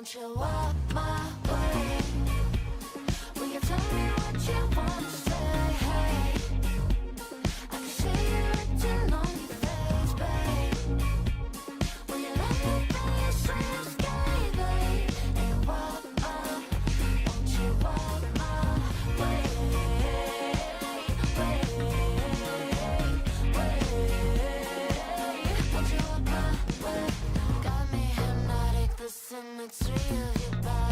Won't you walk my way? Will you tell me what you wanna say? Hey, I can see it written on your face, babe. Will you let me be your sweet escape? And walk my, won't you walk my way? Won't you walk my way? Got me hypnotic, the symmetry of your body.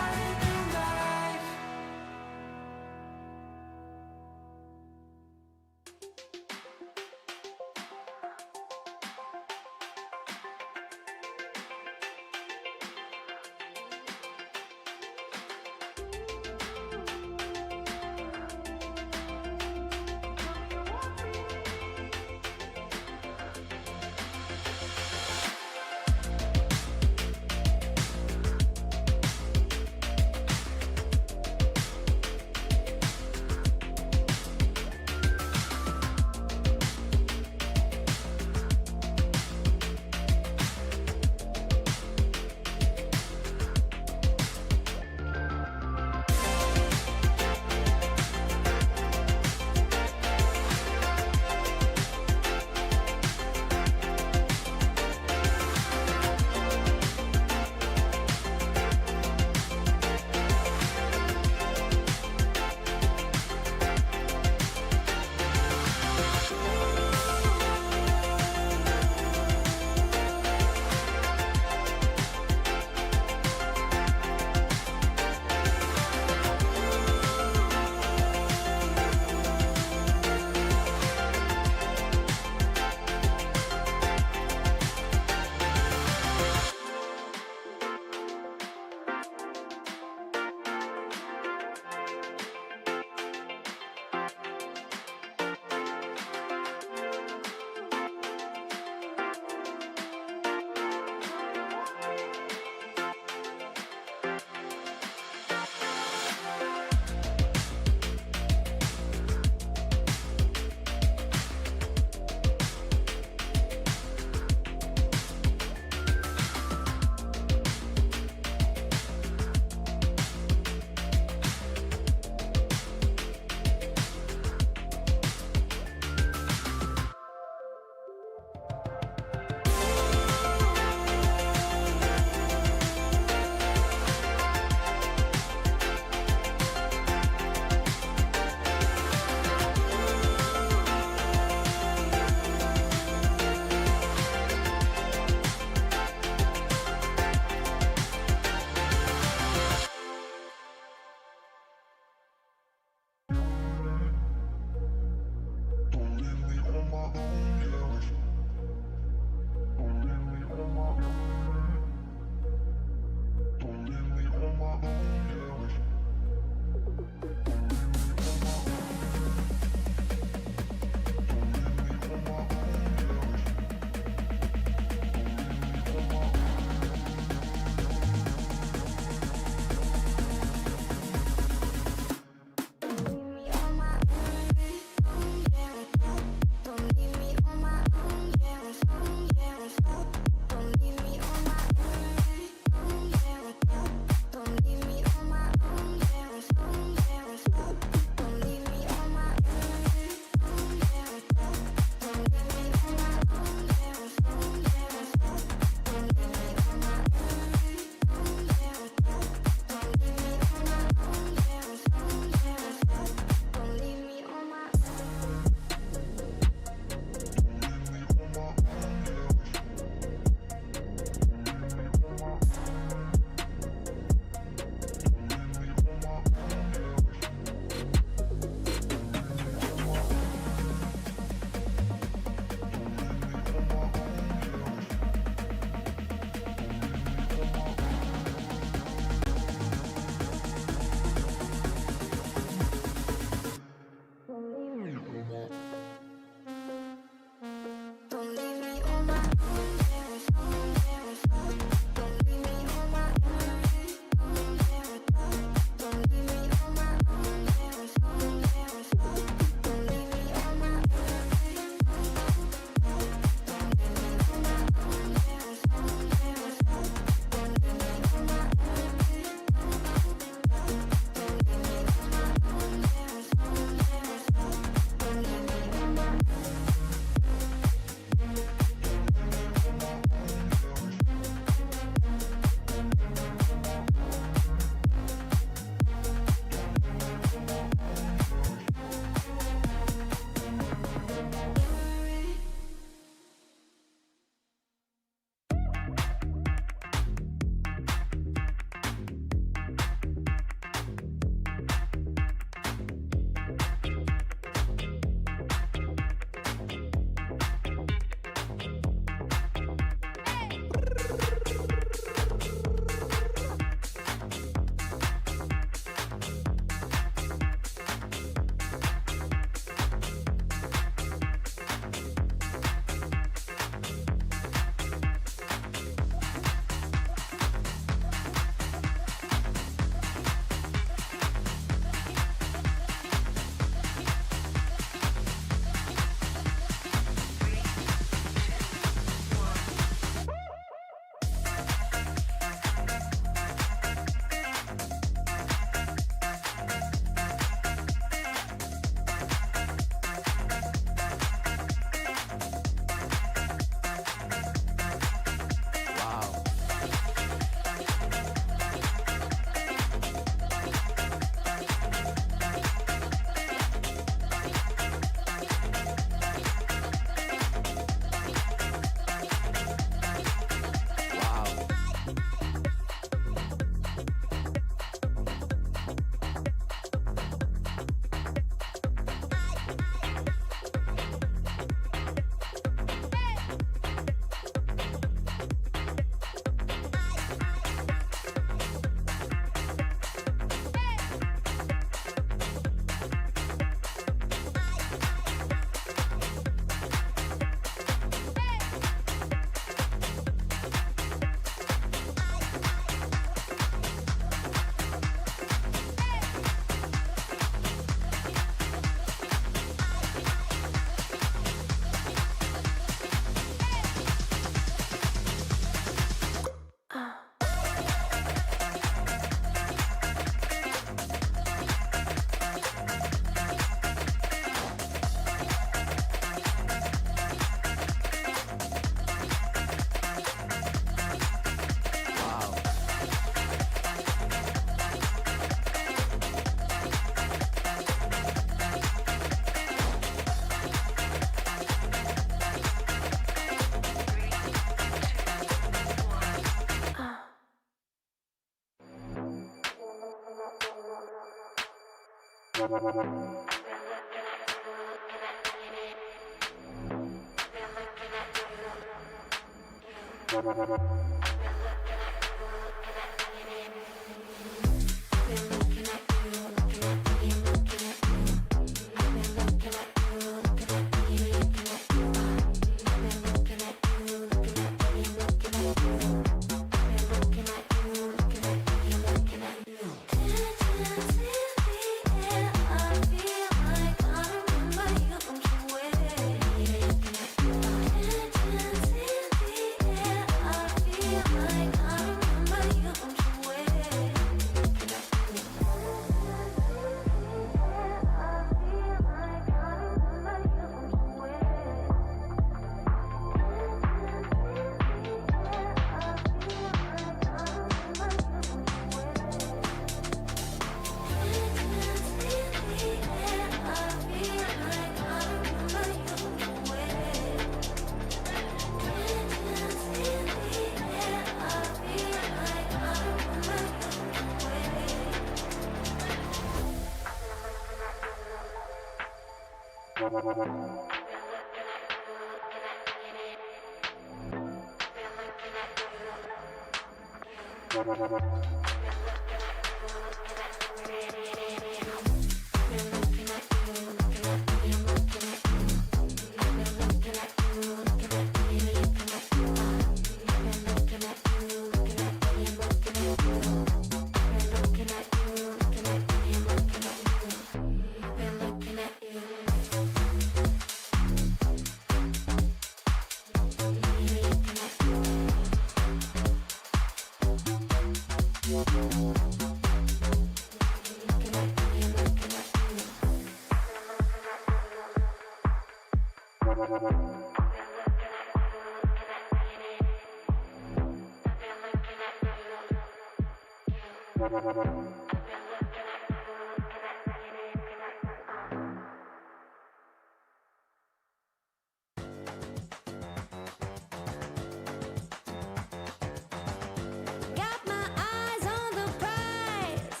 Got my eyes on the prize.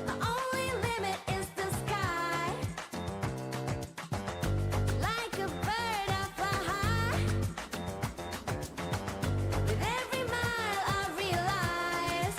The only limit is the sky. Like a bird, I fly high. With every mile, I realize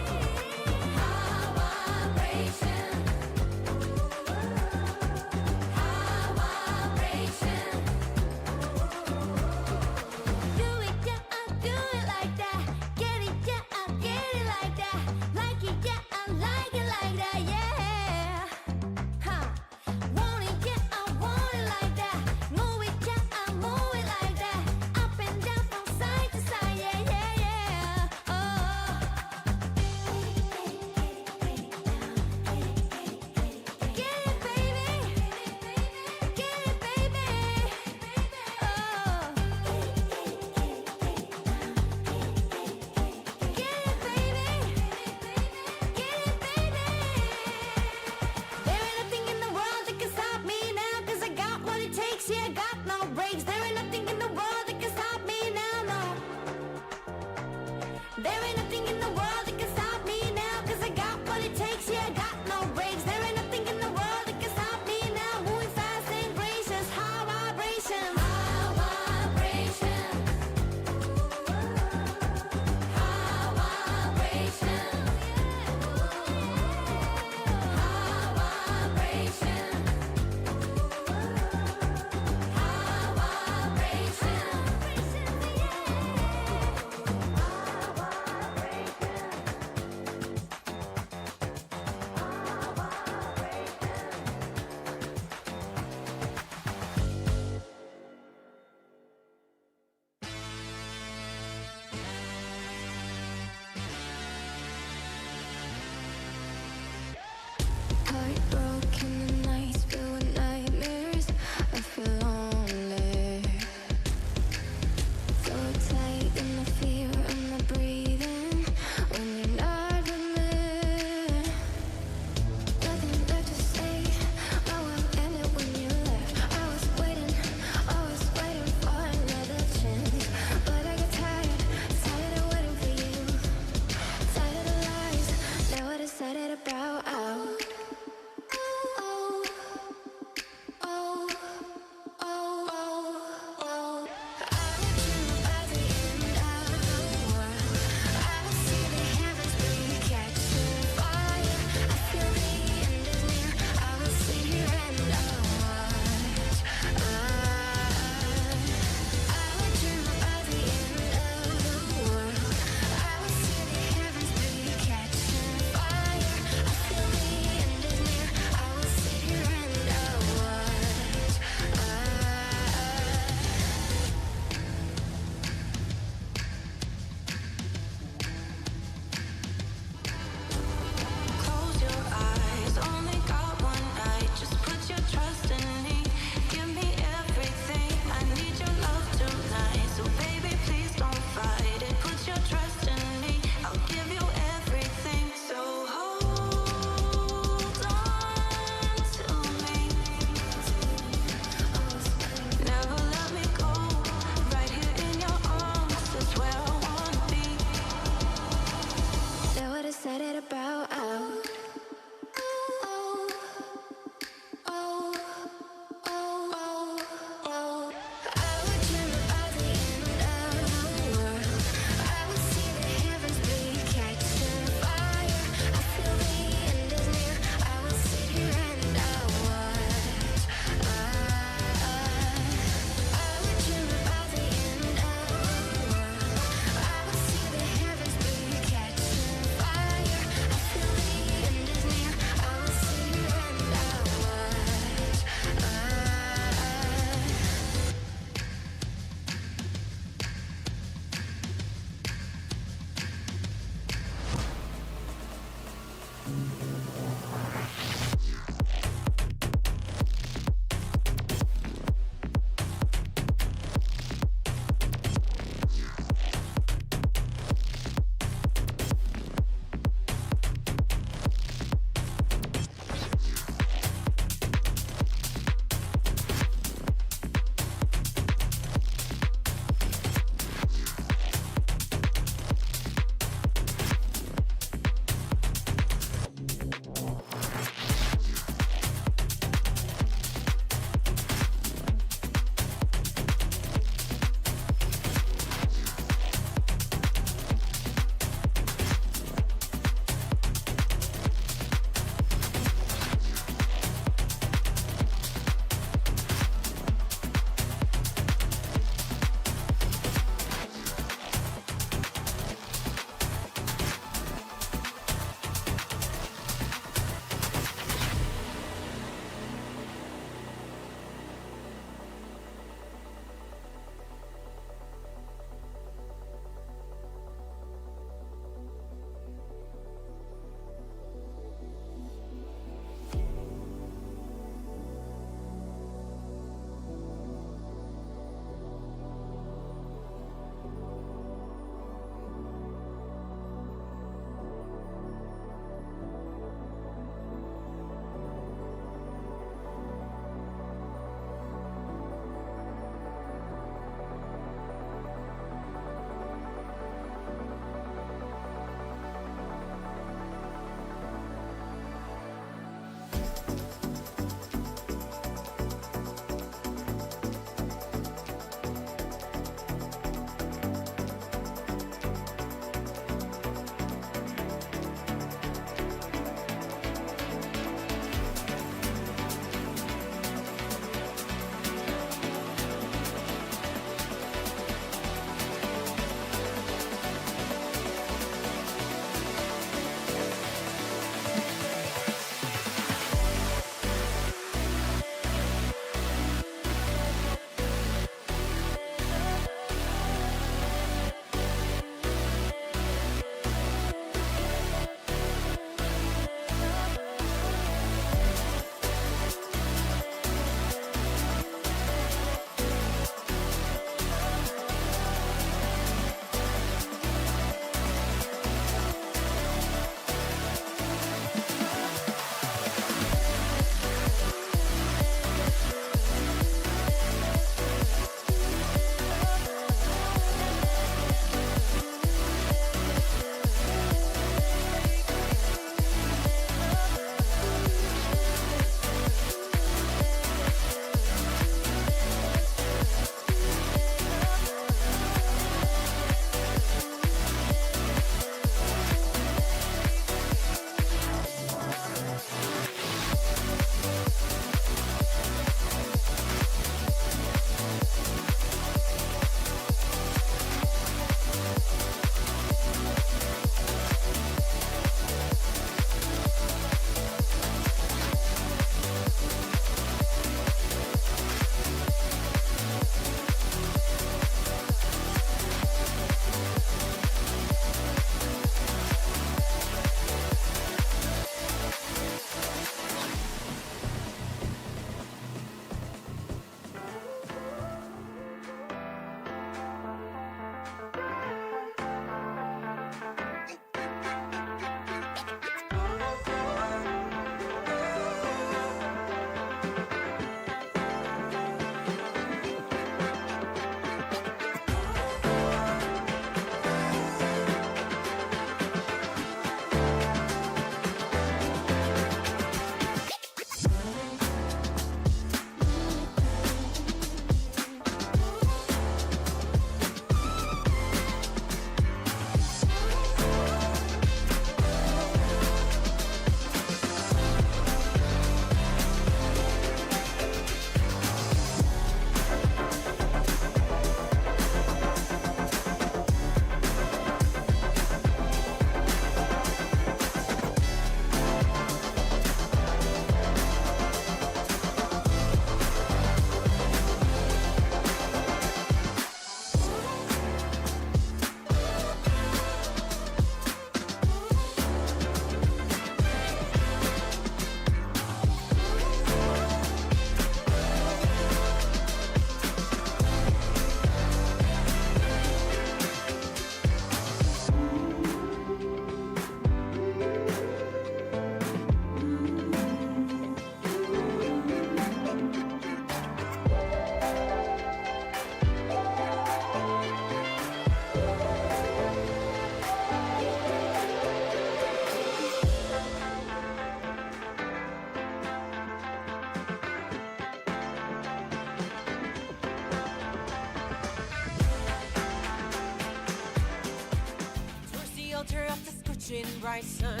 reaching bright sun.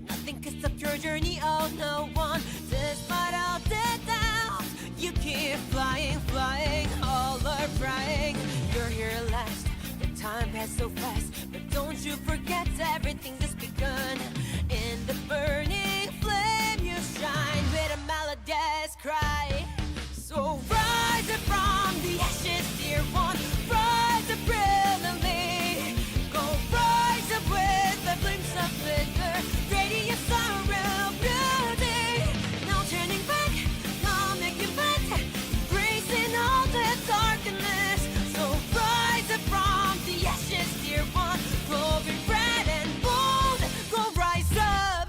Nothing can stop your journey, oh no one. Despite all the doubts, you keep flying, flying, all are flying. You're here last, the time passed so fast, but don't you forget everything just begun. In the burning flame you shine with a melodious cry. So rise up from the ashes, dear one. Rise up brilliantly. Go rise up with the flames of flicker. Radiance of real beauty. No turning back, no making back. Embracing all the darkness. So rise up from the ashes, dear one. Glowing red and bold. Go rise up.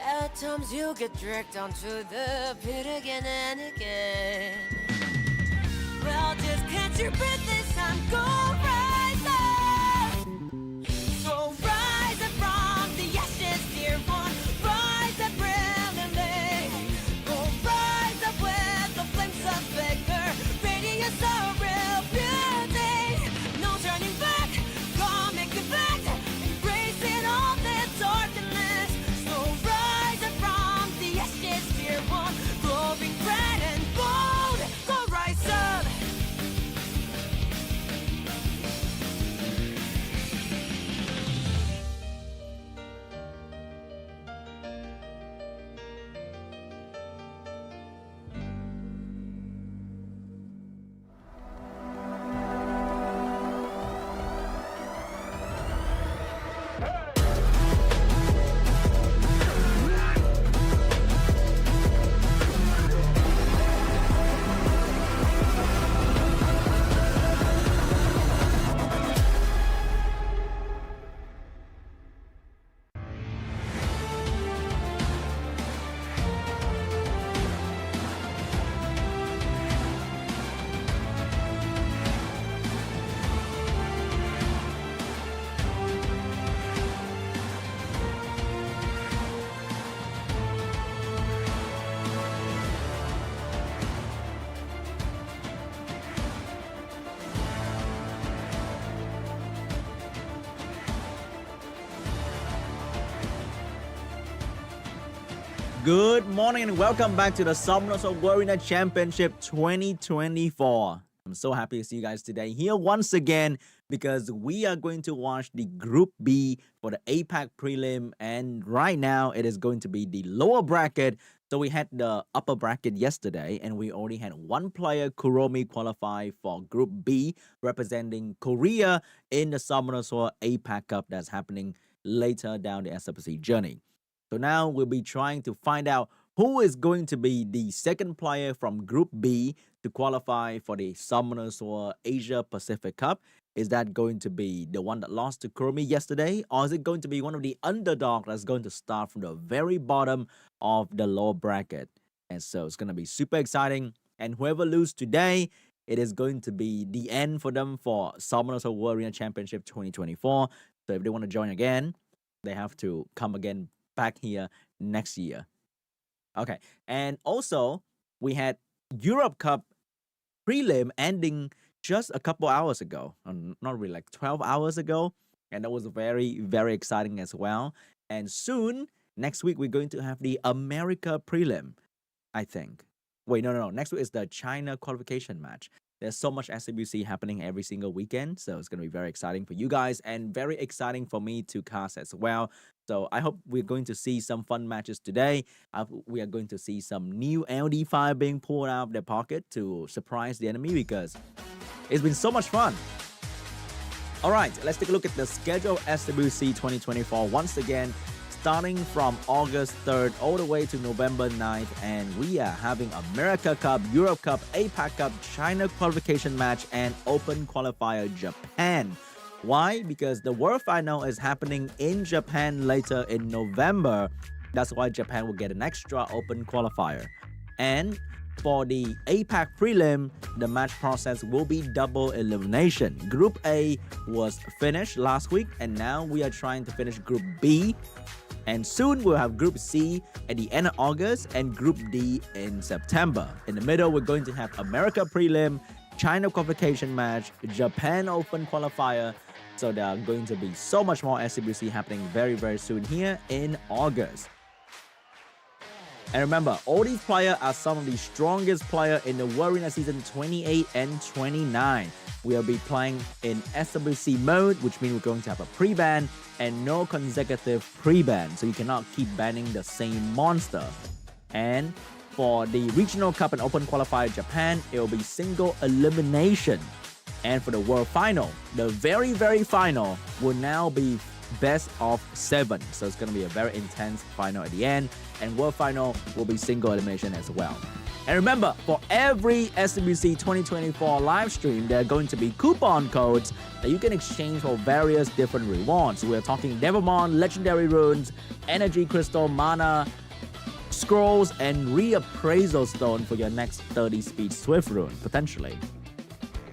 At times you get dragged onto the pit again and again. Well, just catch your breath this time, go rise up. So rise up from the ashes, dear one. Rise up brilliantly. Go rise up with the flames of vigor. Radiance of real beauty. No turning back, come make it back. Embracing all the darkness. So rise up from the ashes, dear one. Glowing red and bold. Go rise up. Good morning and welcome back to the Summoners Warrior Championship 2024. I'm so happy to see you guys today here once again because we are going to watch the Group B for the APAC prelim, and right now it is going to be the lower bracket. So we had the upper bracket yesterday and we only had one player, Kuromi, qualify for Group B representing Korea in the Summoners War APAC Cup that's happening later down the SWC journey. So now we'll be trying to find out who is going to be the second player from Group B to qualify for the Summoners War Asia Pacific Cup. Is that going to be the one that lost to Kuromi yesterday? Or is it going to be one of the underdogs that's going to start from the very bottom of the lower bracket? And so it's going to be super exciting. And whoever loses today, it is going to be the end for them for Summoners War Arena Championship 2024. So if they want to join again, they have to come again back here next year. Okay, and also we had Europe Cup prelim ending just a couple hours ago, not really, like 12 hours ago, and that was very, very exciting as well. And soon, next week, we're going to have the America prelim, I think. Wait, no. Next week is the China qualification match. There's so much SWC happening every single weekend, so it's going to be very exciting for you guys and very exciting for me to cast as well. So I hope we're going to see some fun matches today. We are going to see some new LD5 being pulled out of their pocket to surprise the enemy because it's been so much fun. All right, let's take a look at the schedule of SWC 2024 once again. Starting from August 3rd all the way to November 9th, and we are having America Cup, Europe Cup, APAC Cup, China qualification match, and Open Qualifier Japan. Why? Because the World Final is happening in Japan later in November. That's why Japan will get an extra Open Qualifier. And for the APAC prelim, the match process will be double elimination. Group A was finished last week, and now we are trying to finish Group B. And soon we'll have Group C at the end of August and Group D in September. In the middle, we're going to have America prelim, China qualification match, Japan Open qualifier. So there are going to be so much more SWC happening very soon here in August. And remember, all these players are some of the strongest players in the World Arena season 28 and 29. We'll be playing in SWC mode, which means we're going to have a pre-ban and no consecutive pre-ban. So you cannot keep banning the same monster. And for the Regional Cup and Open Qualifier Japan, it will be single elimination. And for the World Final, the very final will now be best of 7. So it's going to be a very intense final at the end. And World Final will be single elimination as well. And remember, for every SWC 2024 live stream, there are going to be coupon codes that you can exchange for various different rewards. We're talking Nevermon, Legendary Runes, Energy Crystal, Mana, Scrolls, and Reappraisal Stone for your next 30 speed Swift Rune, potentially.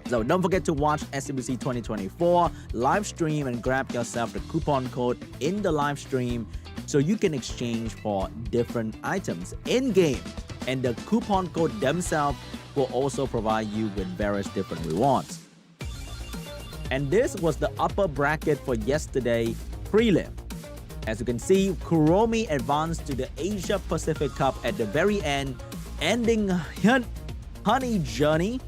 So don't forget to watch SWC 2024 live stream and grab yourself the coupon code in the live stream so you can exchange for different items in-game. And the coupon code themselves will also provide you with various different rewards. And this was the upper bracket for yesterday prelim. As you can see, Kuromi advanced to the Asia Pacific Cup at the very end, ending HUNI journey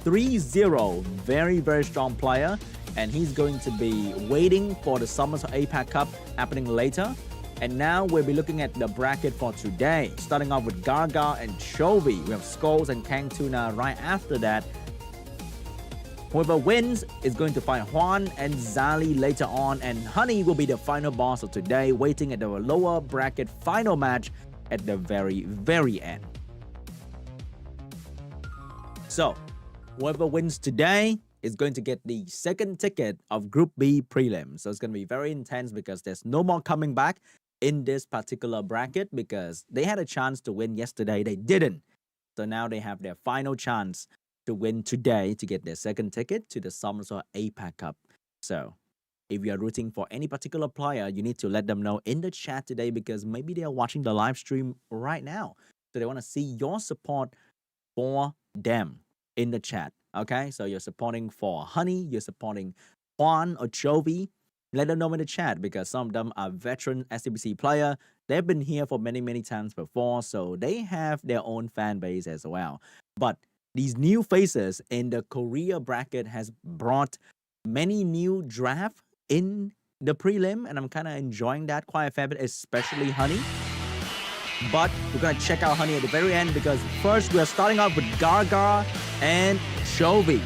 3-0. Very strong player. And he's going to be waiting for the Summers APAC Cup happening later. And now we'll be looking at the bracket for today. Starting off with GARRGARR and CHOVY. We have SCHOLES and KANGTUNA right after that. Whoever wins is going to fight HWAN and ZZALEE later on. And HUNI will be the final boss of today, waiting at the lower bracket final match at the very end. So, whoever wins today is going to get the second ticket of Group B prelim. So it's going to be very intense because there's no more coming back in this particular bracket because they had a chance to win yesterday. They didn't. So now they have their final chance to win today to get their second ticket to the Summers APAC Cup. So if you are rooting for any particular player, you need to let them know in the chat today because maybe they are watching the live stream right now. So they want to see your support for them in the chat. Okay, so you're supporting for HUNI, you're supporting HWAN or CHOVY. Let them know in the chat because some of them are veteran SWC player. They've been here for many times before, so they have their own fan base as well. But these new faces in the Korea bracket has brought many new draft in the prelim, and I'm kind of enjoying that quite a fair bit, especially HUNI. But we're going to check out HUNI at the very end because first we're starting off with GARRGARR and CHOVY.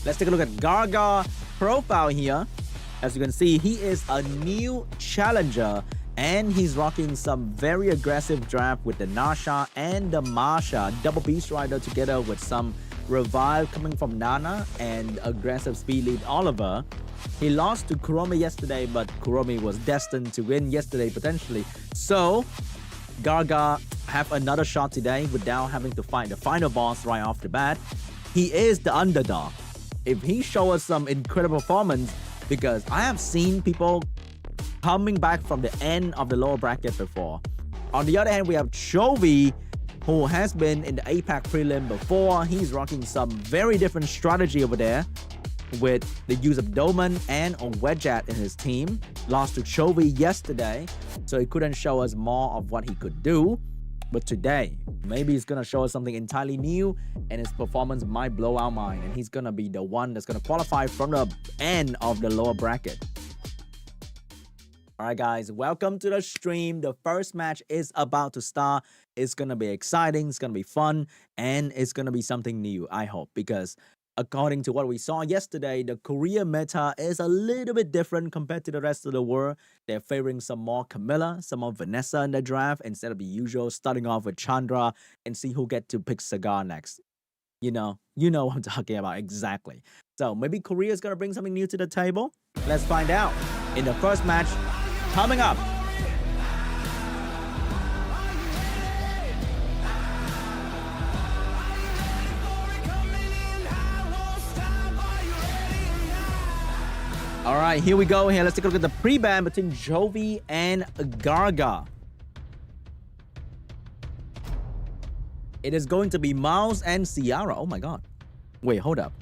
Let's take a look at GARRGARR profile here. As you can see, he is a new challenger and he's rocking some very aggressive draft with the Nasha and the Masha double Beast Rider together with some revive coming from Nana and aggressive speed lead Oliver. He lost to Kuromi yesterday, but Kuromi was destined to win yesterday potentially. So GARRGARR have another shot today without having to fight the final boss right off the bat. He is the underdog. If he shows us some incredible performance, because I have seen people coming back from the end of the lower bracket before. On the other hand, we have CHOVY, who has been in the APAC prelim before. He's rocking some very different strategy over there with the use of Doman and a Wedgeat in his team. Lost to CHOVY yesterday, so he couldn't show us more of what he could do. But today, maybe he's going to show us something entirely new and his performance might blow our mind. And he's going to be the one that's going to qualify from the end of the lower bracket. Alright guys, welcome to the stream. The first match is about to start. It's going to be exciting, it's going to be fun, and it's going to be something new, I hope. Because according to what we saw yesterday, the Korea meta is a little bit different compared to the rest of the world. They're favoring some more Camilla, some more Vanessa in the draft instead of the usual starting off with Chandra and see who get to pick Cigar next. You know what I'm talking about exactly. So maybe Korea is going to bring something new to the table. Let's find out in the first match coming up. All right, here we go. Let's take a look at the pre-ban between CHOVY and GARRGARR. It is going to be Mouse and Ciara. Oh my god. Wait, hold up.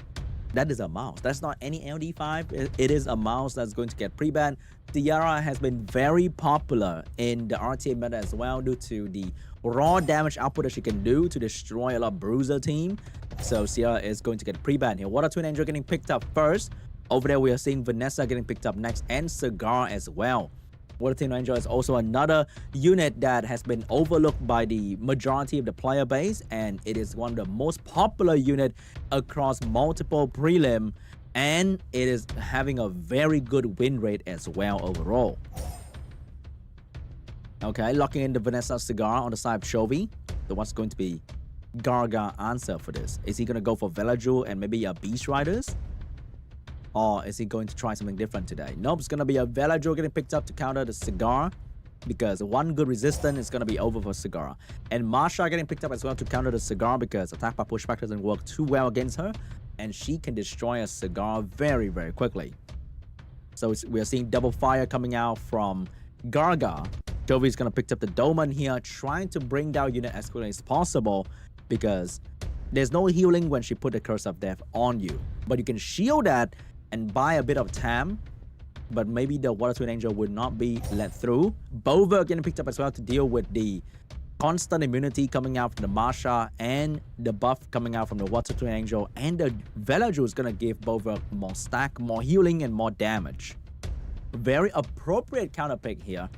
That is a mouse. That's not any LD5. It is a mouse that's going to get pre-banned. Ciara has been very popular in the RTA meta as well due to the raw damage output that she can do to destroy a lot of bruiser team. So Ciara is going to get pre-banned here. Water Twin Angel getting picked up first. Over there we are seeing Vanessa getting picked up next and Cigar as well. Water Twin Angel is also another unit that has been overlooked by the majority of the player base, and it is one of the most popular unit across multiple prelim, and it is having a very good win rate as well overall. Okay, locking in the Vanessa Cigar on the side of Chovy. So what's going to be GARRGAR answer for this? Is he going to go for Velajul and maybe a Beast Riders? Or is he going to try something different today? Nope, it's going to be a Velajul getting picked up to counter the Cigar, because one good resistance is going to be over for Cigar. And Marsha getting picked up as well to counter the Cigar, because attack by pushback doesn't work too well against her, and she can destroy a Cigar very, very quickly. So we are seeing double fire coming out from GARRGAR. Jovi's going to pick up the Doman here, trying to bring down unit as quickly as possible, because there's no healing when she put the Curse of Death on you. But you can shield that and buy a bit of TAM, but maybe the Water Twin Angel would not be let through. Bover getting picked up as well to deal with the constant immunity coming out from the Marsha and the buff coming out from the Water Twin Angel, and the Velajul is going to give Bover more stack, more healing, and more damage. Very appropriate counter pick here,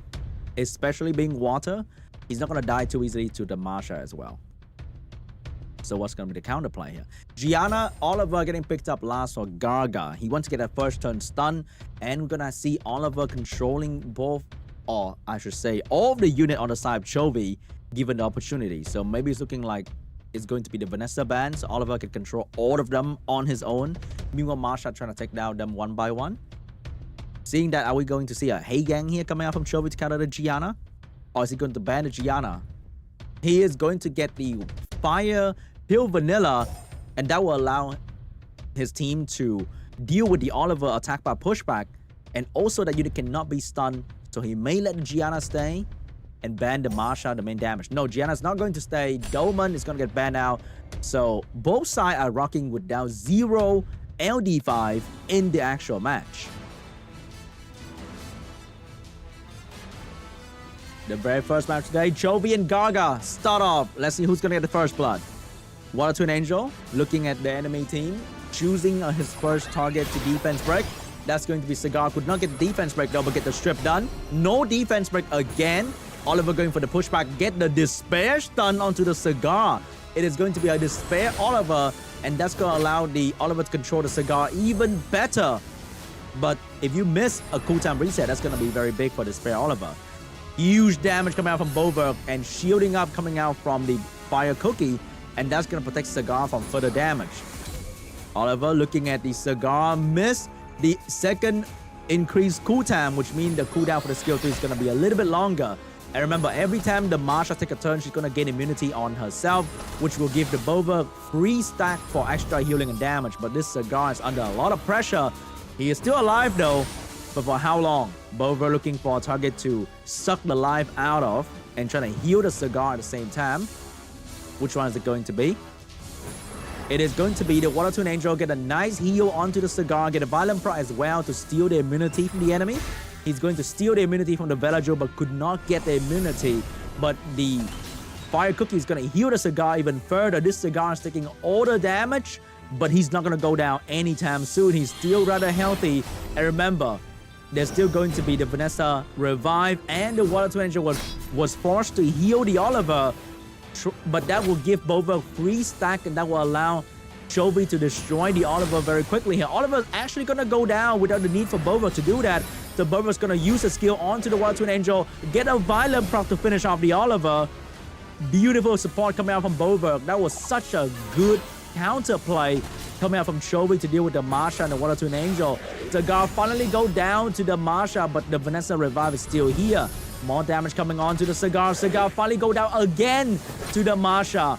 especially being water. He's not going to die too easily to the Marsha as well. So what's going to be the counterplay here? Gianna Oliver getting picked up last for GARRGAR. He wants to get a first turn stun, and we're going to see Oliver controlling both, or I should say, all of the unit on the side of Chovy given the opportunity. So maybe it's looking like it's going to be the Vanessa band, so Oliver can control all of them on his own. Meanwhile, Marsha trying to take down them one by one. Seeing that, are we going to see a Hey Gang here coming out from Chovy to counter the Gianna? Or is he going to ban the Gianna? He is going to get the Fire Pill Vanilla, and that will allow his team to deal with the Oliver attack by pushback, and also that unit cannot be stunned, so he may let the Gianna stay and ban the Marsha, the main damage. No, Gianna's not going to stay. Dolman is going to get banned out. So both sides are rocking with down 0 LD5 in the actual match. The very first match today, Chovy and GARRGAR start off. Let's see who's going to get the first blood. Water Twin Angel looking at the enemy team, choosing his first target to defense break. That's going to be Cigar. Could not get the defense break though, but get the strip done. No defense break again. Oliver going for the pushback, get the Despair stun onto the Cigar. It is going to be a Despair Oliver, and that's going to allow the Oliver to control the Cigar even better. But if you miss a cooltime reset, that's going to be very big for Despair Oliver. Huge damage coming out from Bover, and shielding up coming out from the Fire Cookie, and that's going to protect Cigar from further damage. Oliver looking at the Cigar, miss the second increased cooltime, which means the cooldown for the skill 3 is going to be a little bit longer. And remember, every time the Marsha take a turn, she's going to gain immunity on herself, which will give the Bover free stack for extra healing and damage. But this Cigar is under a lot of pressure. He is still alive though, but for how long? Bover looking for a target to suck the life out of and trying to heal the Cigar at the same time. Which one is it going to be? It is going to be the Water Twin Angel, get a nice heal onto the Cigar, get a Violent Pro as well to steal the immunity from the enemy. He's going to steal the immunity from the Velajul, but could not get the immunity. But the Fire Cookie is going to heal the Cigar even further. This Cigar is taking all the damage, but he's not going to go down anytime soon. He's still rather healthy. And remember, there's still going to be the Vanessa revive, and the Water Twin Angel was forced to heal the Oliver. But that will give Bover free stack, and that will allow Chovy to destroy the Oliver very quickly here. Oliver's actually going to go down without the need for Bover to do that. So Bover's going to use a skill onto the Water Twin Angel, get a Violent Proc to finish off the Oliver. Beautiful support coming out from Bover. That was such a good counterplay coming out from Chovy to deal with the Marsha and the Water Twin Angel. Cigar finally go down to the Marsha, but the Vanessa revive is still here. More damage coming on to the Cigar. Cigar finally go down again to the Marsha.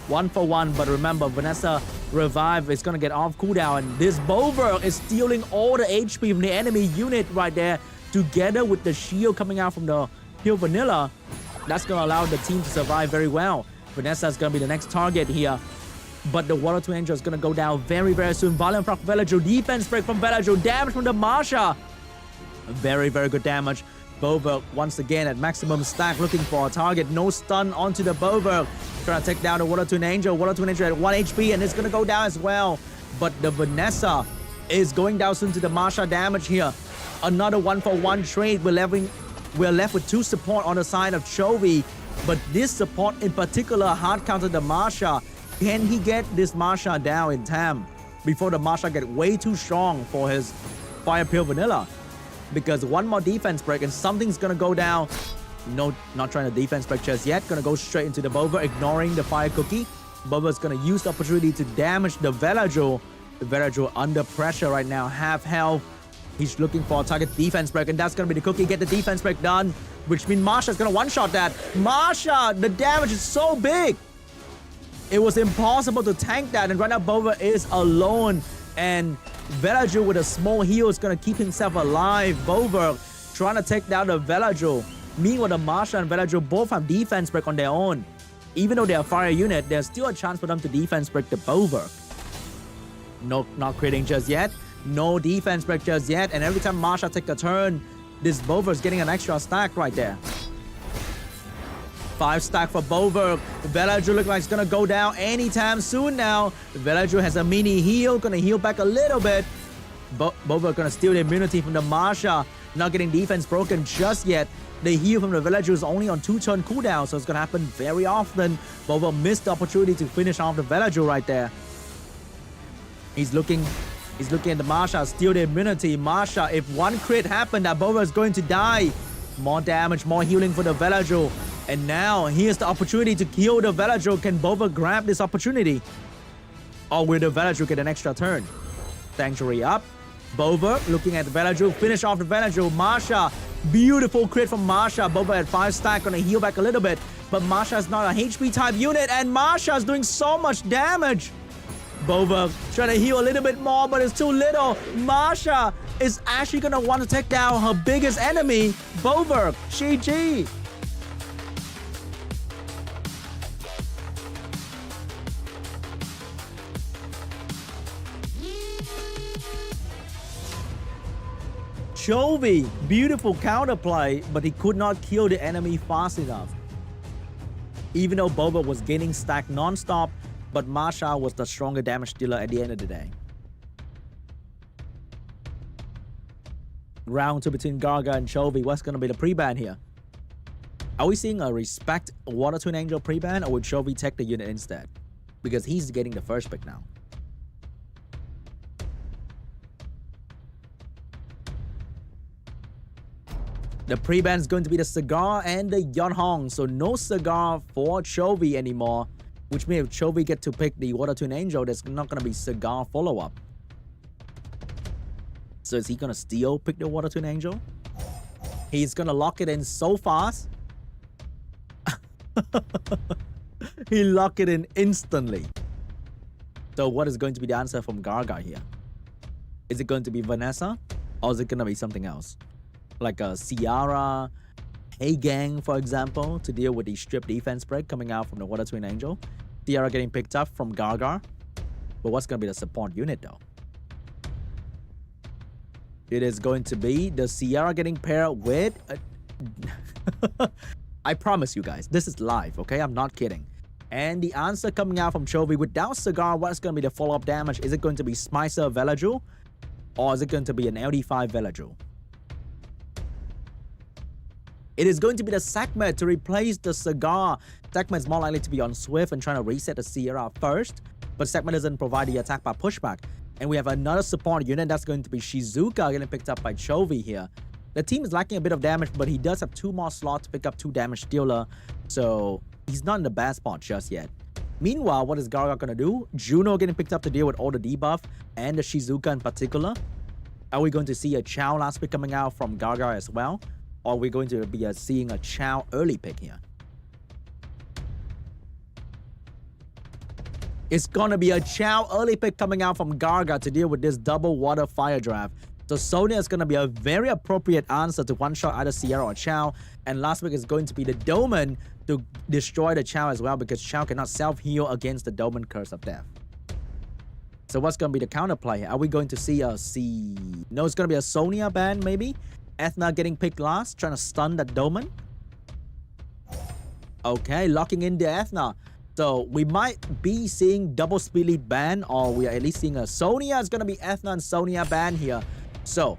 1 for 1, but remember, Vanessa revive is going to get off cooldown, and this Bover is stealing all the HP from the enemy unit right there, together with the shield coming out from the Pure Vanilla. That's going to allow the team to survive very well. Vanessa is going to be the next target here. But the Water Twin Angel is going to go down very, very soon. Violent Proc Velagio. Defense break from Velagio. Damage from the Marsha. Very, very good damage. Bover once again at maximum stack, looking for a target. No stun onto the Bover. Trying to take down the Water Twin Angel. Water Twin Angel at 1 HP, and it's going to go down as well. But the Vanessa is going down soon to the Marsha damage here. Another 1-for-1 trade. We're left with 2 support on the side of Chovy. But this support in particular hard countered the Marsha. Can he get this Marsha down in time before the Marsha get way too strong for his Fire Pure Vanilla? Because one more defense break and something's gonna go down. No, not trying to defense break just yet. Gonna go straight into the Bover, ignoring the Fire Cookie. Bover's gonna use the opportunity to damage the Velagio. The Velagio under pressure right now, half health. He's looking for a target defense break, and that's gonna be the Cookie. Get the defense break done, which means Marsha's gonna one-shot that. Marsha, the damage is so big. It was impossible to tank that, and right now Bover is alone, and Velagio with a small heal is going to keep himself alive. Bover trying to take down the Velagio. Meanwhile, the Marsha and Velagio both have defense break on their own. Even though they are fire unit, there's still a chance for them to defense break the Bover. No, not critting just yet. No defense break just yet, and every time Marsha take a turn, this Bover is getting an extra stack right there. 5 stack for Bover. Velagio looks like it's gonna go down anytime soon now. Velagio has a mini heal, gonna heal back a little bit. Bover gonna steal the immunity from the Marsha. Not getting defense broken just yet. The heal from the Velagio is only on 2-turn cooldown, so it's gonna happen very often. Bover missed the opportunity to finish off the Velagio right there. He's looking at the Marsha, steal the immunity. Marsha, if one crit happened, that Bover is going to die. More damage, more healing for the Velagio. And now, here's the opportunity to kill the Velagio. Can Bover grab this opportunity? Or will the Velagio get an extra turn? Sanctuary up. Bover looking at the Velagio. Finish off the Velagio. Marsha. Beautiful crit from Marsha. Bover at 5 stack. Gonna heal back a little bit. But Marsha is not a HP type unit. And Marsha is doing so much damage. Bover trying to heal a little bit more, but it's too little. Marsha is actually gonna want to take down her biggest enemy, Bover. GG. Chovy, beautiful counterplay, but he could not kill the enemy fast enough. Even though Bover was gaining stack non-stop, but Marsha was the stronger damage dealer at the end of the day. Round 2 between GARRGARR and Chovy. What's going to be the pre-ban here? Are we seeing a respect Water Twin Angel pre-ban, or would Chovy take the unit instead? Because he's getting the first pick now. The pre-ban is going to be the Cigar and the Yonhong. So no Cigar for Chovy anymore. Which means if Chovy get to pick the Water Twin Angel, there's not going to be Cigar follow-up. So is he going to still pick the Water Twin Angel? He's going to lock it in so fast. He locked it in instantly. So what is going to be the answer from GARRGARR here? Is it going to be Vanessa? Or is it going to be something else? Like a Ciara, Hey Gang, for example, to deal with the strip defense break coming out from the Water Twin Angel. Ciara getting picked up from GARRGARR. But what's going to be the support unit though? It is going to be the Ciara getting paired with... I promise you guys, this is live, okay? I'm not kidding. And the answer coming out from Chovy without Cigar, what's going to be the follow-up damage? Is it going to be Smicer Velagio? Or is it going to be an LD5 Velagio? It is going to be the Sekhmet to replace the Cigar. Sekhmet is more likely to be on Swift and trying to reset the Sierra first. But Sekhmet doesn't provide the attack by pushback. And we have another support unit that's going to be Shizuka getting picked up by Chovy here. The team is lacking a bit of damage, but he does have 2 more slots to pick up 2 damage dealer. So he's not in the bad spot just yet. Meanwhile, what is GARRGARR going to do? Juno getting picked up to deal with all the debuff and the Shizuka in particular. Are we going to see a Chow last pick coming out from GARRGARR as well? Or are we going to be seeing a Chow early pick here? It's going to be a Chow early pick coming out from GARRGARR to deal with this double water fire draft. So Sonia is going to be a very appropriate answer to one-shot either Sierra or Chow. And last pick is going to be the Doman to destroy the Chow as well because Chow cannot self-heal against the Doman Curse of Death. So what's going to be the counterplay here? Are we going to see a No, it's going to be a Sonya ban maybe? Ethna getting picked last, trying to stun that Doman. Okay, locking in the Ethna. So we might be seeing double speed lead ban, or we are at least seeing a Sonya. It's going to be Ethna and Sonya ban here. So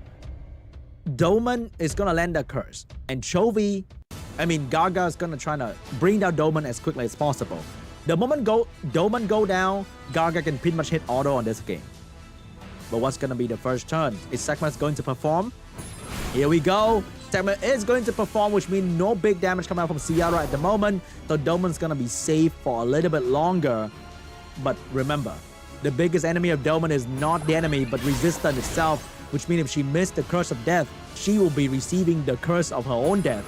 Doman is going to land the curse. And CHOVY, GARRGAR is going to try to bring down Doman as quickly as possible. The moment Doman go down, GARRGAR can pretty much hit auto on this game. But what's going to be the first turn? Is Segment going to perform? Here we go. Segment is going to perform, which means no big damage coming out from Ciara at the moment. So Doman's going to be safe for a little bit longer. But remember, the biggest enemy of Doman is not the enemy, but resistance itself, which means if she missed the Curse of Death, she will be receiving the Curse of her own death.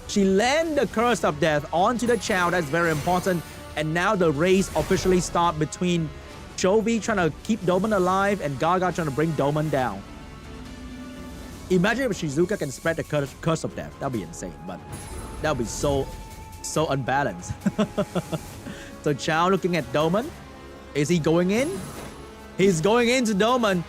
She landed the Curse of Death onto the Chow. That's very important. And now the race officially starts between CHOVY trying to keep Doman alive and GARRGAR trying to bring Doman down. Imagine if Shizuka can spread the curse of Death. That'd be insane, but that would be so unbalanced. So Chow looking at Doman. Is he going in? He's going into Doman.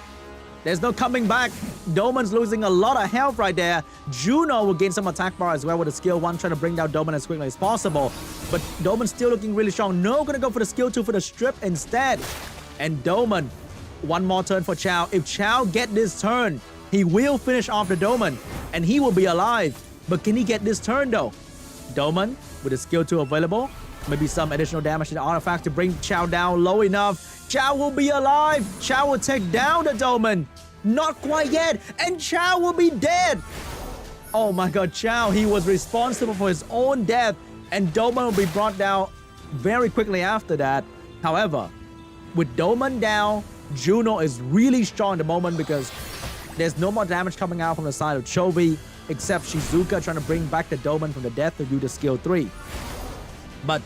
There's no coming back. Doman's losing a lot of health right there. Juno will gain some attack bar as well with a skill 1, trying to bring down Doman as quickly as possible. But Doman's still looking really strong. No, gonna go for the skill 2 for the strip instead. And Doman, one more turn for Chow. If Chow get this turn, he will finish off the Doman and he will be alive. But can he get this turn though? Doman with the skill 2 available. Maybe some additional damage to the artifact to bring Chow down low enough. Chow will be alive. Chow will take down the Doman. Not quite yet. And Chow will be dead. Oh my god, Chow, he was responsible for his own death. And Doman will be brought down very quickly after that. However, with Doman down, Juno is really strong at the moment because there's no more damage coming out from the side of CHOVY except Shizuka trying to bring back the Doman from the death to do the skill 3. But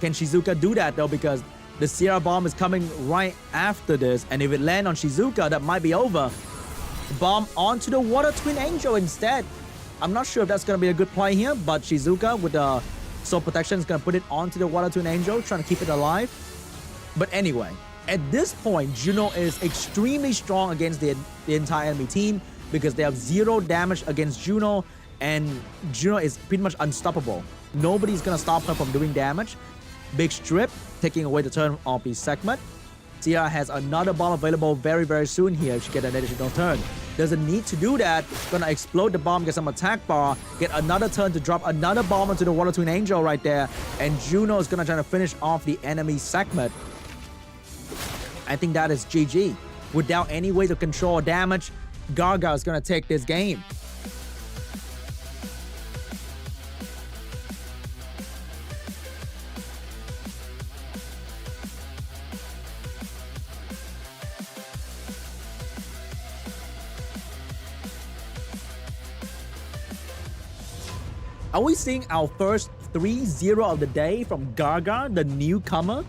can Shizuka do that though? Because the Sierra Bomb is coming right after this. And if it lands on Shizuka, that might be over. Bomb onto the Water Twin Angel instead. I'm not sure if that's going to be a good play here. But Shizuka with the Soul Protection is going to put it onto the Water Twin Angel, trying to keep it alive. But anyway, at this point, Juno is extremely strong against the entire enemy team because they have 0 damage against Juno. And Juno is pretty much unstoppable. Nobody's going to stop her from doing damage. Big strip, taking away the turn of the Segment. Sierra has another bomb available very, very soon here if she gets an additional turn. Doesn't need to do that. Gonna explode the bomb, get some attack bar, get another turn to drop another bomb onto the Water Twin Angel right there. And Juno is gonna try to finish off the enemy Segment. I think that is GG. Without any way to control damage, GARRGAR is gonna take this game. Are we seeing our first 3-0 of the day from GARRGAR, the newcomer?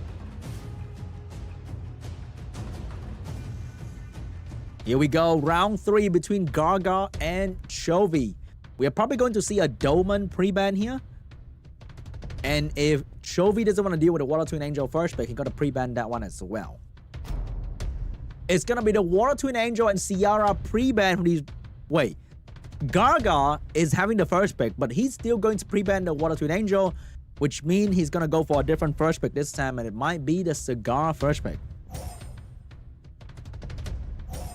Here we go, round 3 between GARRGAR and CHOVY. We are probably going to see a Doman pre-ban here. And if CHOVY doesn't want to deal with the Water Twin Angel first pick, he got to pre-ban that one as well. It's going to be the Water Twin Angel and Ciara pre-ban from these... Wait. GARRGAR is having the first pick, but he's still going to pre-ban the Water Twin Angel, which means he's going to go for a different first pick this time, and it might be the Cigar first pick.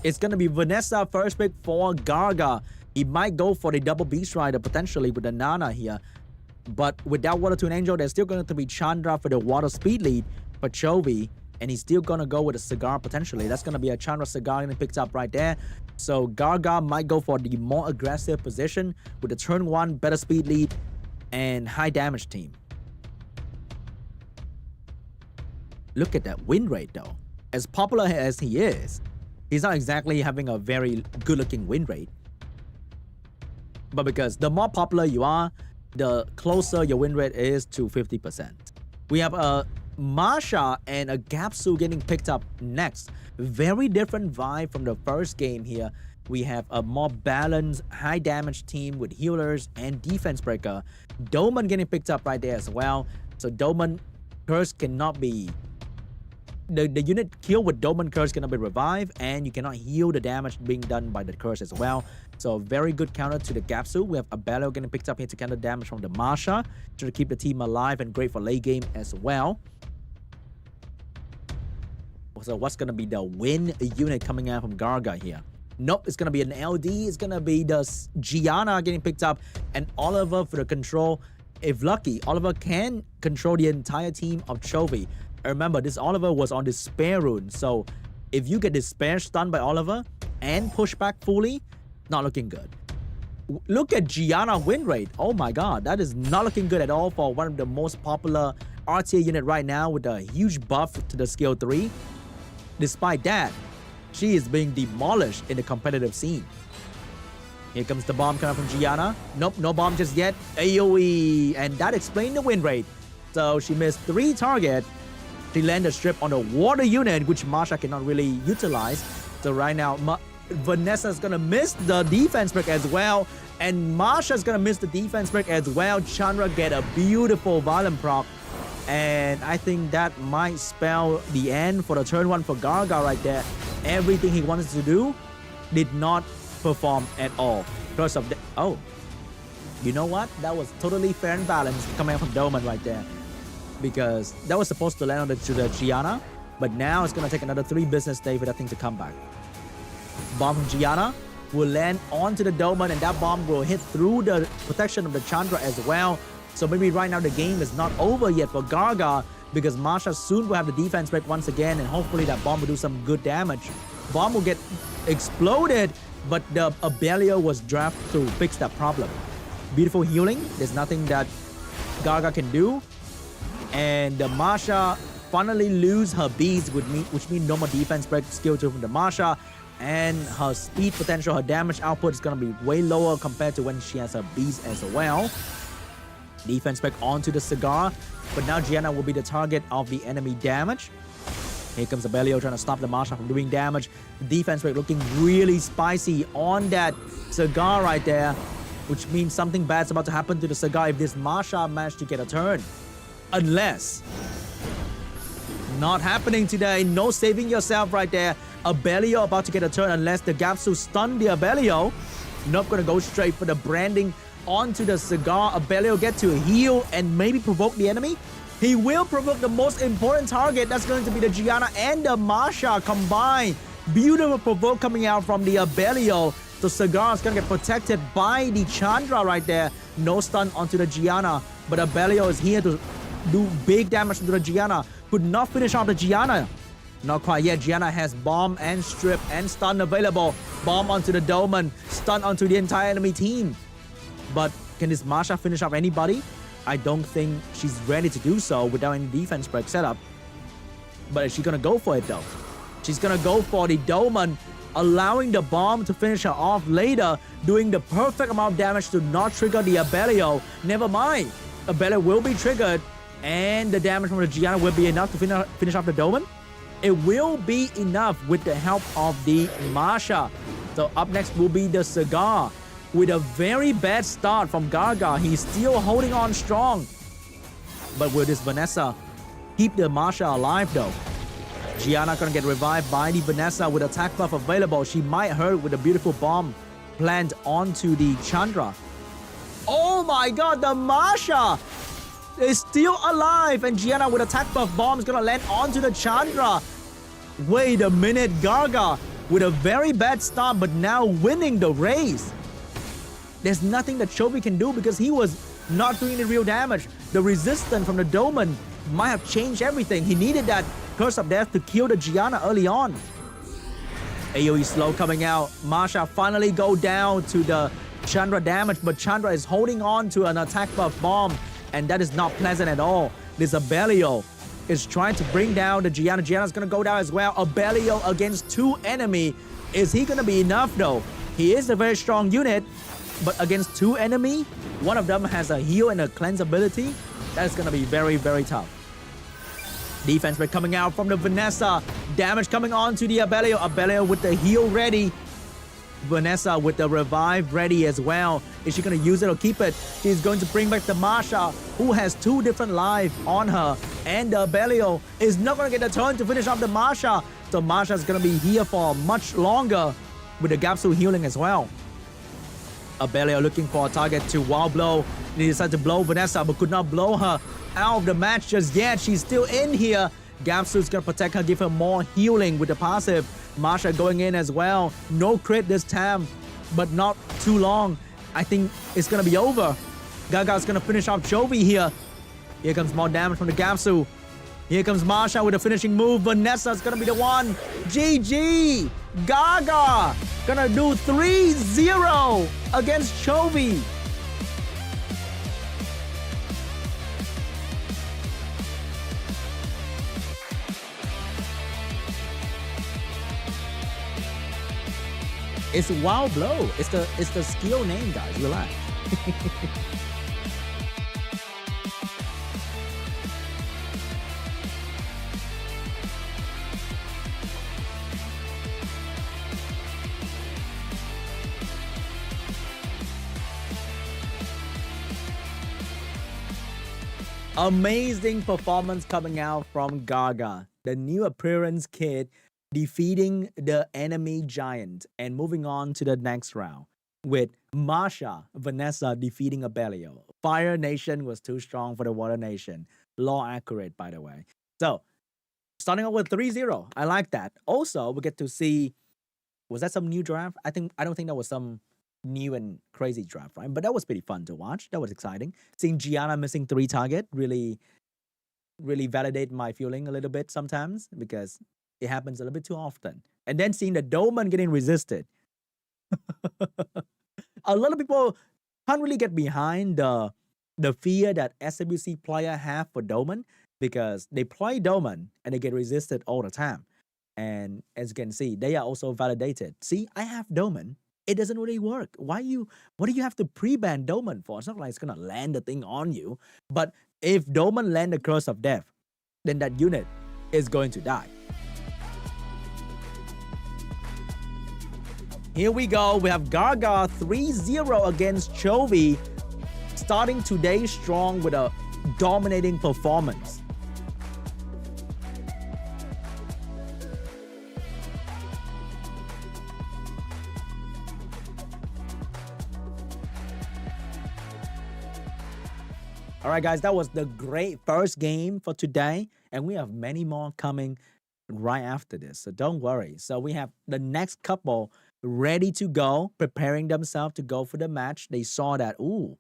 It's going to be Vanessa first pick for GARRGAR. He might go for the double Beast Rider potentially with the Nana here. But without Water Twin Angel, there's still going to be Chandra for the Water Speed Lead for CHOVY. And he's still going to go with a Cigar potentially. That's going to be a Chandra Cigar and he picks up right there. So GARRGAR might go for the more aggressive position with the turn 1, better speed lead, and high damage team. Look at that win rate though. As popular as he is, he's not exactly having a very good looking win rate. But because the more popular you are, the closer your win rate is to 50%. We have a Masha and a Gapsu getting picked up next. Very different vibe from the first game here. We have a more balanced, high damage team with healers and defense breaker. Doman getting picked up right there as well. So Doman curse cannot be... The unit killed with Doman curse cannot be revived, and you cannot heal the damage being done by the curse as well. So very good counter to the Gapsu. We have Abello getting picked up here to counter damage from the Masha to keep the team alive, and great for late game as well. So what's going to be the win unit coming out from GARRGARR here? Nope, it's going to be an LD. It's going to be the Gianna getting picked up, and Oliver for the control. If lucky, Oliver can control the entire team of CHOVY. Remember, this Oliver was on Despair rune. So if you get Despair stunned by Oliver and push back fully, not looking good. Look at Gianna win rate. Oh my god, that is not looking good at all for one of the most popular RTA unit right now with a huge buff to the skill 3. Despite that, she is being demolished in the competitive scene. Here comes the bomb coming from Gianna. Nope, no bomb just yet. AoE, and that explained the win rate. So she missed 3 targets. She landed a strip on the water unit, which Masha cannot really utilize. So right now, Vanessa's gonna miss the defense break as well. And Masha's gonna miss the defense break as well. Chandra get a beautiful violent proc. And I think that might spell the end for the turn 1 for GARRGARR right there. Everything he wanted to do did not perform at all. Because of the... Oh. You know what? That was totally fair and balanced coming out from Doman right there. Because that was supposed to land on to the Gianna. But now it's going to take another 3 business days for that thing to come back. Bomb from Gianna will land onto the Doman, and that bomb will hit through the protection of the Chandra as well. So maybe right now the game is not over yet for GARRGARR, because Masha soon will have the defense break once again, and hopefully that bomb will do some good damage. Bomb will get exploded, but the Abelio was drafted to fix that problem. Beautiful healing. There's nothing that GARRGARR can do. And the Masha finally lose her beast, which means no more defense break skill 2 from the Masha. And her speed potential, her damage output is going to be way lower compared to when she has her beast as well. Defense break onto the Cigar. But now Gianna will be the target of the enemy damage. Here comes Abelio trying to stop the Masha from doing damage. The defense break looking really spicy on that Cigar right there, which means something bad's about to happen to the Cigar if this Masha managed to get a turn. Unless... Not happening today. No saving yourself right there. Abelio about to get a turn unless the Gapsu stun the Abelio. Not going to go straight for the branding onto the Cigar. Abelio get to heal and maybe provoke the enemy. He will provoke the most important target. That's going to be the Gianna and the Masha combined. Beautiful provoke coming out from the Abelio. The Cigar is going to get protected by the Chandra right there. No stun onto the Gianna. But Abelio is here to do big damage to the Gianna. Could not finish off the Gianna. Not quite yet. Gianna has bomb and strip and stun available. Bomb onto the Doman. Stun onto the entire enemy team. But can this Masha finish off anybody? I don't think she's ready to do so without any defense break setup. But is she going to go for it though? She's going to go for the Doman, allowing the bomb to finish her off later, doing the perfect amount of damage to not trigger the Abelio. Never mind. Abelio will be triggered, and the damage from the Gianna will be enough to finish off the Doman. It will be enough with the help of the Masha. So up next will be the Cigar. With a very bad start from GARRGARR, he's still holding on strong. But will this Vanessa keep the Masha alive though? Gianna gonna get revived by the Vanessa with attack buff available. She might hurt with a beautiful bomb planned onto the Chandra. Oh my god, the Masha is still alive, and Gianna with attack buff bomb is gonna land onto the Chandra. Wait a minute, GARRGARR with a very bad start, but now winning the race. There's nothing that CHOVY can do because he was not doing any real damage. The resistance from the Doman might have changed everything. He needed that Curse of Death to kill the Gianna early on. AoE slow coming out. Masha finally go down to the Chandra damage, but Chandra is holding on to an attack buff bomb, and that is not pleasant at all. This Abelio is trying to bring down the Gianna. Gianna's gonna go down as well. Abelio against 2 enemy. Is he gonna be enough though? He is a very strong unit, but against 2 enemy, one of them has a heal and a cleanse ability. That is gonna be very, very tough. Defense rate coming out from the Vanessa. Damage coming on to the Abelio. Abelio with the heal ready. Vanessa with the revive ready as well. Is she going to use it or keep it? She's going to bring back the Masha, who has 2 different lives on her. And the Abelio is not going to get a turn to finish off the Masha. So Masha is going to be here for much longer with the Gapsu healing as well. Abelio looking for a target to wall blow. He decided to blow Vanessa, but could not blow her out of the match just yet. She's still in here. Gapsu's gonna protect her, give her more healing with the passive. Masha going in as well. No crit this time, but not too long. I think it's gonna be over. GARRGARR's gonna finish off CHOVY here. Here comes more damage from the Gapsu. Here comes Masha with a finishing move. Vanessa's gonna be the one. GG! GARRGARR gonna do 3-0 against CHOVY. It's Wild Blow. It's the skill name, guys. Relax. Amazing performance coming out from GARRGARR, the new appearance kid, defeating the enemy giant and moving on to the next round with Masha, Vanessa defeating Abelio. Fire Nation was too strong for the Water Nation. Law accurate, by the way. So, starting off with 3-0. I like that. Also, we get to see, was that some new draft? I don't think that was some new and crazy draft, right? But that was pretty fun to watch. That was exciting. Seeing Gianna missing 3 target really validate my feeling a little bit sometimes, because it happens a little bit too often. And then seeing the Doman getting resisted. A lot of people can't really get behind the fear that SWC player have for Doman, because they play Doman and they get resisted all the time. And as you can see, they are also validated. See, I have Doman. It doesn't really work. What do you have to pre-ban Doman for? It's not like it's gonna land the thing on you. But if Doman land the Curse of Death, then that unit is going to die. Here we go. We have GARRGARR 3-0 against CHOVY, starting today strong with a dominating performance. All right, guys, that was the great first game for today, and we have many more coming right after this, so don't worry. So we have the next couple ready to go, preparing themselves to go for the match. They saw that, ooh,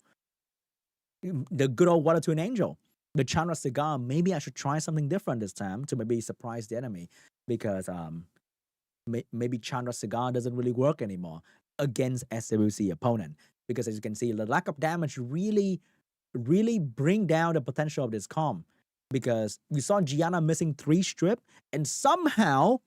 the good old Water Twin Angel, the Chandra Cigar, maybe I should try something different this time to maybe surprise the enemy, because maybe Chandra Cigar doesn't really work anymore against SWC opponent, because as you can see, the lack of damage really bring down the potential of this comp, because we saw Gianna missing 3 strip, and somehow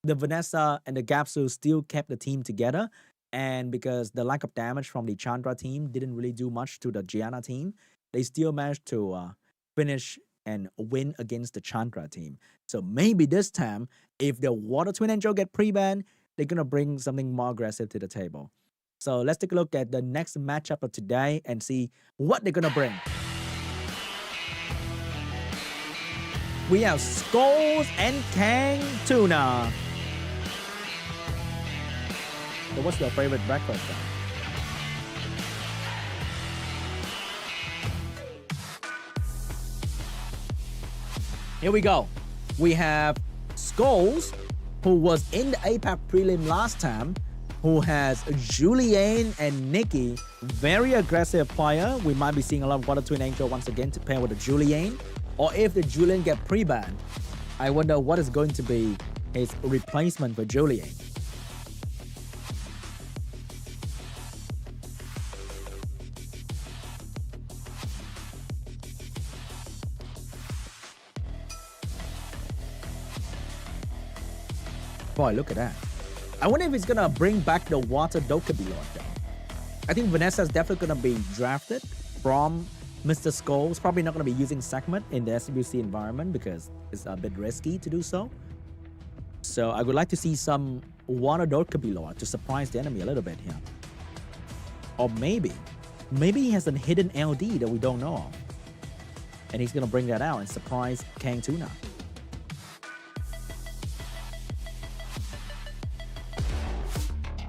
the Vanessa and the Gapsu still kept the team together. And because the lack of damage from the Chandra team didn't really do much to the Gianna team, they still managed to finish and win against the Chandra team. So maybe this time, if the Water Twin Angel get pre-banned, they're gonna bring something more aggressive to the table. So let's take a look at the next matchup of today and see what they're gonna bring. We have SCHOLES and KANGTUNA. So what's your favorite breakfast then? Here we go. We have SCHOLES, who was in the APAC prelim last time, who has Julian and Nikki, very aggressive player. We might be seeing a lot of Water Twin Angel once again to pair with the Julian. Or if the Julian get pre-banned, I wonder what is going to be his replacement for Julian. Boy, look at that. I wonder if he's gonna bring back the Water Dokkaebi Lord though. I think Vanessa is definitely gonna be drafted from Mr. Skulls probably not going to be using segment in the SWC environment because it's a bit risky to do so. So I would like to see some one or Dorkabilor to surprise the enemy a little bit here. Or maybe he has a hidden LD that we don't know of. And he's going to bring that out and surprise KANGTUNA.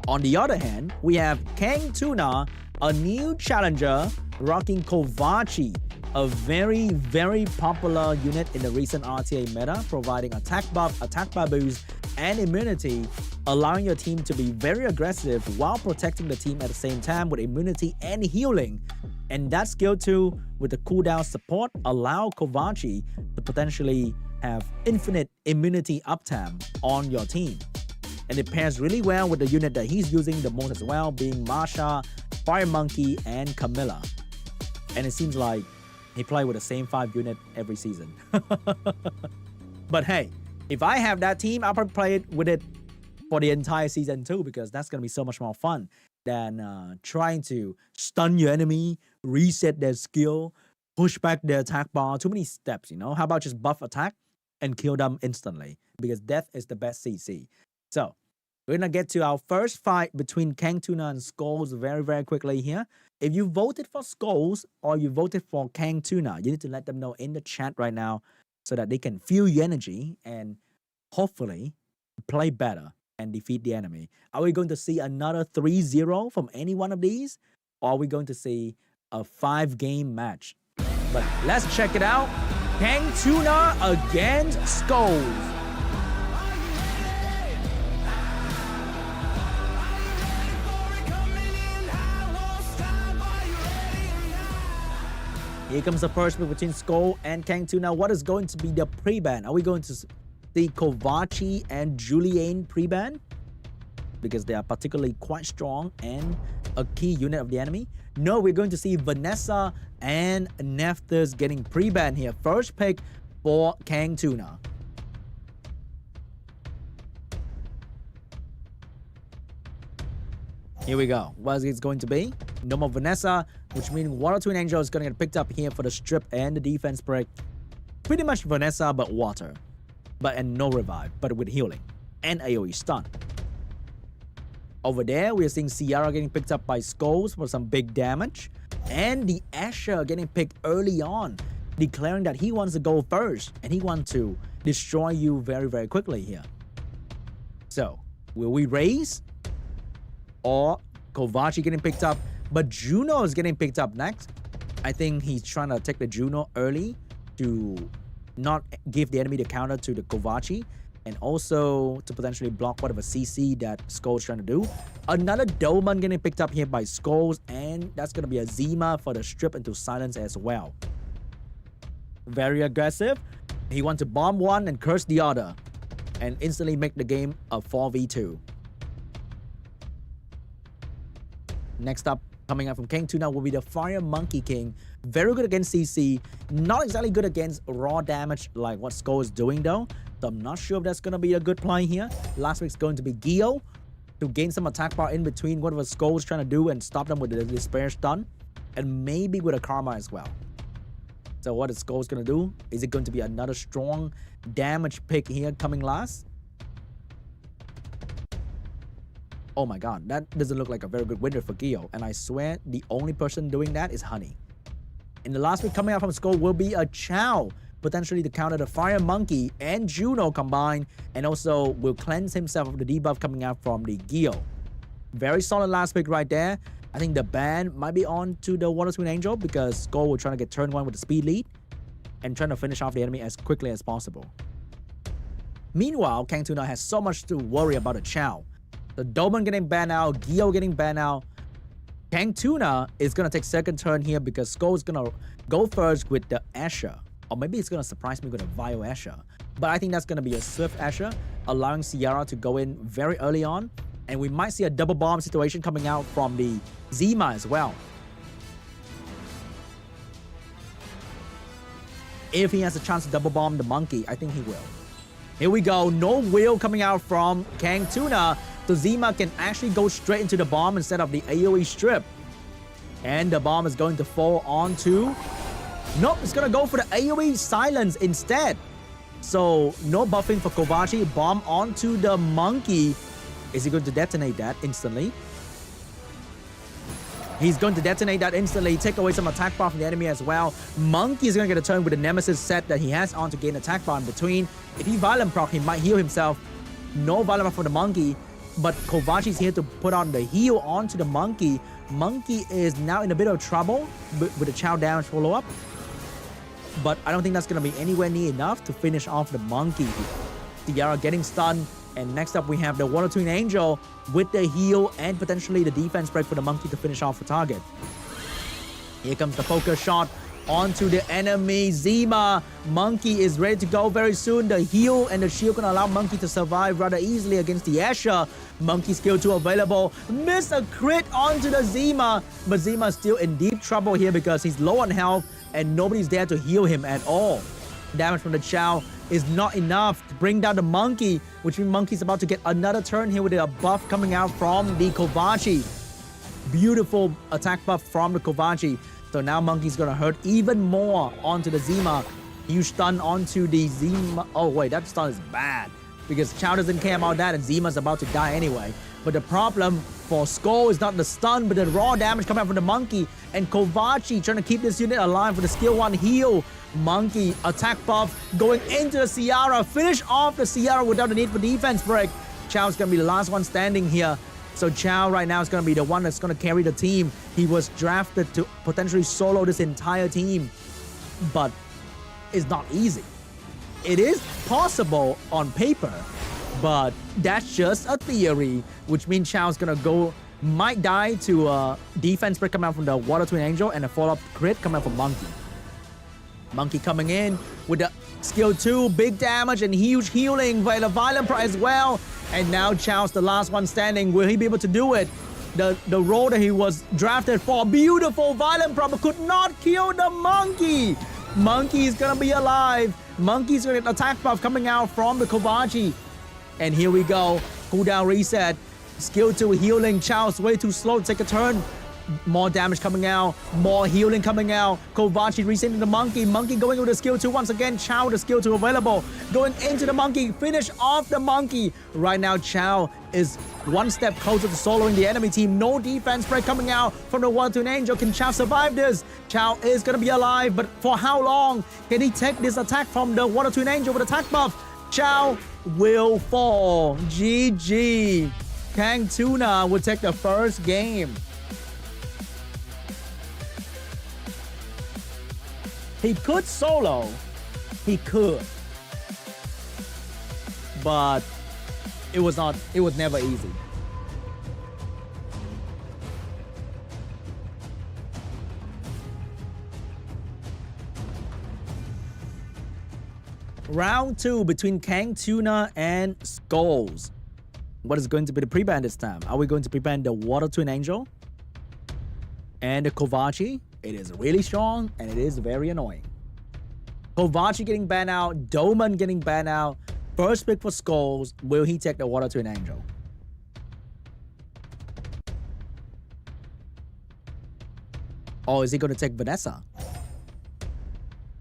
On the other hand, we have KANGTUNA, a new challenger rocking Kovachi, a very, very popular unit in the recent RTA meta, providing attack buff, attack bar boost, and immunity, allowing your team to be very aggressive while protecting the team at the same time with immunity and healing. And that skill 2 with the cooldown support allow Kovachi to potentially have infinite immunity uptime on your team. And it pairs really well with the unit that he's using the most as well, being Masha, Fire Monkey, and Camilla. And it seems like he plays with the same 5 unit every season. But hey, if I have that team, I'll probably play it with it for the entire season too, because that's going to be so much more fun than trying to stun your enemy, reset their skill, push back their attack bar. Too many steps, you know? How about just buff attack and kill them instantly? Because death is the best CC. So, we're going to get to our first fight between KANGTUNA and Skulls very, very quickly here. If you voted for Skulls or you voted for KANGTUNA, you need to let them know in the chat right now so that they can feel your energy and hopefully play better and defeat the enemy. Are we going to see another 3-0 from any one of these? Or are we going to see a 5-game match? But let's check it out. KANGTUNA against Skulls. Here comes the first move between Skull and KANGTUNA. What is going to be the pre-ban? Are we going to see Kovachi and Julian pre-ban? Because they are particularly quite strong and a key unit of the enemy. No, we're going to see Vanessa and Nephthys getting pre-ban here. First pick for KANGTUNA. Here we go. What is it going to be? No more Vanessa, which means Water Twin Angel is going to get picked up here for the strip and the defense break. Pretty much Vanessa, but water. And no revive, but with healing. And AoE stun. Over there, we are seeing Ciara getting picked up by Skulls for some big damage. And the Asher getting picked early on, declaring that he wants to go first. And he wants to destroy you very, very quickly here. So, will we raise? Or Kovachi getting picked up, but Juno is getting picked up next. I think he's trying to take the Juno early to not give the enemy the counter to the Kovachi, and also to potentially block whatever CC that Skull's trying to do. Another Dolman getting picked up here by Skulls, and that's going to be a Zima for the strip into silence as well. Very aggressive. He wants to bomb one and curse the other, and instantly make the game a 4v2. Next up, coming up from KANGTUNA will be the Fire Monkey King. Very good against CC. Not exactly good against raw damage like what Skull is doing though. So I'm not sure if that's going to be a good play here. Last week's going to be Gio to gain some attack bar in between whatever Skull is trying to do and stop them with the Despair Stun. And maybe with a Karma as well. So what is Skull's going to do? Is it going to be another strong damage pick here coming last? Oh my god, that doesn't look like a very good winner for Gio. And I swear the only person doing that is HUNI. In the last pick coming out from Skull will be a Chow, potentially to counter the Fire Monkey and Juno combined, and also will cleanse himself of the debuff coming out from the Gio. Very solid last pick right there. I think the ban might be on to the Water Twin Angel because Skull will try to get turn 1 with the speed lead and trying to finish off the enemy as quickly as possible. Meanwhile, KANGTUNA has so much to worry about a Chow. The Dolman getting banned out, Gio getting banned out. KANGTUNA is going to take second turn here because Skull is going to go first with the Asher. Or maybe it's going to surprise me with a Vio Asher. But I think that's going to be a Swift Asher, allowing Ciara to go in very early on. And we might see a double bomb situation coming out from the Zima as well. If he has a chance to double bomb the monkey, I think he will. Here we go. No wheel coming out from KANGTUNA. So Zima can actually go straight into the bomb instead of the AoE strip. And the bomb is going to fall onto... Nope, it's going to go for the AoE silence instead. So, no buffing for Kovaci. Bomb onto the monkey. Is he going to detonate that instantly? He's going to detonate that instantly, take away some attack bar from the enemy as well. Monkey is going to get a turn with the Nemesis set that he has on to gain attack bar in between. If he violent proc, he might heal himself. No violent proc for the monkey, but Kovaci is here to put on the heal onto the monkey. Monkey is now in a bit of trouble with the Chow damage follow-up. But I don't think that's going to be anywhere near enough to finish off the monkey. Tiara getting stunned. And next up, we have the Water Twin Angel with the heal and potentially the defense break for the monkey to finish off the target. Here comes the focus shot onto the enemy. Zima. Monkey is ready to go very soon. The heal and the shield can allow Monkey to survive rather easily against the Asher. Monkey skill 2 available. Miss a crit onto the Zima. But Zima is still in deep trouble here because he's low on health and nobody's there to heal him at all. Damage from the Chow is not enough to bring down the monkey, which means Monkey's about to get another turn here with a buff coming out from the Kovaci. Beautiful attack buff from the Kovaci. So now Monkey's gonna hurt even more onto the Zima. Huge stun onto the Zima. Oh wait, that stun is bad because Chow doesn't care about that and Zima's about to die anyway. But the problem for Skull is not the stun, but the raw damage coming out from the monkey. And Kovaci trying to keep this unit alive for the skill 1 heal. Monkey attack buff going into the Ciara. Finish off the Ciara without the need for defense break. Chow's gonna be the last one standing here. So Chow right now is gonna be the one that's gonna carry the team. He was drafted to potentially solo this entire team. But it's not easy. It is possible on paper, but that's just a theory, which means Chow's gonna might die to defense break coming out from the Water Twin Angel and a follow-up crit coming out from Monkey. Monkey coming in with the skill 2, big damage and huge healing by the Violent Pro as well. And now Chow's the last one standing. Will he be able to do it? The role that he was drafted for, beautiful Violent Pro, but could not kill the monkey. Monkey is gonna be alive. Monkey's gonna get attack buff coming out from the Kovaci. And here we go. Cooldown reset. Skill 2 healing. Chow's way too slow to take a turn. More damage coming out. More healing coming out. Kovaci resetting the monkey. Monkey going with the skill 2 once again. Chow the skill 2 available. Going into the monkey. Finish off the monkey. Right now, Chow is one step closer to soloing the enemy team. No defense break coming out from the Water Twin Angel. Can Chow survive this? Chow is going to be alive, but for how long? Can he take this attack from the Water Twin Angel with attack buff? Chow will fall. GG. KANGTUNA will take the first game. He could solo. He could. But it was never easy. Round 2 between KANGTUNA and SCHOLES. What is going to be the pre-ban this time? Are we going to pre-ban the Water Twin Angel and the Kovaci? It is really strong and it is very annoying. Kovaci getting banned out, Doman getting banned out. First pick for SCHOLES. Will he take the Water Twin Angel? Or is he going to take Vanessa?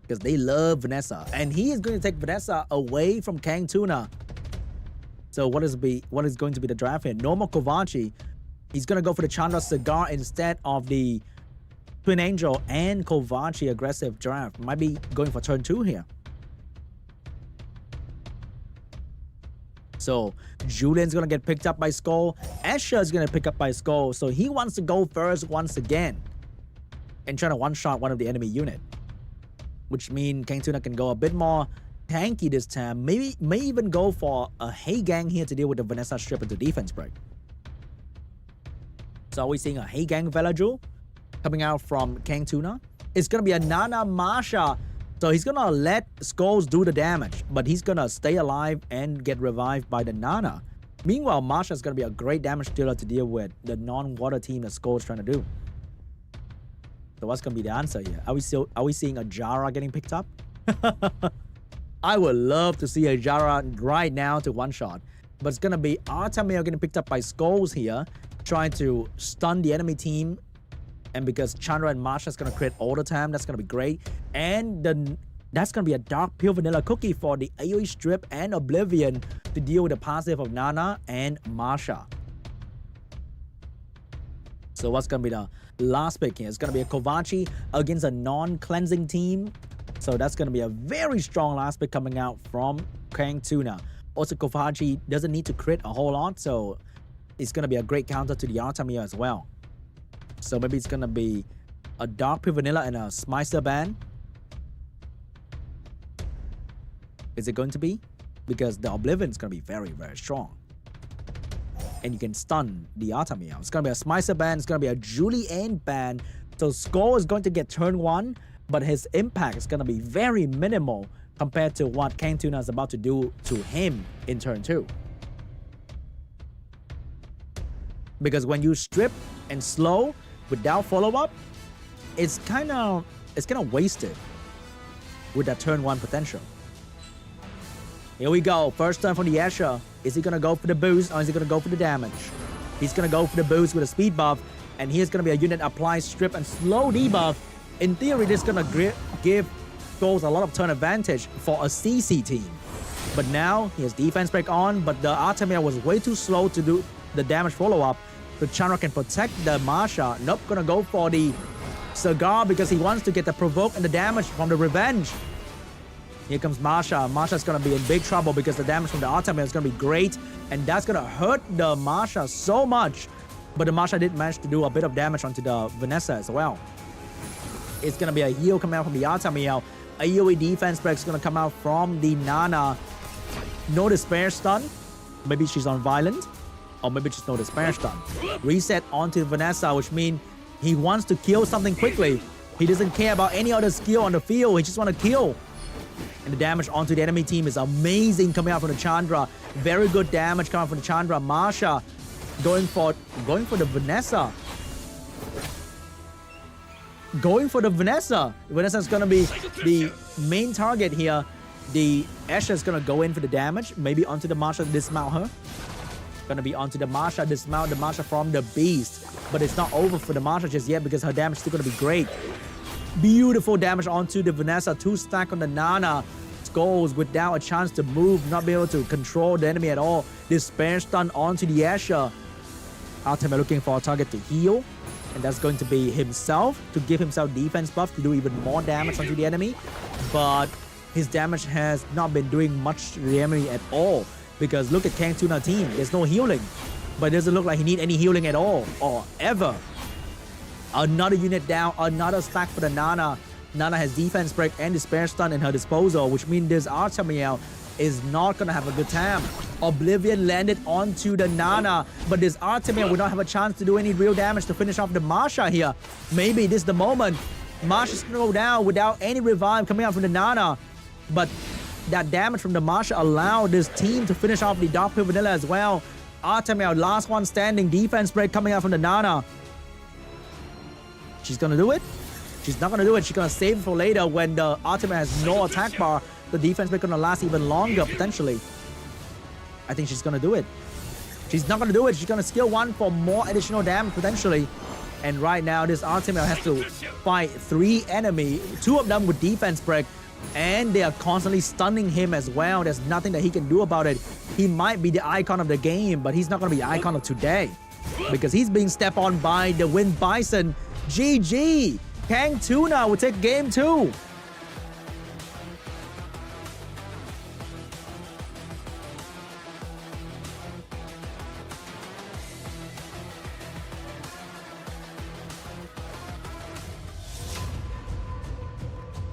Because they love Vanessa. And he is going to take Vanessa away from KANGTUNA. So what is going to be the draft here? Normal Kovaci. He's going to go for the Chandra Cigar instead of the Twin Angel and Kovaci aggressive draft. Might be going for turn 2 here. So Julian's gonna get picked up by Skull. Escher is gonna pick up by Skull. So he wants to go first once again and try to one-shot one of the enemy unit, which means KANGTUNA can go a bit more tanky this time. May even go for a Hey Gang here to deal with the Vanessa strip into defense break. So are we seeing a Hey Gang Velajul coming out from KANGTUNA? It's gonna be a Nana Masha. So he's gonna let Skulls do the damage, but he's gonna stay alive and get revived by the Nana. Meanwhile, Masha is gonna be a great damage dealer to deal with the non-water team that Skulls trying to do. So what's gonna be the answer here? Are we seeing a Jara getting picked up? I would love to see a Jara right now to one-shot, but it's gonna be Artamir getting picked up by Skulls here, trying to stun the enemy team And because Chandra and Masha is going to crit all the time, that's going to be great. And that's going to be a dark pure vanilla cookie for the AoE Strip and Oblivion to deal with the passive of Nana and Masha. So what's going to be the last pick here? It's going to be a Kovachi against a non-cleansing team. So that's going to be a very strong last pick coming out from KANGTUNA. Also, Kovachi doesn't need to crit a whole lot, so it's going to be a great counter to the Artemia as well. So maybe it's going to be a Dark Pure Vanilla and a Smicer ban. Is it going to be? Because the Oblivion is going to be very, very strong. And you can stun the Artemia. It's going to be a Smicer ban. It's going to be a Julian ban. So Skull is going to get turn 1, but his impact is going to be very minimal compared to what KANGTUNA is about to do to him in turn 2. Because when you strip and slow without follow-up, it's kind of wasted with that turn 1 potential. Here we go. First turn from the Asher. Is he going to go for the boost or is he going to go for the damage? He's going to go for the boost with a speed buff. And here's going to be a unit apply strip and slow debuff. In theory, this is going to give Skulls a lot of turn advantage for a CC team. But now he has defense break on, but the Artemia was way too slow to do the damage follow-up. So Chandra can protect the Masha. Nope, going to go for the Cigar because he wants to get the provoke and the damage from the revenge. Here comes Masha. Masha's going to be in big trouble because the damage from the Artemia is going to be great. And that's going to hurt the Masha so much. But the Masha did manage to do a bit of damage onto the Vanessa as well. It's going to be a heal coming out from the Artemia. AoE defense break is going to come out from the Nana. No despair stun. Maybe she's on violent. Or maybe just no despair stun. Reset onto Vanessa, which means he wants to kill something quickly. He doesn't care about any other skill on the field. He just wants to kill. And the damage onto the enemy team is amazing coming out from the Chandra. Very good damage coming out from the Chandra. Masha going for the Vanessa. Going for the Vanessa. Vanessa is going to be the main target here. The Asher is going to go in for the damage. Maybe onto the Masha to dismount her. Going to be onto the Masha, dismount the Masha from the Beast. But it's not over for the Masha just yet because her damage is still going to be great. Beautiful damage onto the Vanessa. 2 stack on the Nana. Skulls without a chance to move, not be able to control the enemy at all. Despair stun onto the Asher. Artemia looking for a target to heal. And that's going to be himself to give himself defense buff to do even more damage onto the enemy. But his damage has not been doing much to the enemy at all. Because look at KANGTUNA team. There's no healing. But it doesn't look like he needs any healing at all. Or ever. Another unit down. Another stack for the Nana. Nana has defense break and despair stun in her disposal. Which means this Artemia is not going to have a good time. Oblivion landed onto the Nana. But this Artemia will not have a chance to do any real damage to finish off the Masha here. Maybe this is the moment. Masha's going to go down without any revive coming out from the Nana. But that damage from the Masha allowed this team to finish off the Dark Pure Vanilla as well. Artemia, last one standing. Defense break coming out from the Nana. She's going to do it? She's not going to do it. She's going to save it for later when the Artemia has no attack bar. The defense break going to last even longer, potentially. I think she's going to do it. She's not going to do it. She's going to skill 1 for more additional damage, potentially. And right now, this Artemia has to fight 3 enemies. 2 of them with defense break. And they are constantly stunning him as well. There's nothing that he can do about it. He might be the icon of the game, but he's not going to be the icon of today. Because he's being stepped on by the Wind Bison. GG! KANGTUNA will take game 2.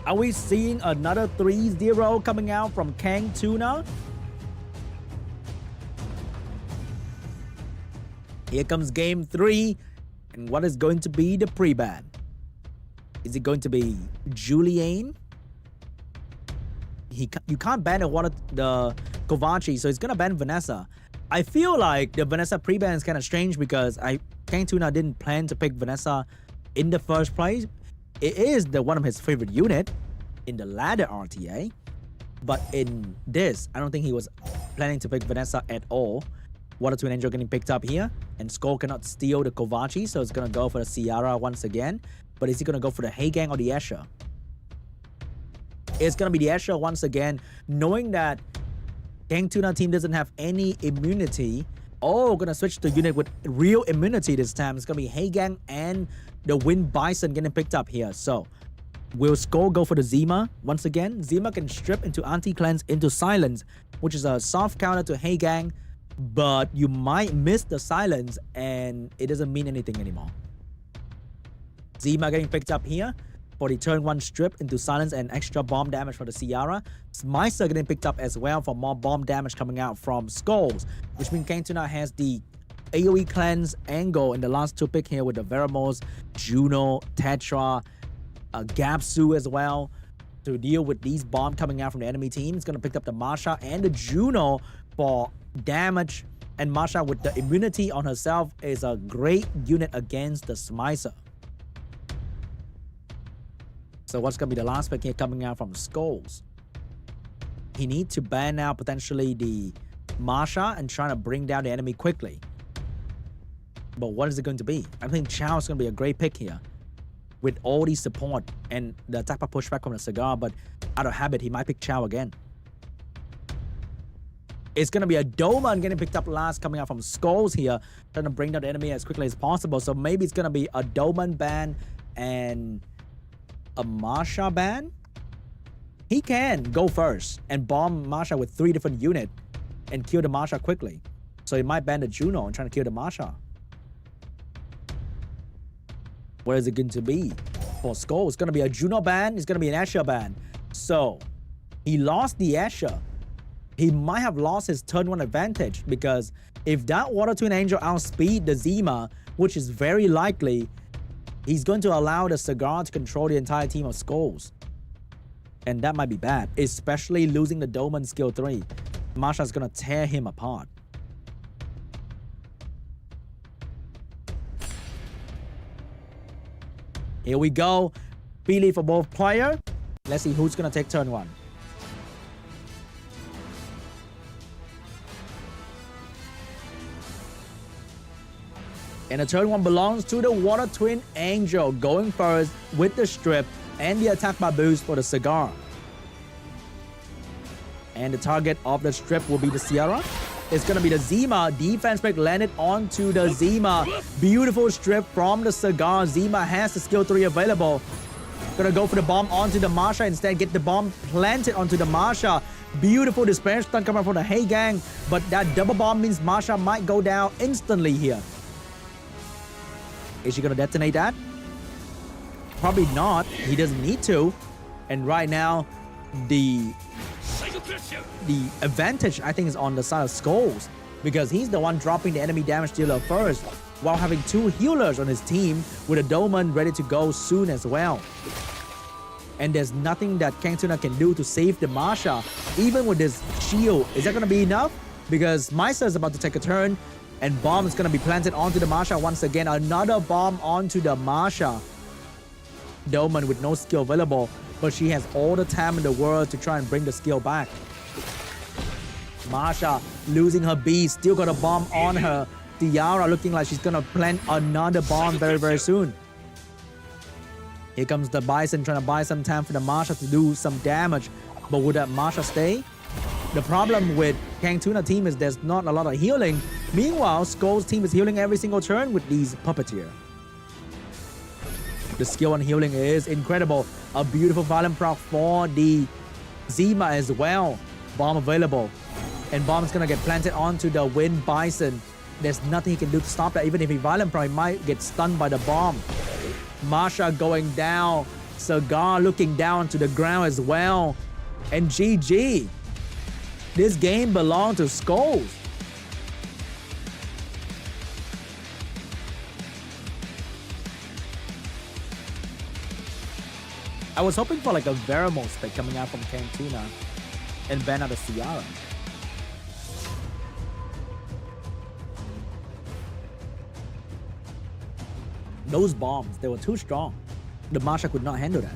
Are we seeing another 3-0 coming out from KANGTUNA? Here comes game 3. And what is going to be the pre-ban? Is it going to be Julian? You can't ban the Kovachi, so he's going to ban Vanessa. I feel like the Vanessa pre-ban is kind of strange because KANGTUNA didn't plan to pick Vanessa in the first place. It is one of his favorite unit in the ladder RTA. But in this, I don't think he was planning to pick Vanessa at all. Water Twin Angel getting picked up here. And Skull cannot steal the Kovachi, so it's gonna go for the Ciara once again. But is he gonna go for the Heigang or the Escher? It's gonna be the Escher once again, knowing that KANGTUNA team doesn't have any immunity. Oh, gonna switch to unit with real immunity this time. It's gonna be Heigang and the Wind Bison getting picked up here. So, will Skull go for the Zima once again? Zima can strip into Anti-Cleanse into Silence, which is a soft counter to Heigang, but you might miss the Silence and it doesn't mean anything anymore. Zima getting picked up here for the turn 1 strip into Silence and extra bomb damage for the Ciara. Smycer getting picked up as well for more bomb damage coming out from Skulls, which means KANGTUNA has the AoE cleanse angle in the last 2 pick here with the Veramos, Juno, Tetra, Gapsu as well to deal with these bombs coming out from the enemy team. It's going to pick up the Masha and the Juno for damage, and Masha with the immunity on herself is a great unit against the Smycer. So what's going to be the last pick here coming out from Skulls? He needs to ban out potentially the Masha and trying to bring down the enemy quickly. But what is it going to be? I think Chao is going to be a great pick here with all the support and the attack pushback from the Cigar, but out of habit, he might pick Chao again. It's going to be a Doman getting picked up last coming out from Skulls here, trying to bring down the enemy as quickly as possible. So maybe it's going to be a Doman ban and a Masha ban. He can go first and bomb Masha with 3 different units and kill the Masha quickly. So he might ban the Juno and trying to kill the Masha. What is it going to be for Skull? It's going to be a Juno ban. It's going to be an Escher ban. So he lost the Escher. He might have lost his turn 1 advantage, because if that Water Twin Angel outspeed the Zima, which is very likely, he's going to allow the Cigar to control the entire team of Skulls. And that might be bad, especially losing the Doman skill 3. Masha's going to tear him apart. Here we go. Billy for both players. Let's see who's going to take turn 1. And the turn 1 belongs to the Water Twin Angel, going first with the strip and the attack by boost for the Cigar. And the target of the strip will be the Ciara. It's going to be the Zima. Defense break landed onto the Zima. Beautiful strip from the Cigar. Zima has the skill 3 available. Gonna go for the bomb onto the Masha. Instead, get the bomb planted onto the Masha. Beautiful disperse stun coming from the Heigang. But that double bomb means Masha might go down instantly here. Is she gonna detonate that? Probably not. He doesn't need to. And right now, the advantage, I think, is on the side of Skulls, because he's the one dropping the enemy damage dealer first, while having 2 healers on his team with a Doman ready to go soon as well. And there's nothing that KANGTUNA can do to save the Masha, even with this shield. Is that going to be enough? Because Meister is about to take a turn, and bomb is going to be planted onto the Masha once again. Another bomb onto the Masha. Doman with no skill available, but she has all the time in the world to try and bring the skill back. Masha losing her beast, still got a bomb on her. Tiara looking like she's gonna plant another bomb very, very soon. Here comes the Bison trying to buy some time for the Masha to do some damage. But would that Masha stay? The problem with KANGTUNA team is there's not a lot of healing. Meanwhile, Skull's team is healing every single turn with these Puppeteer. The skill on healing is incredible. A beautiful Violent Proc for the Zima as well. Bomb available. And bomb's gonna get planted onto the Wind Bison. There's nothing he can do to stop that. Even if he Violent Proc, he might get stunned by the bomb. Masha going down. Cigar looking down to the ground as well. And GG. This game belongs to Skulls. I was hoping for like a Veramos pick coming out from KANGTUNA and ban out a Ciara. Those bombs, they were too strong. The Masha could not handle that.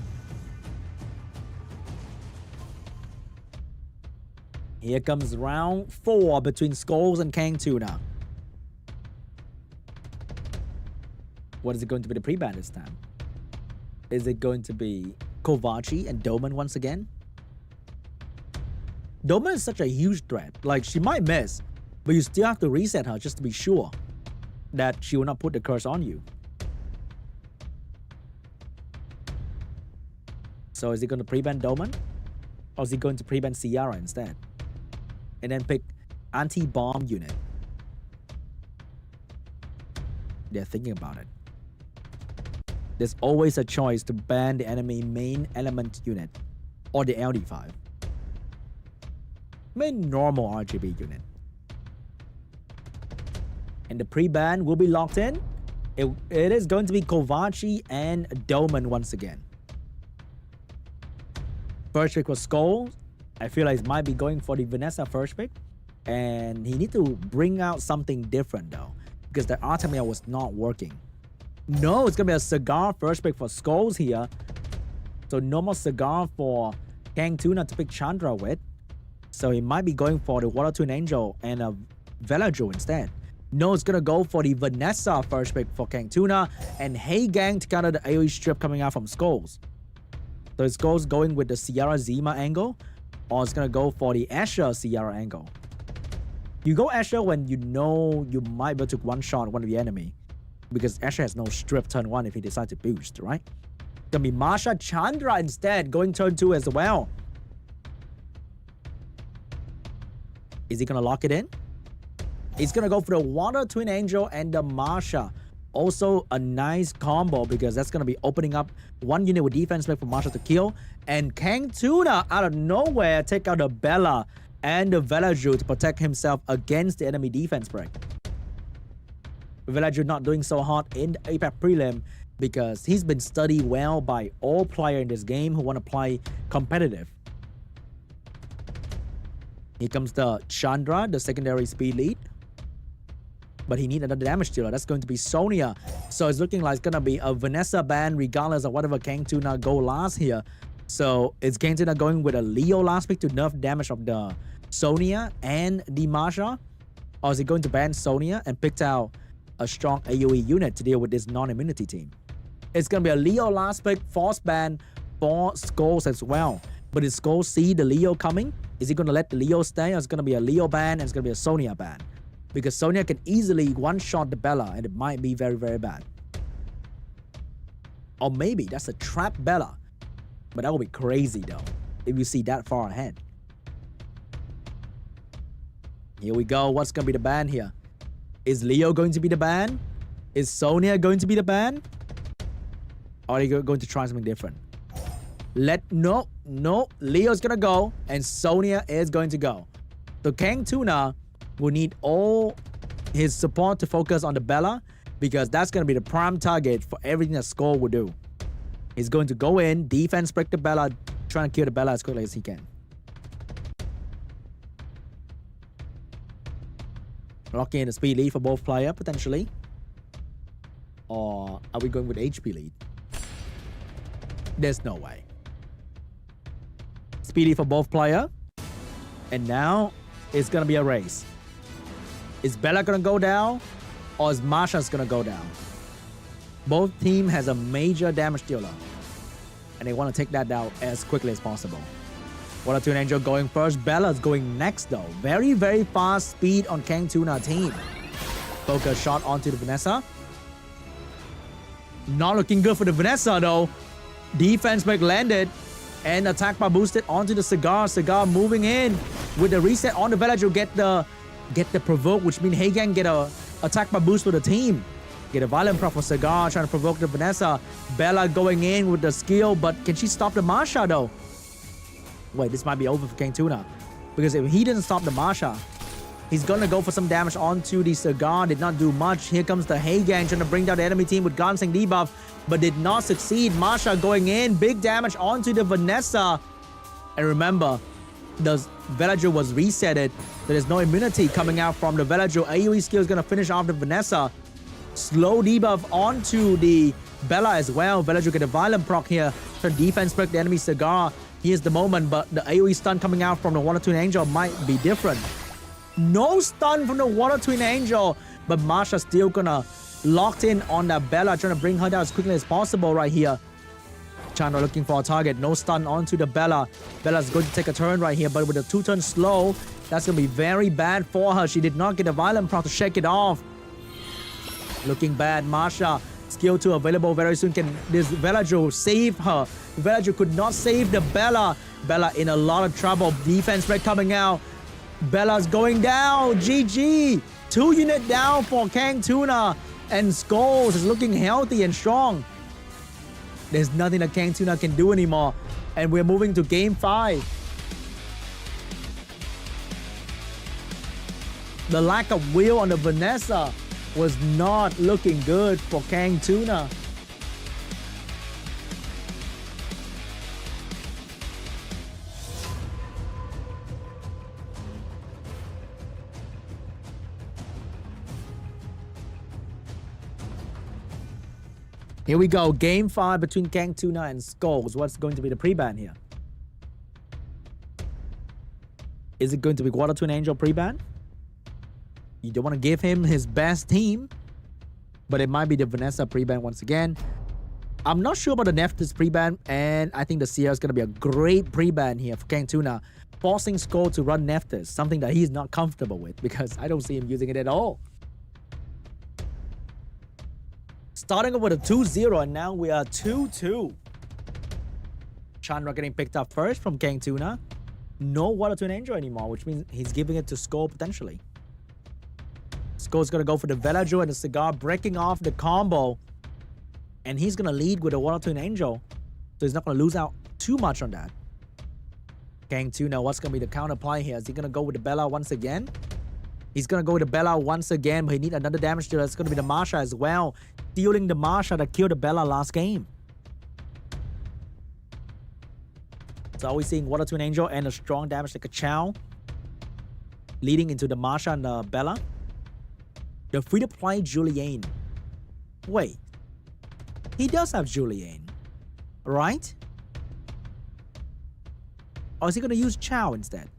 Here comes round 4 between Skulls and KANGTUNA. What is it going to be the pre-ban this time? Is it going to be Kovaci and Doman once again? Doman is such a huge threat. Like, she might miss, but you still have to reset her just to be sure that she will not put the curse on you. So is he going to pre-ban Doman? Or is he going to pre-ban Ciara instead? And then pick anti-bomb unit? They're thinking about it. There's always a choice to ban the enemy main element unit or the LD5. Main normal RGB unit. And the pre-ban will be locked in. It is going to be Kovaci and Doman once again. First pick was SCHOLES. I feel like it might be going for the Vanessa first pick. And he need to bring out something different though, because the Artemia was not working. No, it's going to be a Cigar first pick for SCHOLES here. So no more Cigar for KANGTUNA to pick Chandra with. So he might be going for the Water Twin Angel and a Velajo instead. No, it's going to go for the Vanessa first pick for KANGTUNA and Hey Gang to counter the AoE strip coming out from SCHOLES. So is SCHOLES going with the Ciara Zima angle, or it's going to go for the Asher Ciara angle? You go Asher when you know you might be able to one-shot one of the enemy, because Asher has no strip turn 1 if he decides to boost, right? It's going to be Marsha Chandra instead, going turn 2 as well. Is he going to lock it in? He's going to go for the Water Twin Angel and the Marsha. Also a nice combo, because that's going to be opening up one unit with defense spec for Marsha to kill. And KANGTUNA out of nowhere take out the Bella and the Velajo to protect himself against the enemy defense break. Velajo not doing so hot in the APAC prelim because he's been studied well by all players in this game who want to play competitive. Here comes the Chandra, the secondary speed lead. But he needs another damage dealer. That's going to be Sonia. So it's looking like it's going to be a Vanessa ban regardless of whatever KANGTUNA go last here. So is KANGTUNA going with a Leo last pick to nerf damage of the Sonia and the Marsha? Or is he going to ban Sonia and pick out a strong AoE unit to deal with this non-immunity team? It's going to be a Leo last pick, force ban for SCHOLES as well. But is SCHOLES see the Leo coming? Is he going to let the Leo stay, or is it going to be a Leo ban and it's going to be a Sonia ban? Because Sonia can easily one-shot the Bella and it might be very, very bad. Or maybe that's a trap Bella. But that would be crazy though, if you see that far ahead. Here we go. What's going to be the ban here? Is Leo going to be the ban? Is Sonia going to be the ban? Or are you going to try something different? No. Leo's going to go and Sonia is going to go. So KANGTUNA will need all his support to focus on the Bella, because that's going to be the prime target for everything that SCHOLES will do. He's going to go in, defense break the Bella, trying to kill the Bella as quickly as he can. Locking in the speed lead for both players, potentially. Or are we going with HP lead? There's no way. Speed lead for both players. And now it's going to be a race. Is Bella going to go down, or is Marsha's going to go down? Both teams has a major damage dealer, and they want to take that down as quickly as possible. Water Twin Angel going first. Bella's going next though. Very, very fast speed on KANGTUNA team. Focus shot onto the Vanessa. Not looking good for the Vanessa though. Defense break landed, and attack bar boosted onto the Cigar. Cigar moving in with the reset on the Velajo. Get the provoke, which means Hagan get a attack bar boost for the team. Get a violent proc for Cigar, trying to provoke the Vanessa. Bella going in with the skill, but can she stop the Marsha though? Wait, this might be over for KANGTUNA, because if he didn't stop the Marsha, he's gonna go for some damage onto the Cigar. Did not do much. Here comes the Hagan trying to bring down the enemy team with Gansing debuff, but did not succeed. Marsha going in, big damage onto the Vanessa. And remember, the Velajo was resetted. There's no immunity coming out from the Velajo. AoE skill is going to finish off the Vanessa. Slow debuff onto the Bella as well. Velajo get a violent proc here. Turn defense break the enemy Cigar. Here's the moment, but the AoE stun coming out from the Water Twin Angel might be different. No stun from the Water Twin Angel, but Marsha still gonna locked in on that Bella, trying to bring her down as quickly as possible right here. Chandra looking for a target. No stun onto the Bella. Bella's going to take a turn right here, but with a 2-turn slow, that's going to be very bad for her. She did not get a violent proc to shake it off. Looking bad. Masha, skill 2 available very soon. Can this Villager save her? Villager could not save the Bella. Bella in a lot of trouble. Defense break coming out. Bella's going down. GG. 2 unit down for KANGTUNA. And SCHOLES is looking healthy and strong. There's nothing that KANGTUNA can do anymore. And we're moving to game 5. The lack of will on the Vanessa was not looking good for KANGTUNA. Here we go. Game 5 between KANGTUNA and SCHOLES. What's going to be the pre-ban here? Is it going to be Water Twin Angel pre-ban? You don't want to give him his best team, but it might be the Vanessa pre-ban once again. I'm not sure about the Nephthys pre-ban, and I think the Sierra is going to be a great pre-ban here for KANGTUNA, forcing SCHOLES to run Nephthys, something that he's not comfortable with because I don't see him using it at all. Starting off with a 2-0, and now we are 2-2. Chandra getting picked up first from KANGTUNA. No Water Twin Angel anymore, which means he's giving it to SCHOLES potentially. SCHOLES going to go for the Villager and the Cigar, breaking off the combo. And he's going to lead with a Water Twin Angel. So he's not going to lose out too much on that. KANGTUNA, what's going to be the counter play here? Is he going to go with the Bella once again? He's going to go with the Bella once again, but he needs another damage dealer. It's going to be the Masha as well. Stealing the Masha that killed the Bella last game. So are we seeing Water Twin Angel and a strong damage like a Chow leading into the Masha and the Bella? The free-to-play Julian. Wait. He does have Julian, right? Or is he going to use Chow instead?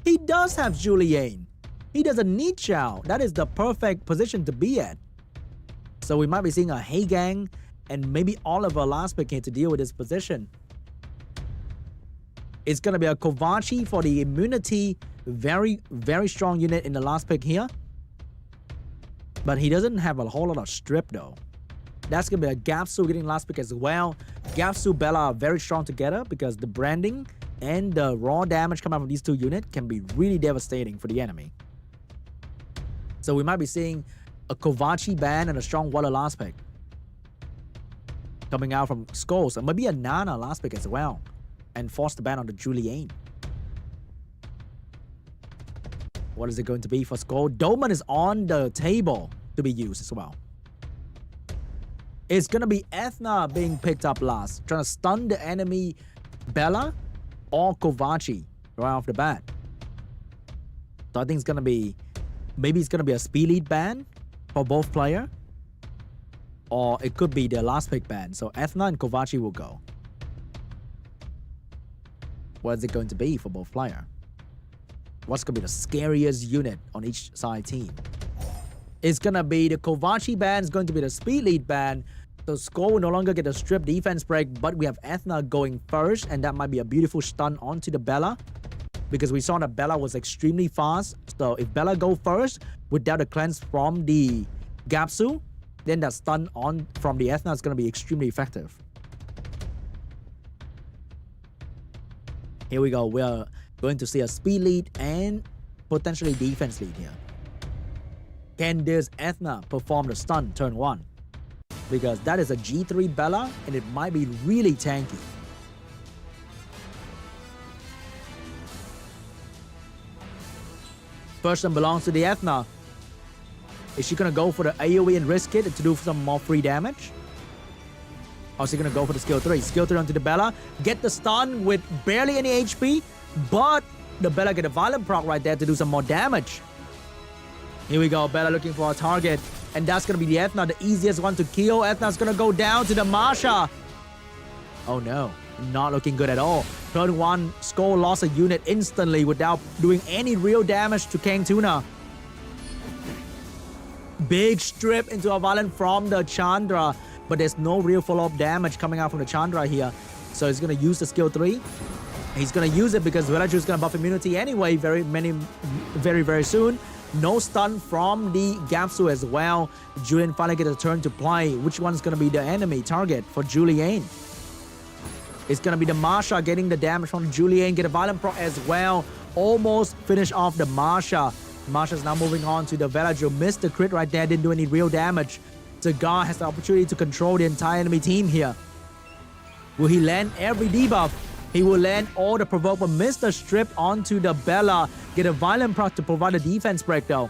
He does have Julian. He doesn't need Chow. That is the perfect position to be at. So we might be seeing a Hey Gang and maybe Oliver last pick here to deal with this position. It's going to be a Kovaci for the immunity. Very, very strong unit in the last pick here. But he doesn't have a whole lot of strip though. That's going to be a Gapsu getting last pick as well. Gapsu, Bella are very strong together because the branding and the raw damage coming out from these two units can be really devastating for the enemy. So we might be seeing a Kovaci ban and a strong Water last pick coming out from SCHOLES, and maybe a Nana last pick as well, and force the ban on the Julian. What is it going to be for SCHOLES? Dolman is on the table to be used as well. It's going to be Ethna being picked up last, trying to stun the enemy Bella or Kovaci right off the bat. So I think it's going to be, maybe it's going to be a speed lead ban for both players, or it could be the last pick ban. So Ethna and Kovaci will go. What is it going to be for both players? What's going to be the scariest unit on each side team? It's going to be the Kovaci ban. It's going to be the speed lead ban. So SCHOLES will no longer get a strip defense break, but we have Ethna going first, and that might be a beautiful stun onto the Bella, because we saw that Bella was extremely fast. So if Bella go first without a cleanse from the Gapsu, then that stun on from the Ethna is going to be extremely effective. Here we go. We're going to see a speed lead and potentially defense lead here. Can this Ethna perform the stun turn 1? Because that is a G3 Bella and it might be really tanky. First one belongs to the Ethna. Is she going to go for the AoE and risk it to do some more free damage? Or is she going to go for the skill 3? Skill 3 onto the Bella. Get the stun with barely any HP. But the Bella get a violent proc right there to do some more damage. Here we go. Bella looking for a target. And that's going to be the Ethna, the easiest one to kill. Ethna's going to go down to the Masha. Oh no. Not looking good at all. Turn 1, SCHOLES lost a unit instantly without doing any real damage to KANGTUNA. Big strip into a violent from the Chandra, but there's no real follow-up damage coming out from the Chandra here. So he's gonna use the skill 3. He's gonna use it because Villager is gonna buff immunity anyway very soon. No stun from the Gapsu as well. Julian finally gets a turn to play. Which one's gonna be the enemy target for Julian? It's gonna be the Marsha getting the damage from Julian. Get a violent proc as well. Almost finish off the Marsha. Marsha's now moving on to the Villager. Missed the crit right there. Didn't do any real damage. ZZALEE has the opportunity to control the entire enemy team here. Will he land every debuff? He will land all the provoke, but miss the strip onto the Bella. Get a violent proc to provide a defense break though.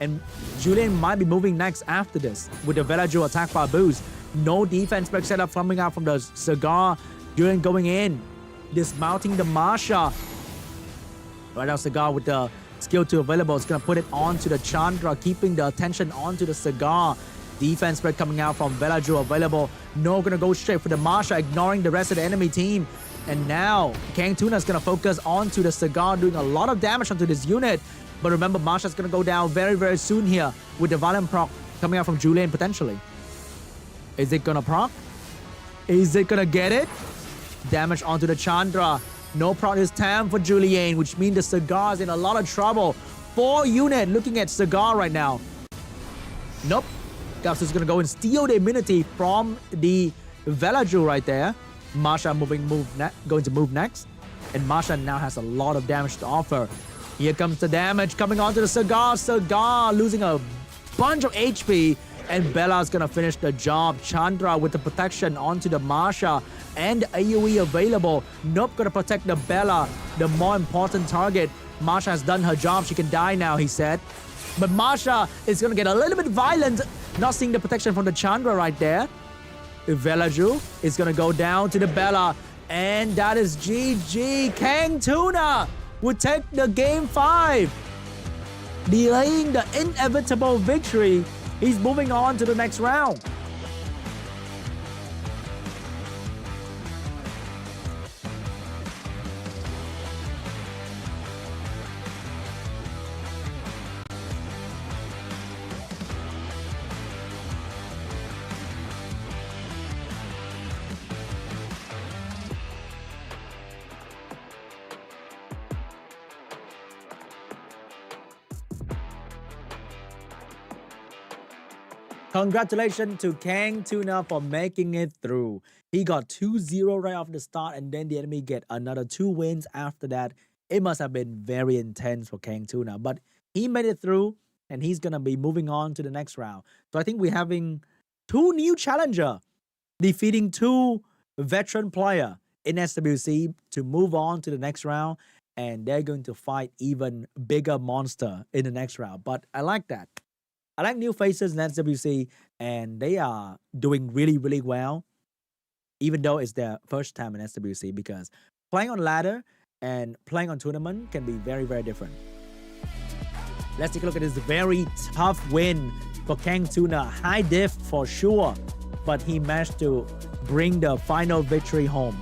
And Julian might be moving next after this with the Villager attack bar boost. No defense break setup coming out from the ZZALEE. Julian going in, dismounting the Marsha. Right now ZZALEE with the skill 2 available. It's going to put it onto the Chandra, keeping the attention onto the ZZALEE. Defense spread coming out from Villager available. No, going to go straight for the Marsha, ignoring the rest of the enemy team. And now KANGTUNA is going to focus onto the ZZALEE, doing a lot of damage onto this unit. But remember, Marsha is going to go down very soon here with the violent proc coming out from Julian potentially. Is it going to proc? Is it going to get it? Damage onto the Chandra. No proc this time for Julian, which means the ZZALEE is in a lot of trouble. 4 unit looking at ZZALEE right now. Nope. Gapsu is going to go and steal the immunity from the Villager right there. Marsha going to move next. And Marsha now has a lot of damage to offer. Here comes the damage coming onto the ZZALEE. ZZALEE losing a bunch of HP. And Bella's going to finish the job. Chandra with the protection onto the Marsha. And AoE available. Nope, going to protect the Bella, the more important target. Marsha has done her job. She can die now, he said. But Marsha is going to get a little bit violent. Not seeing the protection from the Chandra right there. Villager is going to go down to the Bella. And that is GG. KANGTUNA would take the game 5. Delaying the inevitable victory. He's moving on to the next round. Congratulations to KANGTUNA for making it through. He got 2-0 right off the start, and then the enemy get another 2 wins after that. It must have been very intense for KANGTUNA, but he made it through, and he's going to be moving on to the next round. So I think we're having 2 new challenger defeating 2 veteran player in SWC to move on to the next round, and they're going to fight even bigger monster in the next round. But I like that. I like new faces in SWC, and they are doing really well, even though it's their first time in SWC, because playing on ladder and playing on tournament can be very different. Let's take a look at this very tough win for KANGTUNA. High diff for sure, but he managed to bring the final victory home.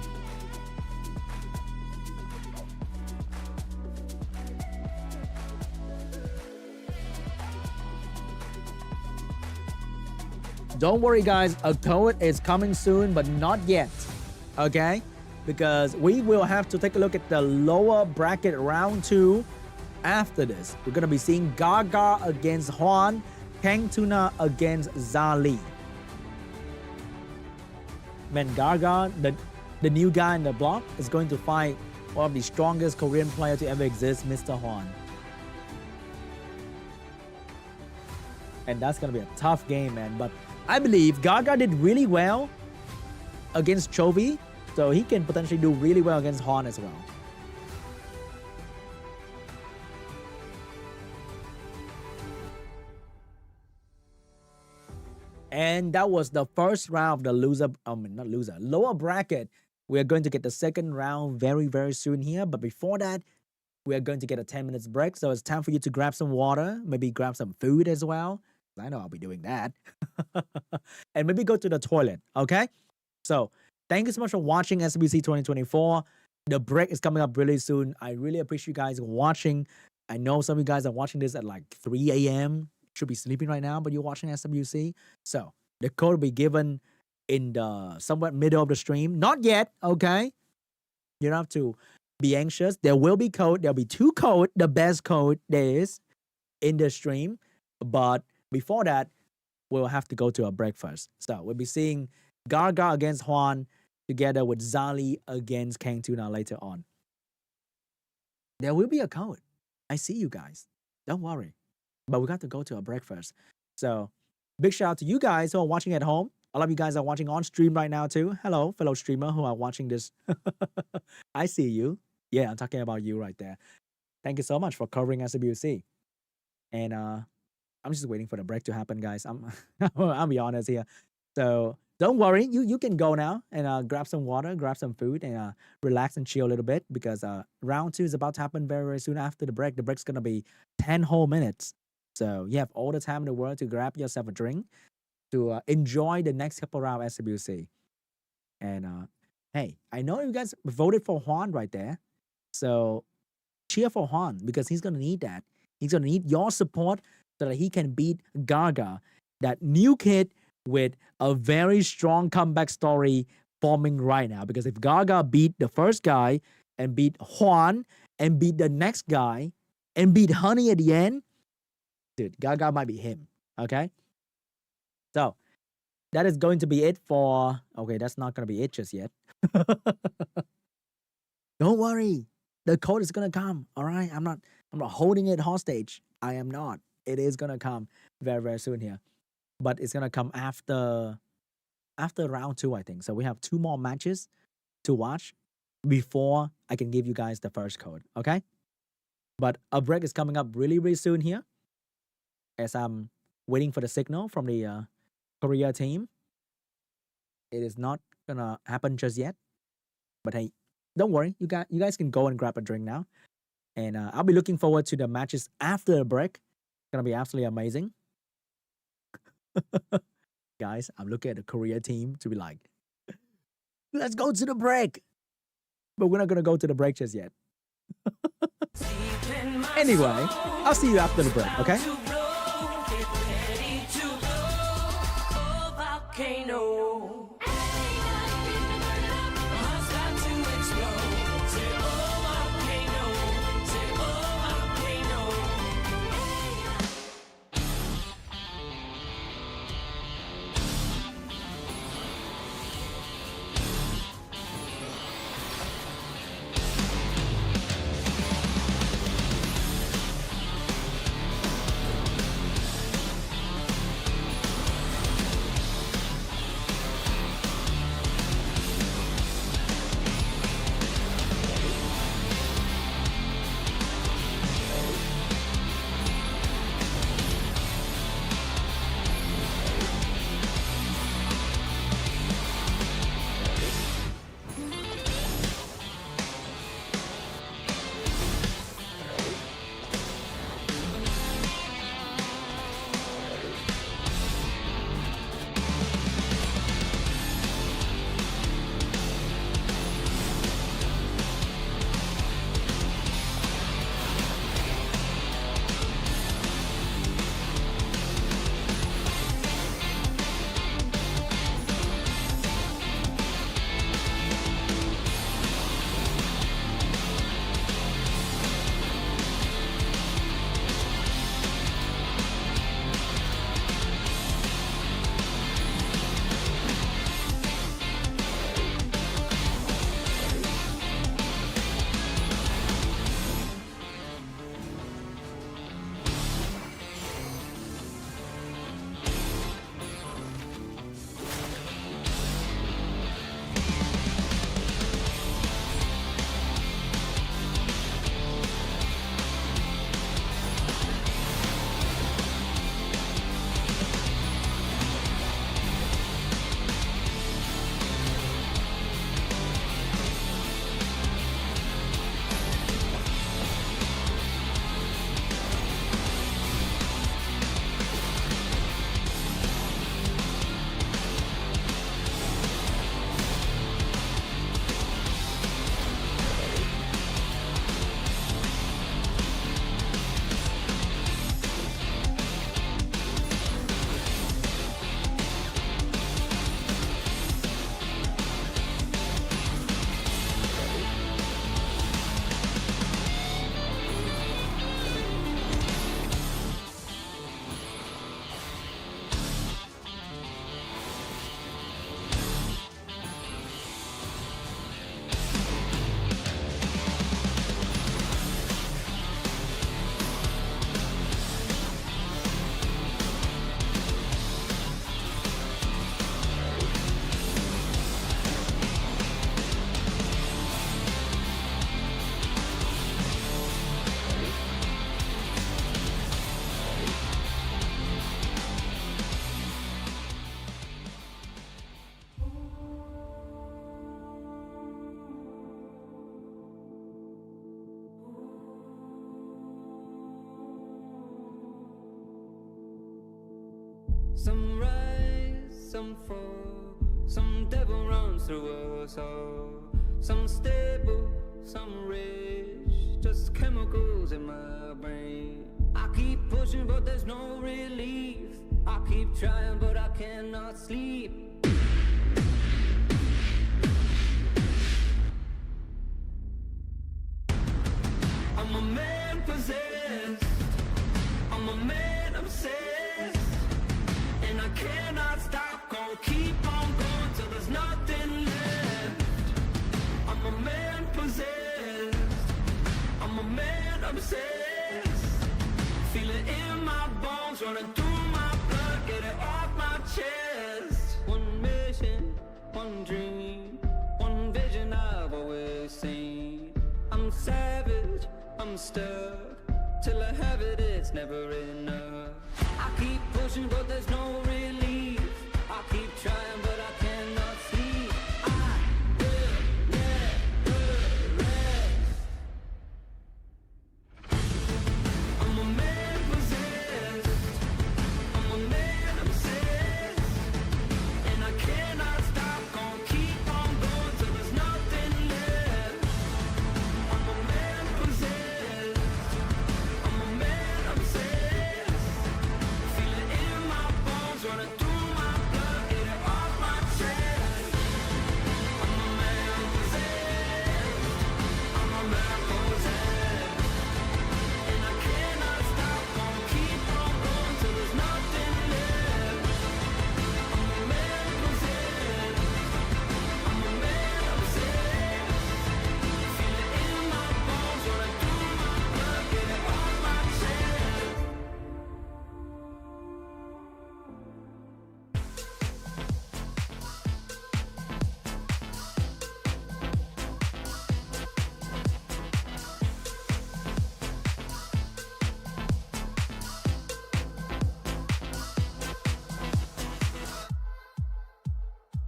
Don't worry guys, a code is coming soon, but not yet, okay? Because we will have to take a look at the lower bracket round 2 after this. We're gonna be seeing GARRGAR against HWAN, KANGTUNA against ZZALEE. Man, GARRGAR, the new guy in the block, is going to fight one of the strongest Korean players to ever exist, Mr. HWAN. And that's gonna be a tough game, man, but I believe GARRGAR did really well against CHOVY, so he can potentially do really well against HWAN as well. And that was the first round of the lower bracket. We are going to get the second round very soon here, but before that, we are going to get a 10 minutes break, so it's time for you to grab some water, maybe grab some food as well. I know I'll be doing that. And maybe go to the toilet, okay? So, thank you so much for watching SWC 2024. The break is coming up really soon. I really appreciate you guys watching. I know some of you guys are watching this at like 3 a.m. should be sleeping right now, but you're watching SWC. So the code will be given in the somewhat middle of the stream. Not yet, okay? You don't have to be anxious. There will be code. There'll be 2 code. The best code there is in the stream. But before that, we'll have to go to a break first. So we'll be seeing GARRGAR against HWAN together with ZZALEE against KANGTUNA later on. There will be a code. I see you guys. Don't worry. But we got to go to a break first. So big shout out to you guys who are watching at home. All of you guys are watching on stream right now too. Hello, fellow streamer who are watching this. I see you. Yeah, I'm talking about you right there. Thank you so much for covering SWC. And I'm just waiting for the break to happen, guys. I'll be honest here. So don't worry. You can go now and grab some water, grab some food, and relax and chill a little bit because round 2 is about to happen very, very soon after the break. The break's going to be 10 whole minutes. So you have all the time in the world to grab yourself a drink to enjoy the next couple round of SWC. And hey, I know you guys voted for HWAN right there. So cheer for HWAN because he's going to need that. He's going to need your support so that he can beat GARRGAR, that new kid with a very strong comeback story forming right now. Because if GARRGAR beat the first guy and beat HWAN and beat the next guy and beat HUNI at the end, dude, GARRGAR might be him. Okay? So that is going to be it for... Okay, that's not going to be it just yet. Don't worry. The code is going to come. All right? I'm not holding it hostage. I am not. It is going to come very, very soon here. But it's going to come after round 2, I think. So we have 2 more matches to watch before I can give you guys the first code. Okay? But a break is coming up really, really soon here. As I'm waiting for the signal from the Korea team. It is not going to happen just yet. But hey, don't worry. You guys can go and grab a drink now. And I'll be looking forward to the matches after the break. It's going to be absolutely amazing. Guys, I'm looking at the Korea team to be like, let's go to the break. But we're not going to go to the break just yet. Anyway, I'll see you after the break, okay? Some rise, some fall, some devil runs through us all. Some stable, some rich, just chemicals in my brain. I keep pushing but there's no relief. I keep trying but I cannot sleep. I'm a man possessed, I'm a man obsessed, and I cannot stop, gonna keep on going till there's nothing left. I'm a man possessed, I'm a man obsessed, feel it in my bones, running through my blood, get it off my chest. One mission, one dream, one vision I've always seen. I'm savage, I'm stuck, till I have it, it's never enough. I keep pushing but there's no relief. I keep trying but I cannot sleep. I will never rest. I'm a man possessed, I'm a man obsessed, and I cannot stop, gonna keep on going till there's nothing left. I'm a man possessed, I'm a man obsessed, feel it in my bones, running through my blood, get it off my chest. I'm a man possessed, I'm a man possessed, and I cannot stop, gonna keep on going till there's nothing left. I'm a man possessed, I'm a man obsessed, feel it in my bones, running through my blood, get it off my chest.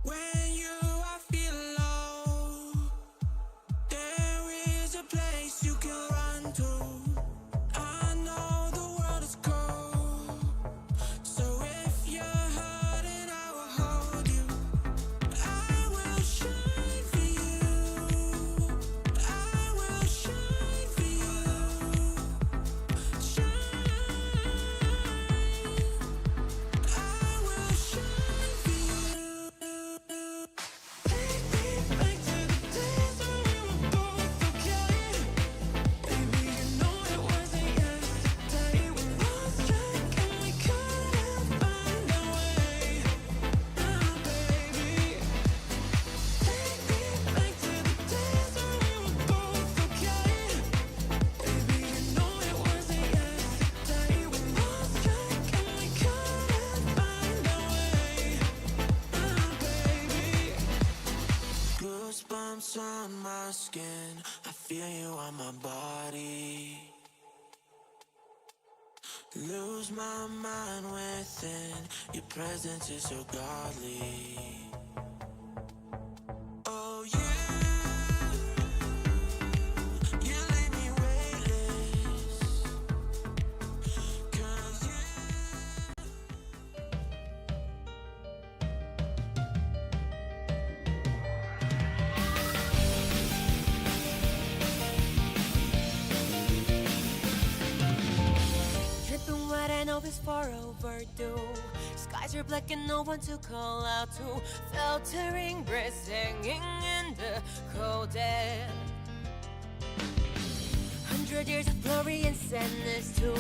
When you are feeling low, there is a place you can run to. I know the world is cold, so if you're hurting, I will hold you. I will shine for you. I will shine for you. Shine. I will shine for you. Take me back to the days when we were both okay. Baby, you know it wasn't yesterday. We lost track and we couldn't find our way. Now, baby, take me back to the days when we were both okay. Baby, you know it wasn't yesterday. We lost track and we couldn't find our way. Now, baby, goosebumps on my skin. I feel you on my body. Lose my mind within. Your presence is so godly. Oh, you leave me weightless. 'Cause you Dripping wet and know it's far overdue. Skies are black and no one to call out to. Filtering breath hanging in the cold air. 100 years of glory and sadness too.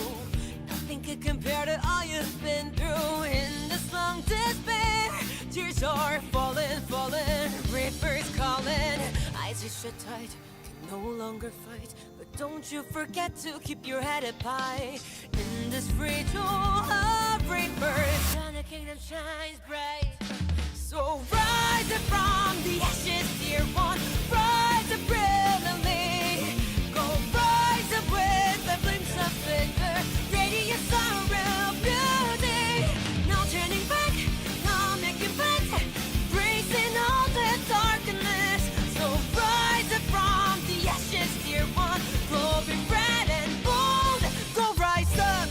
Nothing could compare to all you've been through. In this long despair, tears are falling, falling. Rivers calling, eyes are shut tight, can no longer fight. But don't you forget to keep your head up high. In this ritual of rebirth, the kingdom shines bright. So rise up from the ashes, dear one. Rise up brilliantly. Go rise up with the flames of vigor. Radiant sorrow, beauty. No turning back, no making back. Bracing all the darkness. So rise up from the ashes, dear one. Glory red and bold. Go rise up.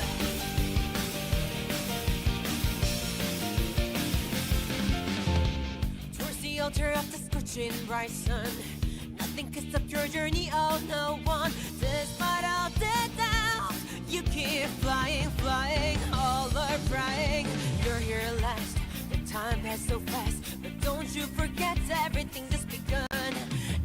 shelter of the scorching bright sun. Nothing can stop your journey, oh no one. Despite all the doubts, you keep flying, flying, all are crying. You're here last, the time passed so fast, but don't you forget everything that's begun.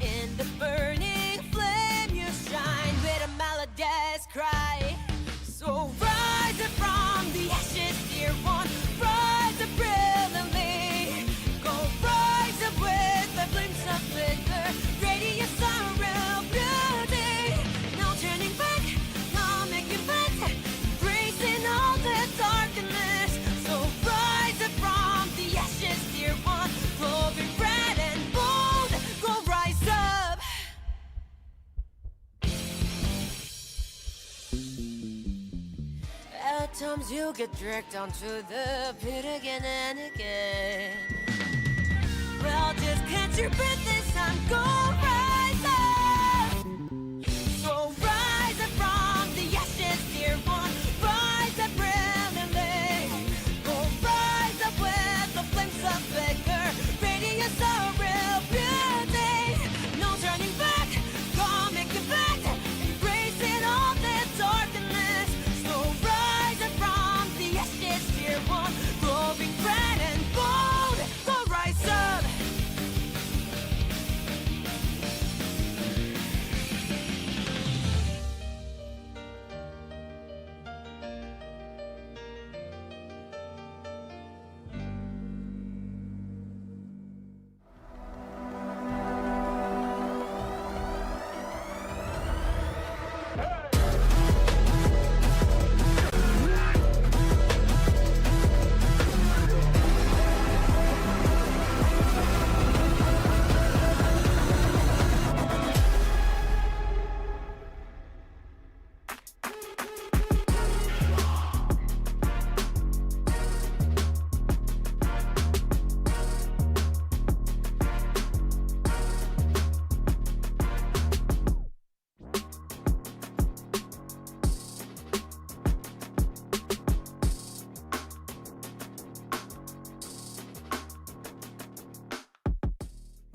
In the burning flame you shine with a melodious cry. So rise up from the ashes, dear one, rise up brilliantly. Go rise up with the flames of flicker, radiant sorrow, beauty. No turning back, no making back, embracing all the darkness. So rise up from the ashes, dear one, glowing red and bold. Go rise up. At times you get dragged onto the pit again and again. Well, just catch your breath this time, go rise up. So rise up from the ashes, dear one, rise up brilliantly. Go rise up with the flames of vigor, radiant sorrow, beauty. No turning back, go make it back, embracing all the darkness. So rise up from the ashes, dear one, glowing bright and bold. Go rise up.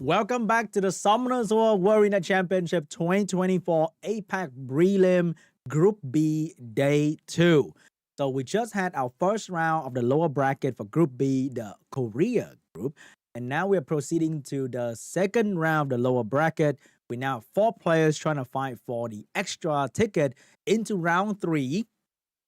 Welcome back to the Summoners World Arena Championship 2024 APAC Prelim Group B Day 2. So we just had our first round of the lower bracket for Group B, the Korea group. And now we're proceeding to the second round of the lower bracket. We now have 4 players trying to fight for the extra ticket into round 3.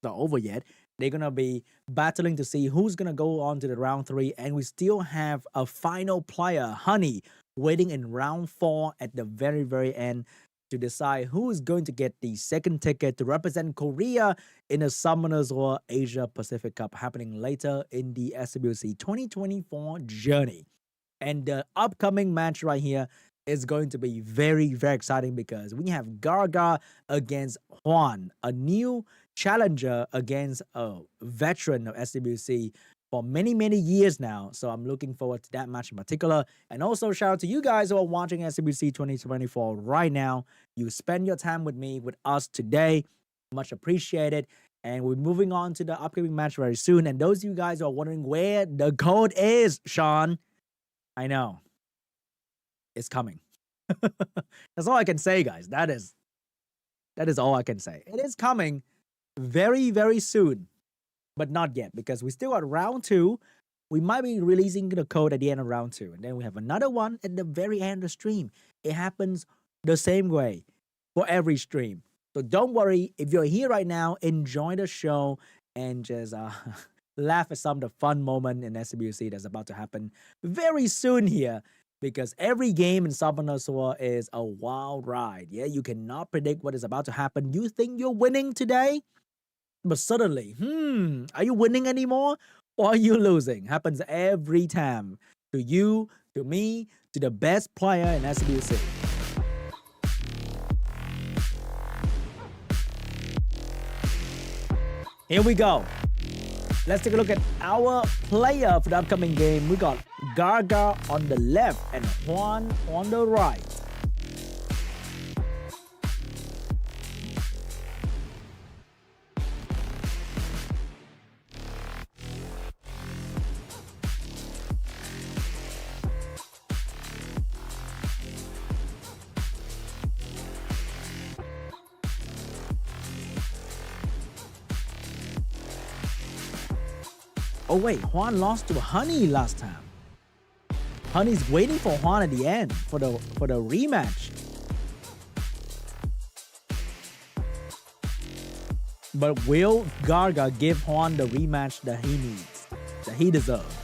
Not over yet. They're going to be battling to see who's going to go on to the round 3. And we still have a final player, HUNI, waiting in round 4 at the very, very end to decide who is going to get the second ticket to represent Korea in the Summoners World Asia Pacific Cup happening later in the SWC 2024 journey. And the upcoming match right here is going to be very, very exciting because we have GARRGAR against HWAN, a new challenger against a veteran of SWC for many, many years now. So I'm looking forward to that match in particular. And also shout out to you guys who are watching SWC 2024 right now. You spend your time with me, with us today. Much appreciated. And we're moving on to the upcoming match very soon. And those of you guys who are wondering where the code is, Sean, I know. It's coming. That's all I can say, guys. That is all I can say. It is coming very, very soon. But not yet, because we still got round 2. We might be releasing the code at the end of round 2. And then we have another one at the very end of the stream. It happens the same way for every stream. So don't worry. If you're here right now, enjoy the show and just laugh at some of the fun moment in SWC that's about to happen very soon here. Because every game in Summoners World is a wild ride. Yeah, you cannot predict what is about to happen. You think you're winning today? But suddenly, are you winning anymore? Or are you losing? Happens every time. To you, to me, to the best player in SWC. Here we go. Let's take a look at our player for the upcoming game. We got GARRGAR on the left and HWAN on the right. Oh wait, HWAN lost to HUNI last time. HUNI's waiting for HWAN at the end for the rematch. But will GARRGARR give HWAN the rematch that he needs, that he deserves?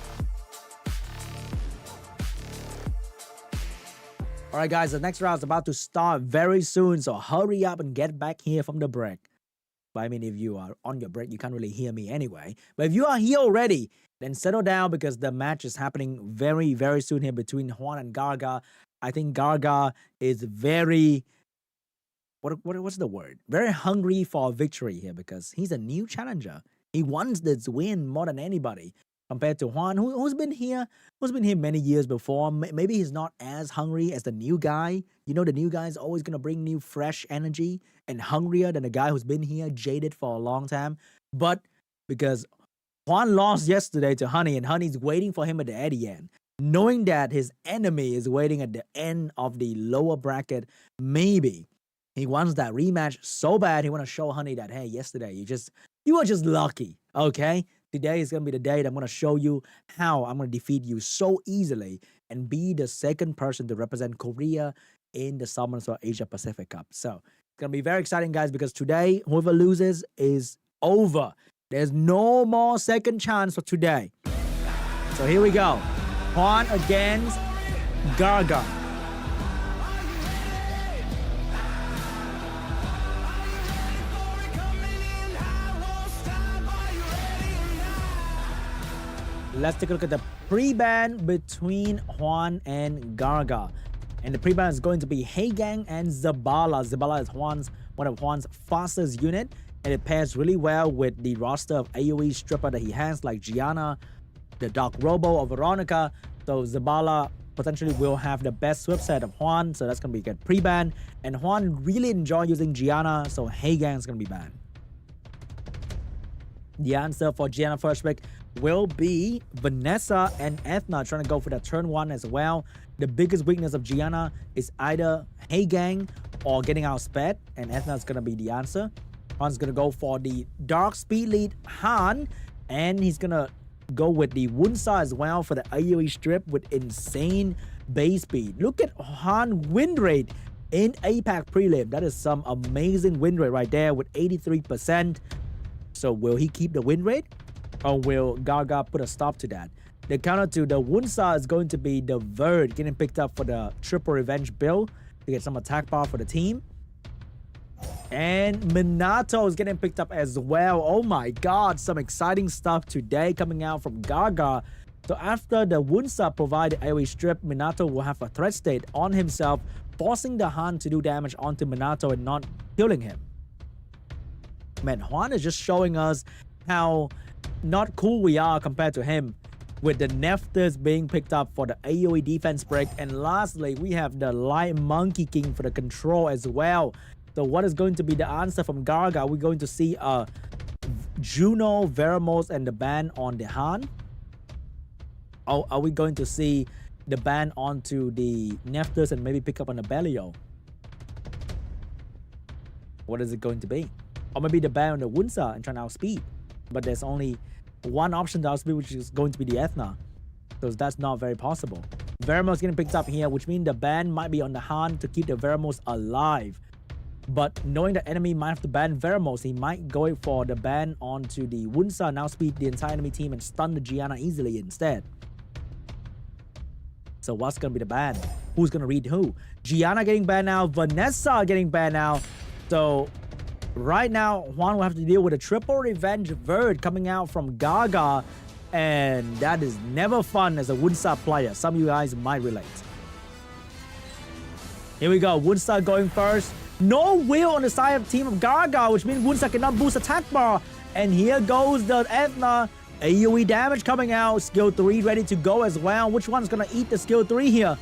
Alright guys, the next round is about to start very soon, so hurry up and get back here from the break. But I mean, if you are on your break, you can't really hear me anyway. But if you are here already, then settle down because the match is happening very, very soon here between HWAN and GARRGARR. I think GARRGARR is very... What's the word? Very hungry for a victory here because he's a new challenger. He wants this win more than anybody compared to HWAN, who's been here many years before. Maybe he's not as hungry as the new guy. You know, the new guy is always going to bring new fresh energy and hungrier than the guy who's been here jaded for a long time. But because HWAN lost yesterday to HUNI and HUNI's waiting for him at the end, knowing that his enemy is waiting at the end of the lower bracket, maybe he wants that rematch so bad. He want to show HUNI that, hey, yesterday you were just lucky, okay? Today is going to be the day that I'm going to show you how I'm going to defeat you so easily and be the second person to represent Korea in the Summoners or Asia Pacific Cup. So it's going to be very exciting, guys, because today, whoever loses is over. There's no more second chance for today. So here we go. HWAN against GARRGARR. Let's take a look at the pre-ban between HWAN and GARRGARR. And the pre-ban is going to be Haegang and ZZALEE. ZZALEE is one of HWAN's fastest unit, and it pairs really well with the roster of AoE stripper that he has, like Gianna, the Dark Robo, or Veronica. So ZZALEE potentially will have the best swift set of HWAN, so that's going to be a good pre-ban. And HWAN really enjoy using Gianna, so Haegang is going to be banned. The answer for Gianna first pick will be Vanessa and Ethna trying to go for that turn 1 as well. The biggest weakness of Gianna is either Haegang or getting outsped, and Ethna is going to be the answer. HWAN's going to go for the Dark Speed Lead Han, and he's going to go with the Wunsa as well for the AoE strip with insane base speed. Look at Han win rate in APAC prelim. That is some amazing win rate right there with 83%. So will he keep the win rate? Or will GARRGARR put a stop to that? The counter to the Wunsa is going to be the Verd getting picked up for the triple revenge build to get some attack power for the team. And Minato is getting picked up as well. Oh my god, some exciting stuff today coming out from GARRGARR. So after the Wunsa provide the AoE strip, Minato will have a threat state on himself, forcing the Han to do damage onto Minato and not killing him. Man, HWAN is just showing us how not cool we are compared to him, with the Nephthys being picked up for the AoE defense break. And lastly, we have the Light Monkey King for the control as well. So what is going to be the answer from GARRGARR? We're going to see Juno, Veramos, and the ban on the Han? Or are we going to see the ban onto the Nephthys and maybe pick up on the Belial? What is it going to be? Or maybe the ban on the Wunsa and try to outspeed. But there's only one option to outspeed, which is going to be the Ethna. So that's not very possible. Veramos getting picked up here, which means the ban might be on the Han to keep the Veramos alive. But knowing the enemy might have to ban Veramos, he might go for the ban onto the Wunsa and outspeed the entire enemy team and stun the Gianna easily instead. So what's going to be the ban? Who's going to read who? Gianna getting banned now. Vanessa getting banned now. So right now, HWAN will have to deal with a triple revenge Verd coming out from GARRGARR, and that is never fun as a Wunsa player. Some of you guys might relate. Here we go. Wunsa going first. No will on the side of team of GARRGARR, which means Wunsa cannot boost attack bar. And here goes the Ethna. AoE damage coming out. Skill 3 ready to go as well. Which one's going to eat the skill 3 here?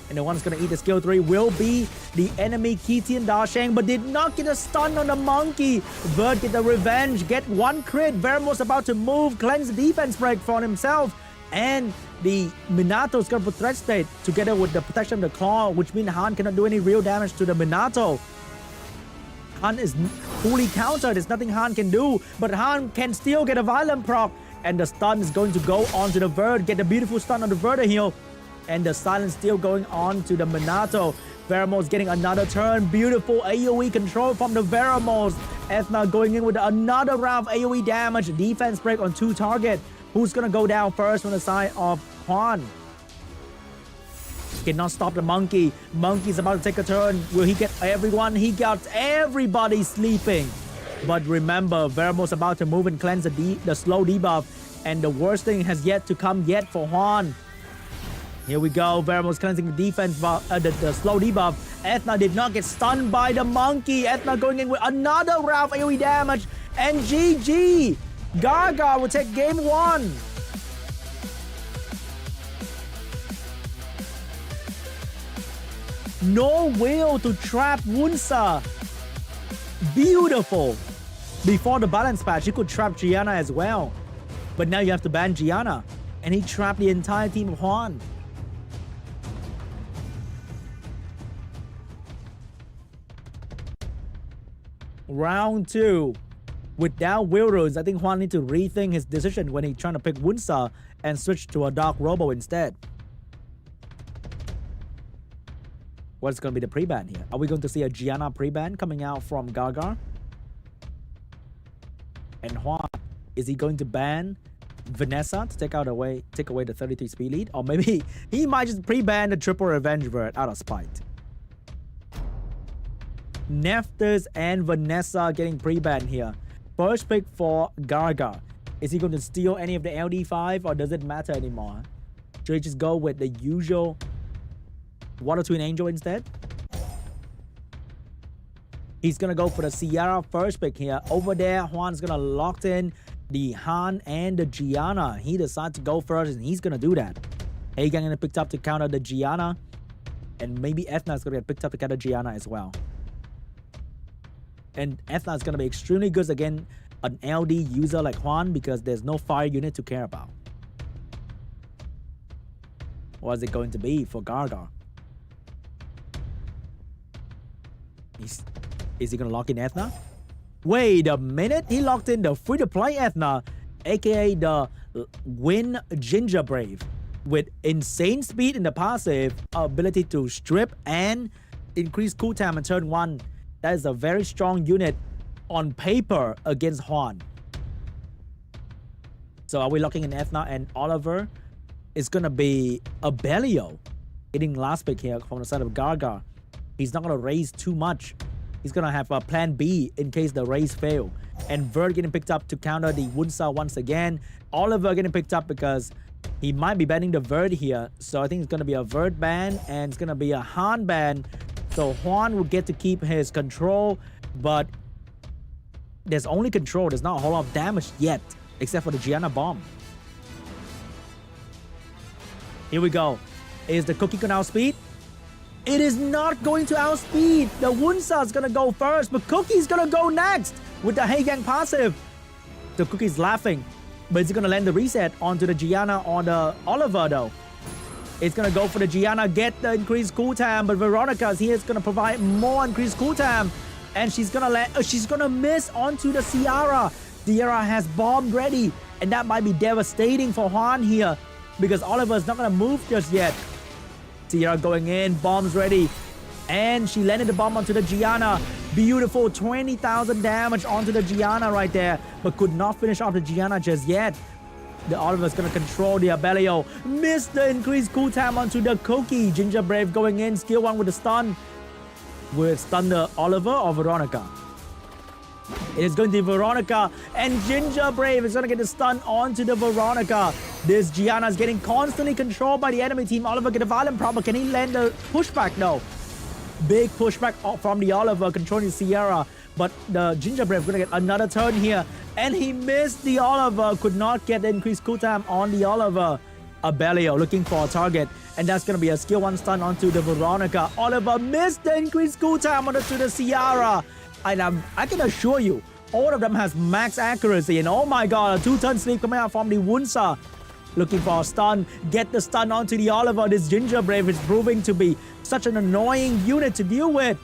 And the one's going to eat the skill 3 will be the enemy Kitian Dasheng, but did not get a stun on the monkey. Verd get the revenge, get one crit. Veramos about to move, cleanse the defense break for himself. And the Minato is going to put threat state together with the protection of the claw, which means Han cannot do any real damage to the Minato. Han is fully countered. There's nothing Han can do, but Han can still get a violent proc. And the stun is going to go onto the Verd. Get the beautiful stun on the Verda heal. And the silence still going on to the Minato. Veramos getting another turn. Beautiful AoE control from the Veramos. Ethna going in with another round of AoE damage. Defense break on 2 target. Who's going to go down first on the side of HWAN? Cannot stop the Monkey. Monkey's about to take a turn. Will he get everyone? He got everybody sleeping. But remember, Veramos about to move and cleanse the slow debuff. And the worst thing has yet to come yet for HWAN. Here we go. Veramos cleansing the defense, the slow debuff. Ethna did not get stunned by the Monkey. Ethna going in with another round of AoE damage. And GG. GARRGAR will take game 1. No will to trap Wunsa. Beautiful. Before the balance patch, you could trap Gianna as well. But now you have to ban Gianna. And he trapped the entire team of HWAN. Round 2. Without Wilrus, I think HWAN need to rethink his decision when he's trying to pick Wunsa and switch to a Dark Robo instead. What's going to be the pre-ban here? Are we going to see a Gianna pre-ban coming out from GARRGAR? And HWAN, is he going to ban Vanessa to take away the 33 speed lead? Or maybe he might just pre-ban the triple revenge Vert out of spite. Neftis and Vanessa getting pre-banned here. First pick for GARRGAR. Is he going to steal any of the LD5 or does it matter anymore? Should he just go with the usual Water Twin Angel instead? He's going to go for the Sierra first pick here. Over there, HWAN's going to lock in the Han and the Gianna. He decides to go first and he's going to do that. Hagang going to pick up to counter the Gianna. And maybe Ethna is going to get picked up to counter Gianna as well. And Ethna is going to be extremely good against an LD user like HWAN because there's no fire unit to care about. What is it going to be for GARRGAR? Is he going to lock in Ethna? Wait a minute. He locked in the free-to-play Ethna, aka the Win Ginger Brave, with insane speed in the passive, ability to strip and increase cooldown in turn 1. That is a very strong unit on paper against HWAN. So are we locking in Ethna and Oliver? It's going to be a Belio hitting last pick here from the side of GARRGAR. He's not going to raise too much. He's going to have a plan B in case the raise fail. And Vert getting picked up to counter the Wunsa once again. Oliver getting picked up because he might be banning the Vert here. So I think it's going to be a Vert ban and it's going to be a Han ban. So HWAN will get to keep his control, but there's only control. There's not a whole lot of damage yet, except for the Gianna bomb. Here we go. Is the Cookie going to outspeed? It is not going to outspeed. The Wunsa is going to go first, but Cookie's going to go next with the Hagang passive. The Cookie's laughing, but is he going to land the reset onto the Gianna or the Oliver though? It's going to go for the Gianna, get the increased cooldown, but Veronica's here is going to provide more increased cooldown. And she's going to miss onto the Sierra. Sierra has bomb ready, and that might be devastating for HWAN here because Oliver's not going to move just yet. Sierra going in, bombs ready, and she landed the bomb onto the Gianna. Beautiful 20,000 damage onto the Gianna right there, but could not finish off the Gianna just yet. The Oliver's going to control the Abellio. Missed the increased cooldown onto the Cookie. Ginger Brave going in. Skill 1 with the stun. Will it stun the Oliver or Veronica? It is going to be Veronica. And Ginger Brave is going to get the stun onto the Veronica. This Gianna is getting constantly controlled by the enemy team. Oliver get a violent problem. Can he land the pushback? No. Big pushback from the Oliver controlling Sierra. But the Ginger Brave going to get another turn here. And he missed the Oliver. Could not get the increased cooldown on the Oliver. Abellio looking for a target. And that's going to be a skill 1 stun onto the Veronica. Oliver missed the increased cooldown onto the Sierra. And I can assure you, all of them has max accuracy. And oh my god, a 2-turn sleep coming out from the Wunsa. Looking for a stun. Get the stun onto the Oliver. This Ginger Brave is proving to be such an annoying unit to deal with.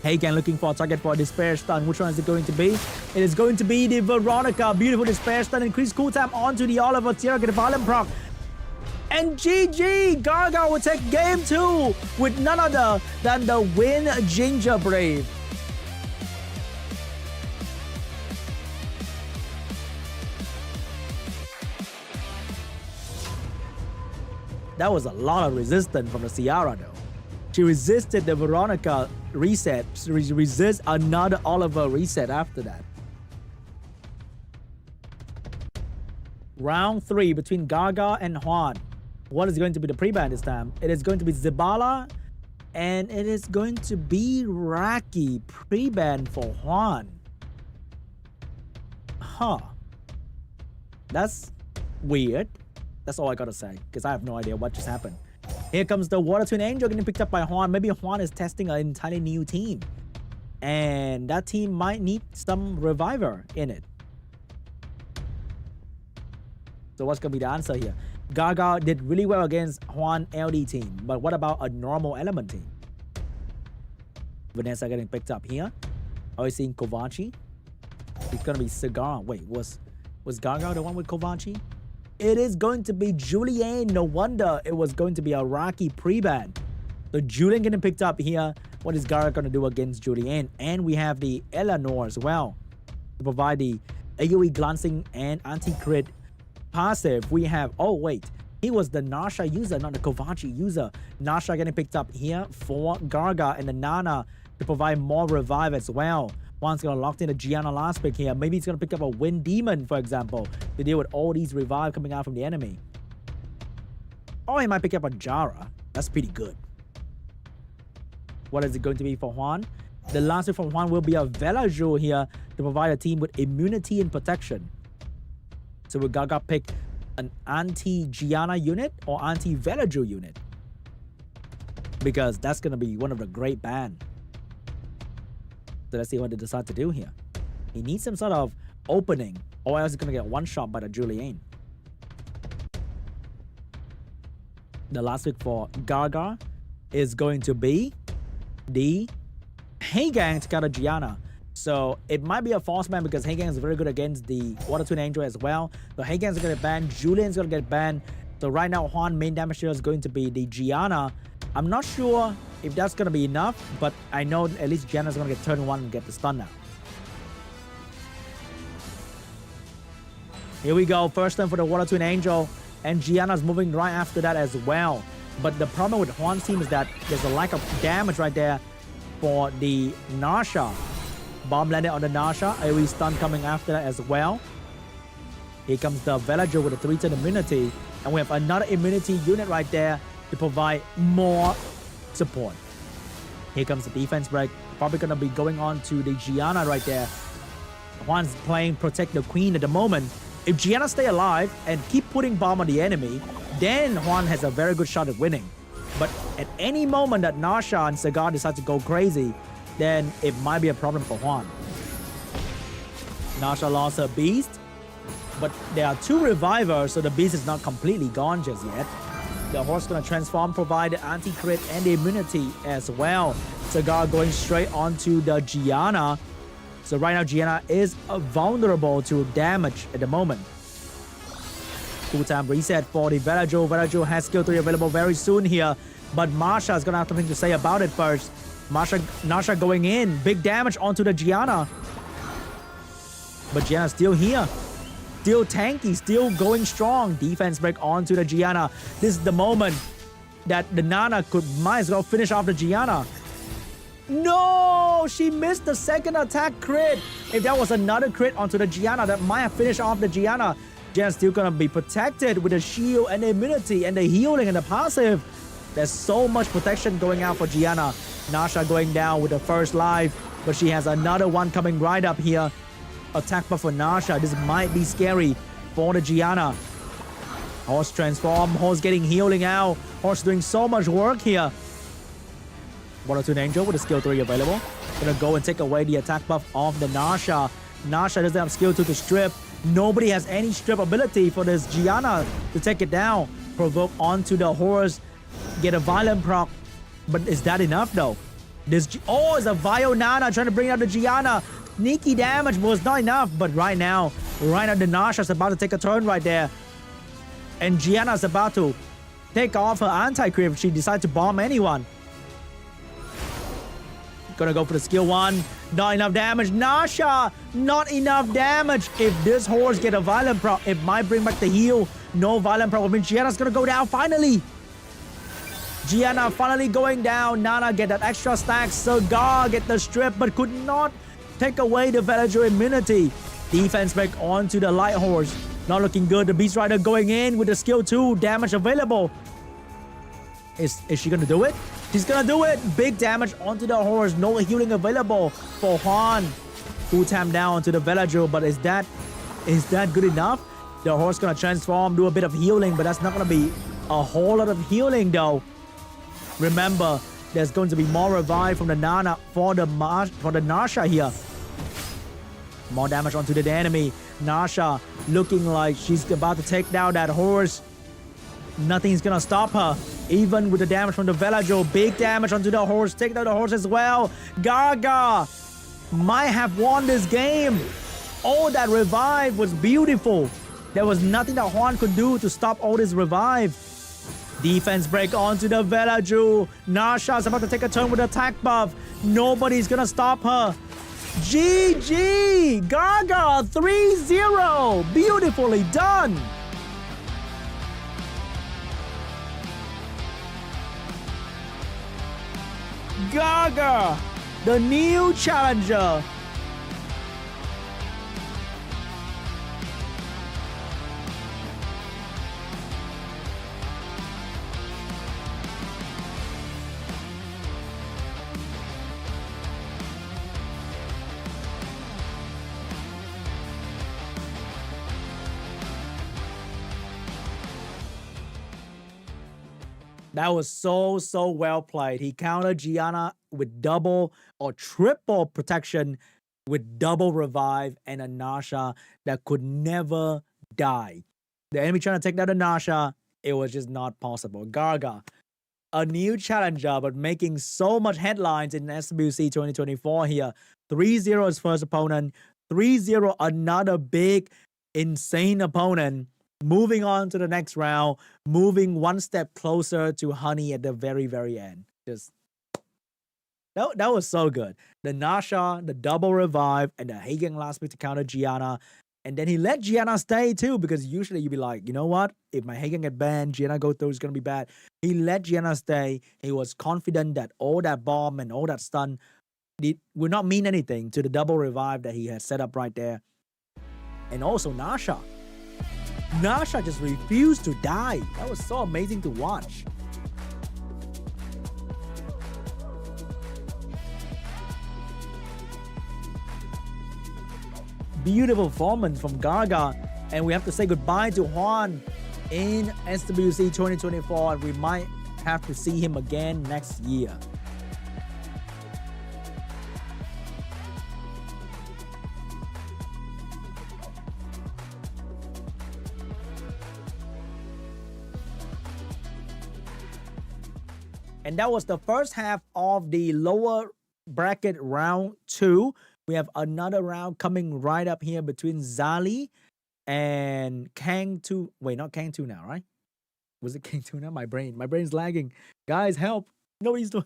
Hagan looking for a target for a Despair Stun. Which one is it going to be? It is going to be the Veronica. Beautiful Despair Stun. Increased cooltime onto the Oliver. Tierra get a violent proc. And GG! GARRGARR will take game 2 with none other than the Win Ginger Brave. That was a lot of resistance from the Ciara though. She resisted the Veronica reset. She resists another Oliver reset after that. Round 3 between GARRGARR and HWAN. What is going to be the pre-ban this time? It is going to be ZZALEE and it is going to be Raki pre-ban for HWAN. Huh. That's weird. That's all I gotta say, because I have no idea what just happened. Here comes the Water Twin Angel getting picked up by HWAN. Maybe HWAN is testing an entirely new team. And that team might need some reviver in it. So what's gonna be the answer here? GARRGARR did really well against HWAN LD team, but what about a normal element team? Vanessa getting picked up here. Are we seeing Kovaci? It's gonna be Cigar. Wait, was GARRGARR the one with Kovaci? It is going to be Julian. No wonder it was going to be a Raki pre-ban. So Julian getting picked up here. What is GARRGARR going to do against Julian? And we have the Eleanor as well to provide the AoE glancing and anti-crit passive. We have, oh wait, he was the Nasha user, not the Kovaci user. Nasha getting picked up here for GARRGARR and the Nana to provide more revive as well. One's gonna lock in the Gianna last pick here. Maybe he's gonna pick up a Wind Demon, for example, to deal with all these revive coming out from the enemy. Or he might pick up a Jara. That's pretty good. What is it going to be for HWAN? The last pick from HWAN will be a Velajou here to provide a team with immunity and protection. So will GARRGARR pick an anti-Gianna unit or anti-Velajou unit? Because that's gonna be one of the great bans. So let's see what they decide to do here. He needs some sort of opening, or else he's gonna get one shot by the Julian. The last pick for GARRGARR is going to be the Hagang to counter Gianna. So it might be a false ban because Hagang is very good against the Water Twin Angel as well. So Hagan's gonna get banned, Julian's gonna get banned. So right now HWAN main damage dealer is going to be the Gianna. I'm not sure if that's gonna be enough, but I know at least Gianna's gonna get turn 1 and get the stun now. Here we go, first turn for the Water Twin Angel, and Gianna's moving right after that as well. But the problem with HWAN's team is that there's a lack of damage right there for the Nasha. Bomb landed on the Nasha, AoE stun coming after that as well. Here comes the Velajou with a 3-turn immunity, and we have another immunity unit right there to provide more support. Here comes the defense break. Probably gonna be going on to the Gianna right there. HWAN's playing Protect the Queen at the moment. If Gianna stay alive and keep putting bomb on the enemy, then HWAN has a very good shot at winning. But at any moment that Nasha and Cigar decide to go crazy, then it might be a problem for HWAN. Nasha lost her beast, but there are 2 revivers, so the beast is not completely gone just yet. The horse gonna transform, provide the anti-crit and the immunity as well. Cigar going straight onto the Gianna. So right now Gianna is vulnerable to damage at the moment. Cooltime reset for the Velajou. Velajou has skill 3 available very soon here, but Marsha is gonna have something to say about it first. Nasha going in, big damage onto the Gianna. But Gianna's still here. Still tanky, still going strong. Defense break onto the Gianna. This is the moment that the Nana might as well finish off the Gianna. No! She missed the second attack crit. If that was another crit onto the Gianna, that might have finished off the Gianna. Gianna's still gonna be protected with the shield and the immunity and the healing and the passive. There's so much protection going out for Gianna. Nasha going down with the first life, but she has another one coming right up here. Attack buff for Nasha. This might be scary for the Gianna. Horse transform. Horse getting healing out. Horse doing so much work here. Water Twin Angel with a skill 3 available. Gonna go and take away the attack buff of the Nasha. Nasha doesn't have skill 2 to strip. Nobody has any strip ability for this Gianna to take it down. Provoke onto the horse. Get a violent proc. But is that enough though? Oh, it's a Vio Nana trying to bring out the Gianna. Sneaky damage was not enough, but right now the Nasha's about to take a turn right there. And Gianna's about to take off her anti-creep if she decides to bomb anyone. Gonna go for the skill 1. Not enough damage. Nasha, not enough damage. If this horse get a violent proc, it might bring back the heal. No violent proc. I mean, Gianna's gonna go down finally. Gianna finally going down. Nana get that extra stack. Cigar get the strip, but could not take away the villager immunity. Defense break onto the light horse. Not looking good. The Beast Rider going in with the skill 2. Damage available. Is she gonna do it? She's gonna do it. Big damage onto the horse. No healing available for HWAN, who tamped down to the villager. But is that good enough? The horse gonna transform, do a bit of healing, but that's not gonna be a whole lot of healing though. Remember, there's going to be more revive from the Nana for the Nasha here. More damage onto the enemy. Nasha looking like she's about to take down that horse. Nothing's gonna stop her. Even with the damage from the villager, big damage onto the horse. Take down the horse as well. GARRGAR might have won this game. Oh, that revive was beautiful. There was nothing that HWAN could do to stop all this revive. Defense break onto the villager. Nasha's about to take a turn with attack buff. Nobody's gonna stop her. GG! GARRGAR 3-0. Beautifully done. GARRGAR, the new challenger. That was so well played. He countered Gianna with double or triple protection with double revive and a Nasha that could never die. The enemy trying to take down the Nasha, it was just not possible. GARRGAR, a new challenger, but making so much headlines in SWC 2024 here. 3-0 his first opponent. 3-0 another big, insane opponent. Moving on to the next round, moving one step closer to HUNI at the very end. Just that was so good. The Nasha, the double revive, and the Hagen last week to counter Gianna. And then he let Gianna stay too, because usually you'd be like, you know what? If my Hagen get banned, Gianna go through, it's gonna be bad. He let Gianna stay. He was confident that all that bomb and all that stun would not mean anything to the double revive that he had set up right there. And also Nasha. Nasha just refused to die. That was so amazing to watch. Beautiful performance from GARRGAR. And we have to say goodbye to HWAN in SWC 2024. And we might have to see him again next year. And that was the first half of the lower bracket round 2. We have another round coming right up here between ZZALEE and KANGTUNA. Wait, not KANGTUNA, right? Was it KANGTUNA? My brain's lagging. Guys, help. Nobody's doing.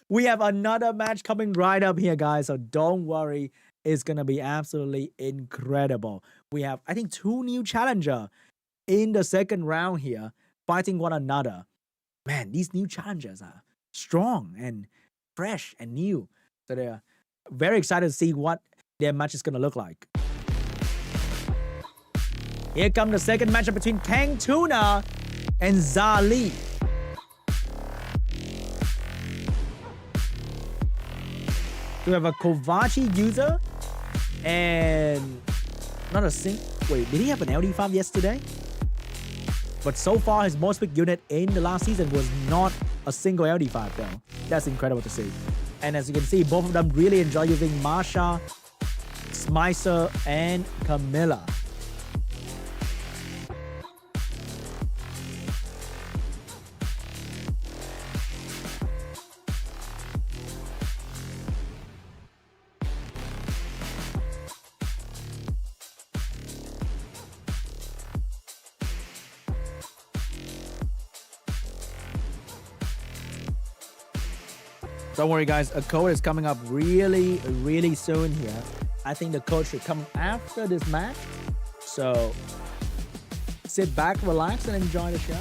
We have another match coming right up here, guys. So don't worry. It's going to be absolutely incredible. We have, I think, 2 new challengers in the second round here fighting one another. Man, these new challengers are strong and fresh and new. So they're very excited to see what their match is going to look like. Here comes the second matchup between KANGTUNA and ZZALEE. We have a Kovaci user and not a wait, did he have an LD farm yesterday? But so far, his most picked unit in the last season was not a single LD5 though. That's incredible to see. And as you can see, both of them really enjoy using Marsha, Smicer, and Camilla. Don't worry, guys. A code is coming up really soon here. I think the code should come after this match. So sit back, relax, and enjoy the show.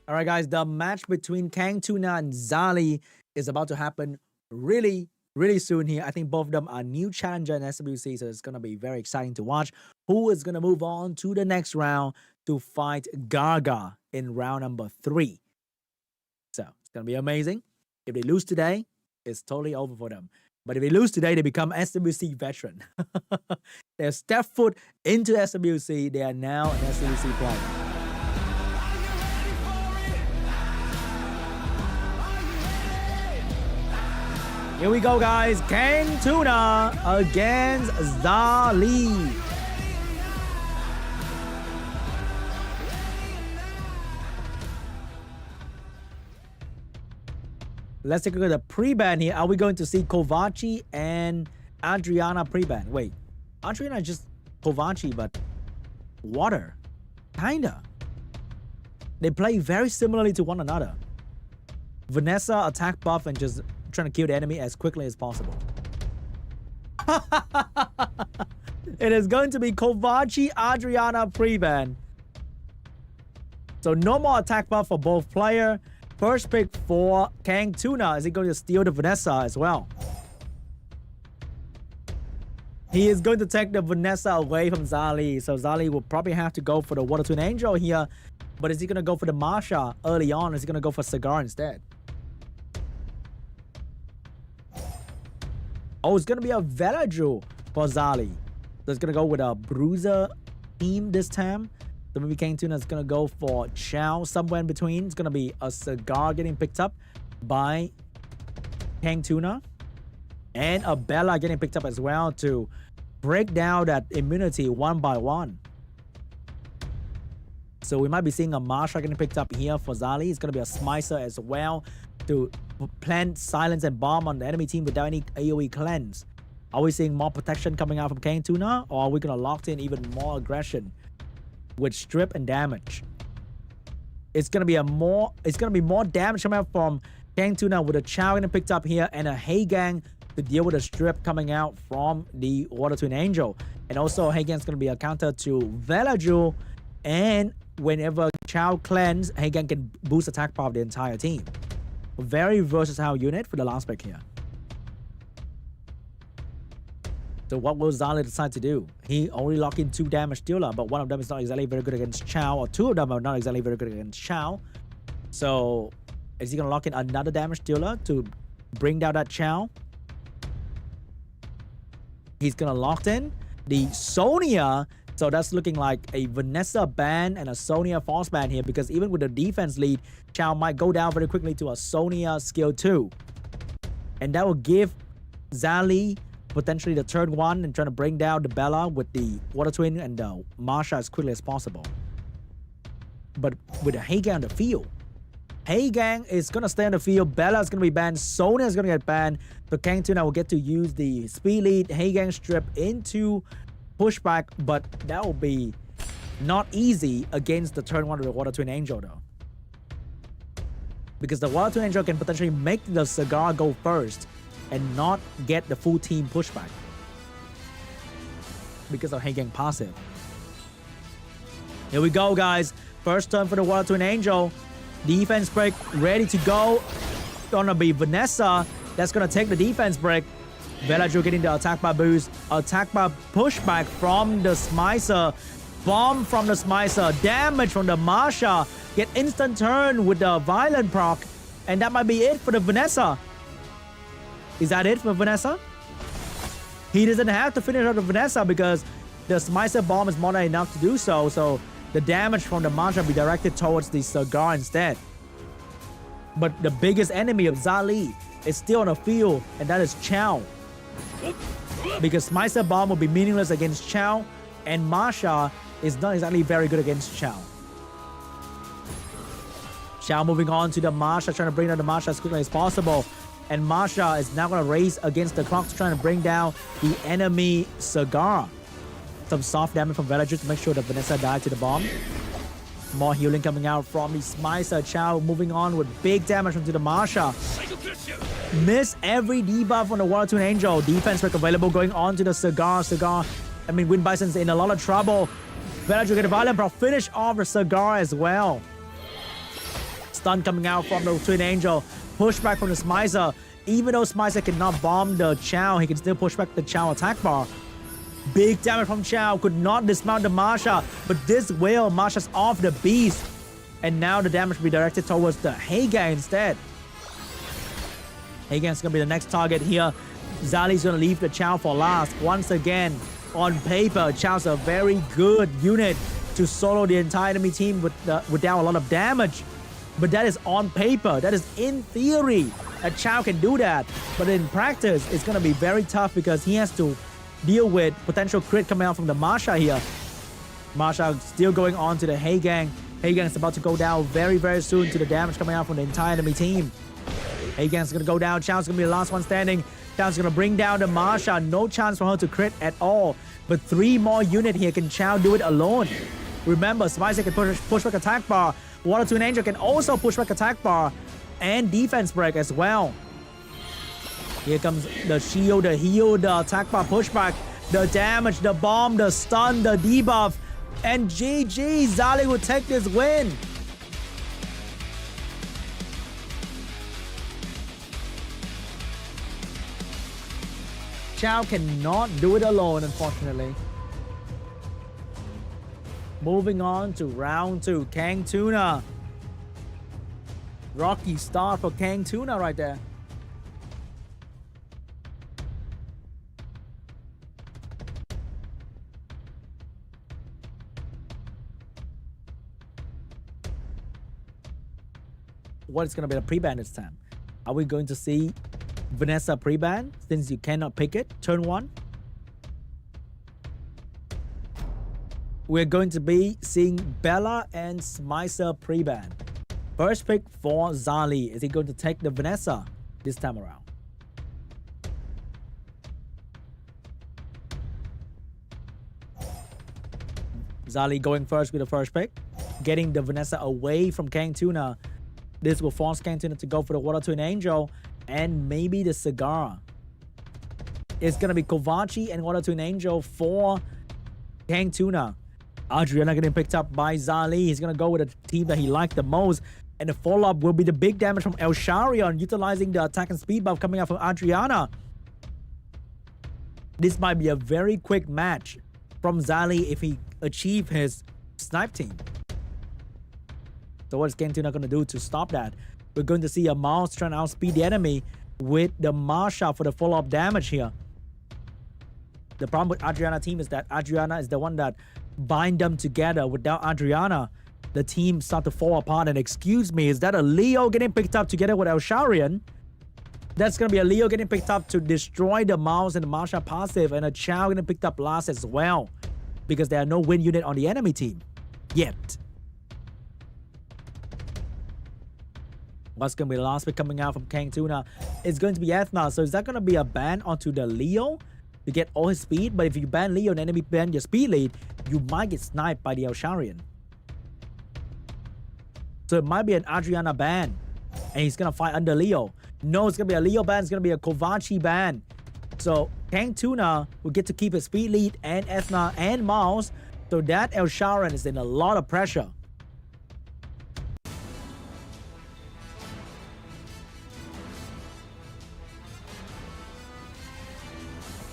All right, guys. The match between KANGTUNA and ZZALEE is about to happen really soon here. I think both of them are new challenger in SWC, so it's going to be very exciting to watch. Who is going to move on to the next round to fight GARRGAR in round number 3. So it's going to be amazing. If they lose today, it's totally over for them. But if they lose today, they become SWC veteran. They step foot into SWC. They are now an SWC player. Here we go, guys. KANGTUNA against ZZALEE. Let's take a look at the pre-ban here. Are we going to see Kovaci and Adriana pre-ban? Wait, Adriana is just Kovaci, but water. Kinda. They play very similarly to one another. Vanessa attack buff and just trying to kill the enemy as quickly as possible. It is going to be Kovaci Adriana pre-ban. So no more attack buff for both players. First pick for KANGTUNA. Is he going to steal the Vanessa as well? He is going to take the Vanessa away from ZZALEE. So ZZALEE will probably have to go for the Water Twin Angel here. But is he going to go for the Marsha early on? Or is he going to go for Cigar instead? Oh, it's going to be a Velaju for ZZALEE. So it's going to go with a Bruiser team this time. So maybe KANGTUNA is going to go for Chow somewhere in between. It's going to be a Cigar getting picked up by KANGTUNA. And a Bella getting picked up as well to break down that immunity one by one. So we might be seeing a Marsha getting picked up here for ZZALEE. It's going to be a Smicer as well to plant silence and bomb on the enemy team without any AoE cleanse. Are we seeing more protection coming out from KANGTUNA, or are we going to lock in even more aggression with strip and damage? It's going to be more damage coming out from KANGTUNA with a Chow getting picked up here and a Heigang to deal with a strip coming out from the Water Twin Angel. And also Heigang's going to be a counter to Velaju, and whenever Chow cleanse, Heigang can boost attack power of the entire team. Very versatile unit for the last pick here. So what will ZZALEE decide to do? He only locked in 2 damage dealer, but one of them is not exactly very good against Chow, or 2 of them are not exactly very good against Chow. So is he going to lock in another damage dealer to bring down that Chow? He's going to lock in the Sonya. So that's looking like a Vanessa ban and a Sonya false ban here, because even with the defense lead, Chow might go down very quickly to a Sonya skill 2. And that will give ZZALEE potentially the third one and trying to bring down the Bella with the Water Twin and the Marsha as quickly as possible. But with a Heigang on the field, Heigang is going to stay on the field. Bella is going to be banned. Sonya is going to get banned. So KANGTUNA will get to use the speed lead Heigang strip into pushback, but that will be not easy against the turn 1 of the Water Twin Angel though. Because the Water Twin Angel can potentially make the Cigar go first and not get the full team pushback because of Heigang passive. Here we go, guys. First turn for the Water Twin Angel. Defense break ready to go. Gonna be Vanessa. That's gonna take the defense break. Velaju getting the attack bar boost. Attack bar pushback from the Smicer. Bomb from the Smicer. Damage from the Marsha. Get instant turn with the violent proc. And that might be it for the Vanessa. Is that it for Vanessa? He doesn't have to finish out the Vanessa because the Smicer bomb is more than enough to do so. So the damage from the Marsha will be directed towards the Cigar instead. But the biggest enemy of ZZALEE is still on the field, and that is Chow. Because Smicer bomb will be meaningless against Chow, and Marsha is not exactly very good against Chow. Chow moving on to the Marsha, trying to bring down the Marsha as quickly as possible. And Marsha is now going to race against the clock, trying to bring down the enemy Cigar. Some soft damage from Velaju to make sure that Vanessa died to the bomb. More healing coming out from the Smicer. Chow moving on with big damage onto the Marsha. Miss every debuff on the Water Twin Angel. Defense break available going on to the Cigar. Wind Bison's in a lot of trouble. Better to get a Violent Pro. Finish off the Cigar as well. Stun coming out from the Twin Angel. Push back from the Smicer. Even though Smicer cannot bomb the Chow, he can still push back the Chow attack bar. Big damage from Chow. Could not dismount the Marsha. But this will. Marsha's off the beast. And now the damage will be directed towards the Heigang instead. Heigang's going to be the next target here. ZZALEE's going to leave the Chow for last. Once again, on paper, Chow's a very good unit to solo the entire enemy team without a lot of damage. But that is on paper. That is in theory. A Chow can do that. But in practice, it's going to be very tough because he has to deal with potential crit coming out from the Marsha here. Marsha still going on to the Heigang. Heigang is about to go down very, very soon to the damage coming out from the entire enemy team. Heigang's going to go down. Chow's going to be the last one standing. Chow's going to bring down the Marsha. No chance for her to crit at all. But 3 more units here. Can Chow do it alone? Remember, Smicer can push back attack bar. Water Twin Angel can also push back attack bar and defense break as well. Here comes the shield, the heal, the attack bar pushback, the damage, the bomb, the stun, the debuff. And GG, ZZALEE will take this win. Chow cannot do it alone, unfortunately. Moving on to round 2, KANGTUNA. Rocky start for KANGTUNA right there. What is going to be the pre-ban this time? Are we going to see Vanessa pre-ban since you cannot pick it turn 1? We're going to be seeing Bella and Smicer pre-ban. First pick for ZZALEE. Is he going to take the Vanessa this time around? ZZALEE going first with the first pick. Getting the Vanessa away from KANGTUNA. This will force KANGTUNA to go for the Water Twin Angel and maybe the Cigar. It's going to be Kovaci and Water Twin Angel for KANGTUNA. Adriana getting picked up by ZZALEE. He's going to go with a team that he liked the most. And the follow-up will be the big damage from Elsharion, utilizing the attack and speed buff coming out from Adriana. This might be a very quick match from ZZALEE if he achieves his snipe team. So what is KANGTUNA going to do to stop that? We're going to see a mouse trying to outspeed the enemy with the Marsha for the follow-up damage here. The problem with Adriana team is that Adriana is the one that bind them together. Without Adriana, the team start to fall apart. And excuse me, is that a Leo getting picked up together with Elsharion? That's going to be a Leo getting picked up to destroy the mouse and the Marsha passive, and a Chow getting picked up last as well, because there are no win unit on the enemy team yet. What's going to be the last pick coming out from KANGTUNA? It's going to be Ethna. So is that going to be a ban onto the Leo to get all his speed? But if you ban Leo and enemy ban your speed lead, you might get sniped by the Elsharion. So it might be an Adriana ban, and he's going to fight under Leo. No, it's going to be a Leo ban. It's going to be a Kovaci ban. So KANGTUNA will get to keep his speed lead and Ethna and Miles. So that Elsharion is in a lot of pressure.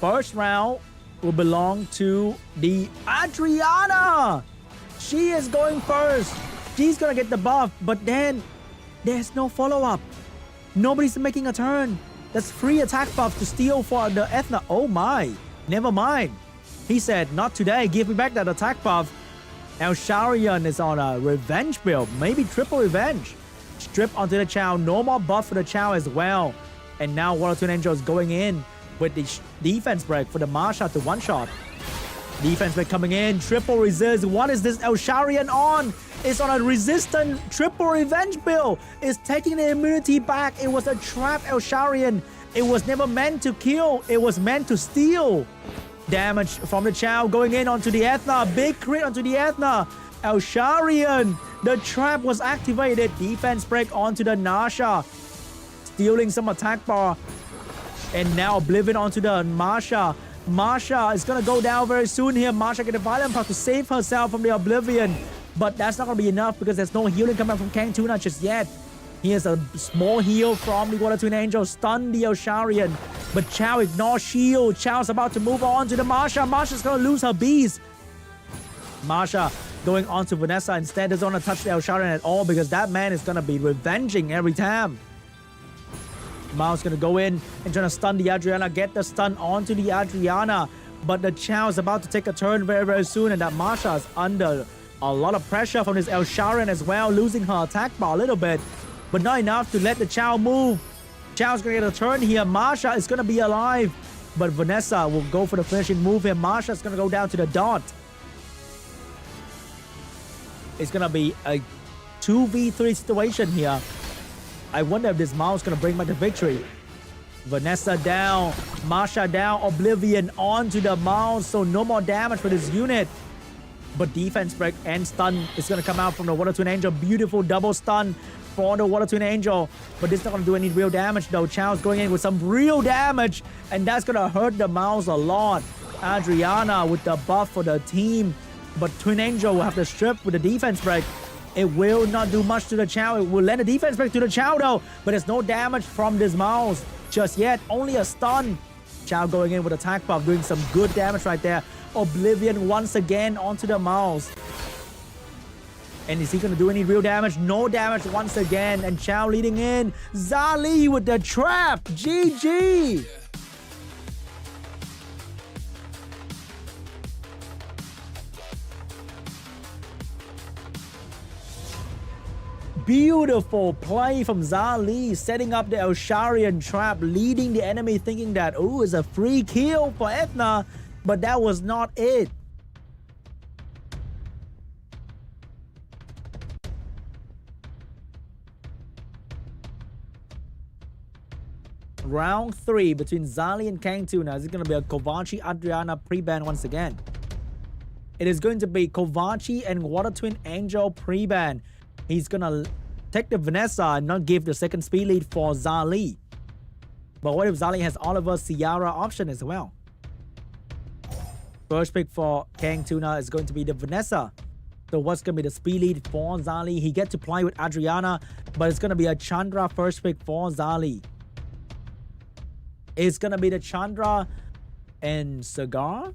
First round will belong to the Adriana. She is going first. She's going to get the buff, but then there's no follow-up. Nobody's making a turn. That's free attack buff to steal for the Ethna. Oh my, never mind. He said, not today, give me back that attack buff. Elsharion is on a revenge build, maybe triple revenge. Strip onto the Chow, no more buff for the Chow as well. And now Water Twin Angel is going in with the defense break for the Marsha to one-shot. Defense break coming in, triple resist. What is this Elsharion on? It's on a resistant triple revenge build. It's taking the immunity back. It was a trap Elsharion. It was never meant to kill. It was meant to steal. Damage from the Chow going in onto the Ethna. Big crit onto the Ethna. Elsharian. The trap was activated. Defense break onto the Nasha. Stealing some attack bar. And now Oblivion onto the Masha. Masha is gonna go down very soon here. Masha get a violent path to save herself from the Oblivion. But that's not gonna be enough because there's no healing coming from KANGTUNA just yet. Here's a small heal from the Water Twin Angel. Stun the Elsharian. But Chow ignores shield. Chow's about to move on to the Masha. Masha's gonna lose her beast. Masha going on to Vanessa instead. Doesn't want to touch the Elsharian at all because that man is gonna be revenging every time. Mao's gonna go in and trying to stun the Adriana. Get the stun onto the Adriana. But the Chow is about to take a turn very, very soon. And that Masha is under a lot of pressure from this Elsharian as well. Losing her attack bar a little bit. But not enough to let the Chow move. Chow's gonna get a turn here. Masha is gonna be alive. But Vanessa will go for the finishing move here. Masha's gonna go down to the dot. It's gonna be a 2v3 situation here. I wonder if this Mao's gonna bring back the victory. Vanessa down. Masha down. Oblivion onto the Mao. So no more damage for this unit. But defense break and stun is gonna come out from the Water Twin Angel. Beautiful double stun for the Water Twin Angel. But this is not going to do any real damage though. Chow's going in with some real damage. And that's going to hurt the Mouse a lot. Adriana with the buff for the team. But Twin Angel will have to strip with the defense break. It will not do much to the Chow. It will lend a defense break to the Chow though. But there's no damage from this Mouse just yet. Only a stun. Chow going in with attack buff. Doing some good damage right there. Oblivion once again onto the Mouse. And is he going to do any real damage? No damage once again. And Chow leading in. ZZALEE with the trap. GG. Beautiful play from ZZALEE. Setting up the Elsharian trap. Leading the enemy thinking that, oh, it's a free kill for Ethna. But that was not it. Round 3 between ZZALEE and KANGTUNA. Is it going to be a Kovaci Adriana pre-ban once again? It is going to be Kovaci and Water Twin Angel pre-ban. He's going to take the Vanessa and not give the second speed lead for ZZALEE. But what if ZZALEE has Oliver Ciara option as well? First pick for KANGTUNA is going to be the Vanessa. So what's going to be the speed lead for ZZALEE? He gets to play with Adriana, but it's going to be a Chandra first pick for ZZALEE. It's gonna be the Chandra and Sagar.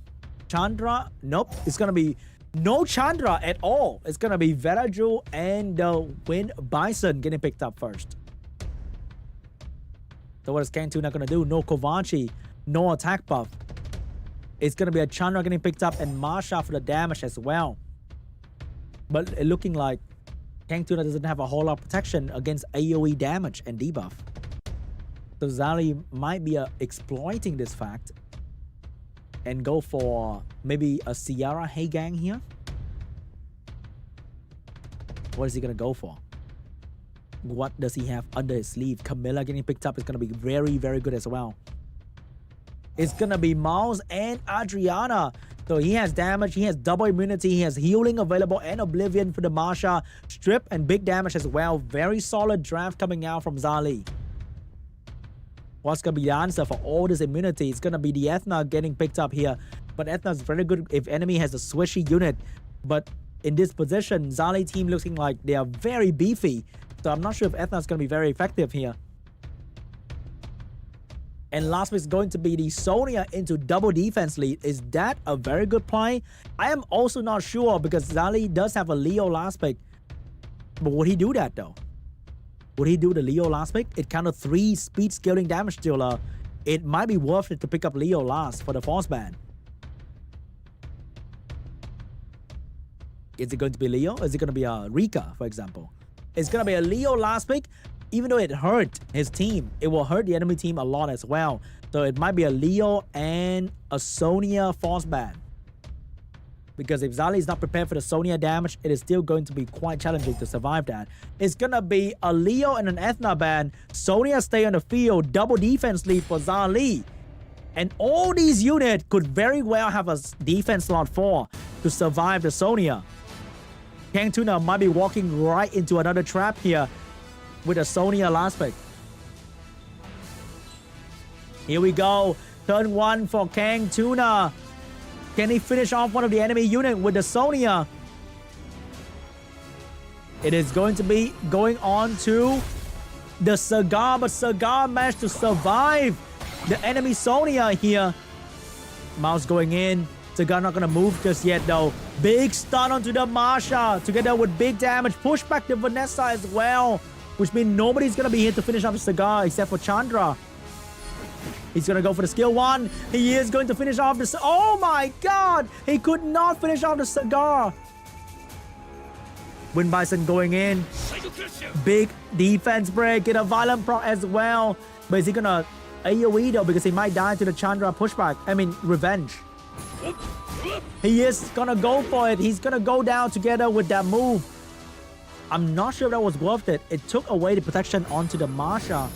Chandra, nope. It's gonna be no Chandra at all. It's gonna be Verajul and the Wind Bison getting picked up first. So what is KANGTUNA gonna do? No Kovaci, no attack buff. It's gonna be a Chandra getting picked up and Masha for the damage as well. But it looking like KANGTUNA doesn't have a whole lot of protection against AoE damage and debuff. So ZZALEE might be exploiting this fact and go for maybe a Ciara Heigang here. What is he going to go for? What does he have under his sleeve? Camilla getting picked up is going to be very, very good as well. It's going to be Mouse and Adriana. So he has damage, he has double immunity, he has healing available and Oblivion for the Masha. Strip and big damage as well. Very solid draft coming out from ZZALEE. What's going to be the answer for all this immunity? It's going to be the Ethna getting picked up here. But Ethna is very good if enemy has a swishy unit. But in this position, ZZALEE team looking like they are very beefy. So I'm not sure if Ethna is going to be very effective here. And last week is going to be the Sonya into double defense lead. Is that a very good play? I am also not sure because ZZALEE does have a Leo last pick. But would he do that though? Would he do the Leo last pick? It counted 3 speed scaling damage dealer. It might be worth it to pick up Leo last for the force ban. Is it going to be Leo? Or is it going to be a Rika, for example? It's going to be a Leo last pick. Even though it hurt his team, it will hurt the enemy team a lot as well. So it might be a Leo and a Sonya force ban. Because if ZZALEE is not prepared for the Sonya damage, it is still going to be quite challenging to survive that. It's going to be a Leo and an Ethna ban. Sonya stay on the field. Double defense lead for ZZALEE. And all these units could very well have a defense slot 4 to survive the Sonya. KANGTUNA might be walking right into another trap here with a Sonya last pick. Here we go. Turn 1 for KANGTUNA. Can he finish off one of the enemy unit with the Sonya? It is going to be going on to the Cigar, but Cigar managed to survive the enemy Sonya here. Mouse going in. Cigar not gonna move just yet though. Big stun onto the Masha together with big damage. Push back to Vanessa as well, which means nobody's gonna be here to finish off the Cigar except for Chandra. He's gonna go for the skill 1. He is going to finish off the... Oh my god! He could not finish off the Cigar. Wind Bison going in. Big defense break and a violent proc as well. But is he gonna AoE though? Because he might die to the Chandra pushback. I mean, revenge. He is gonna go for it. He's gonna go down together with that move. I'm not sure if that was worth it. It took away the protection onto the Masha.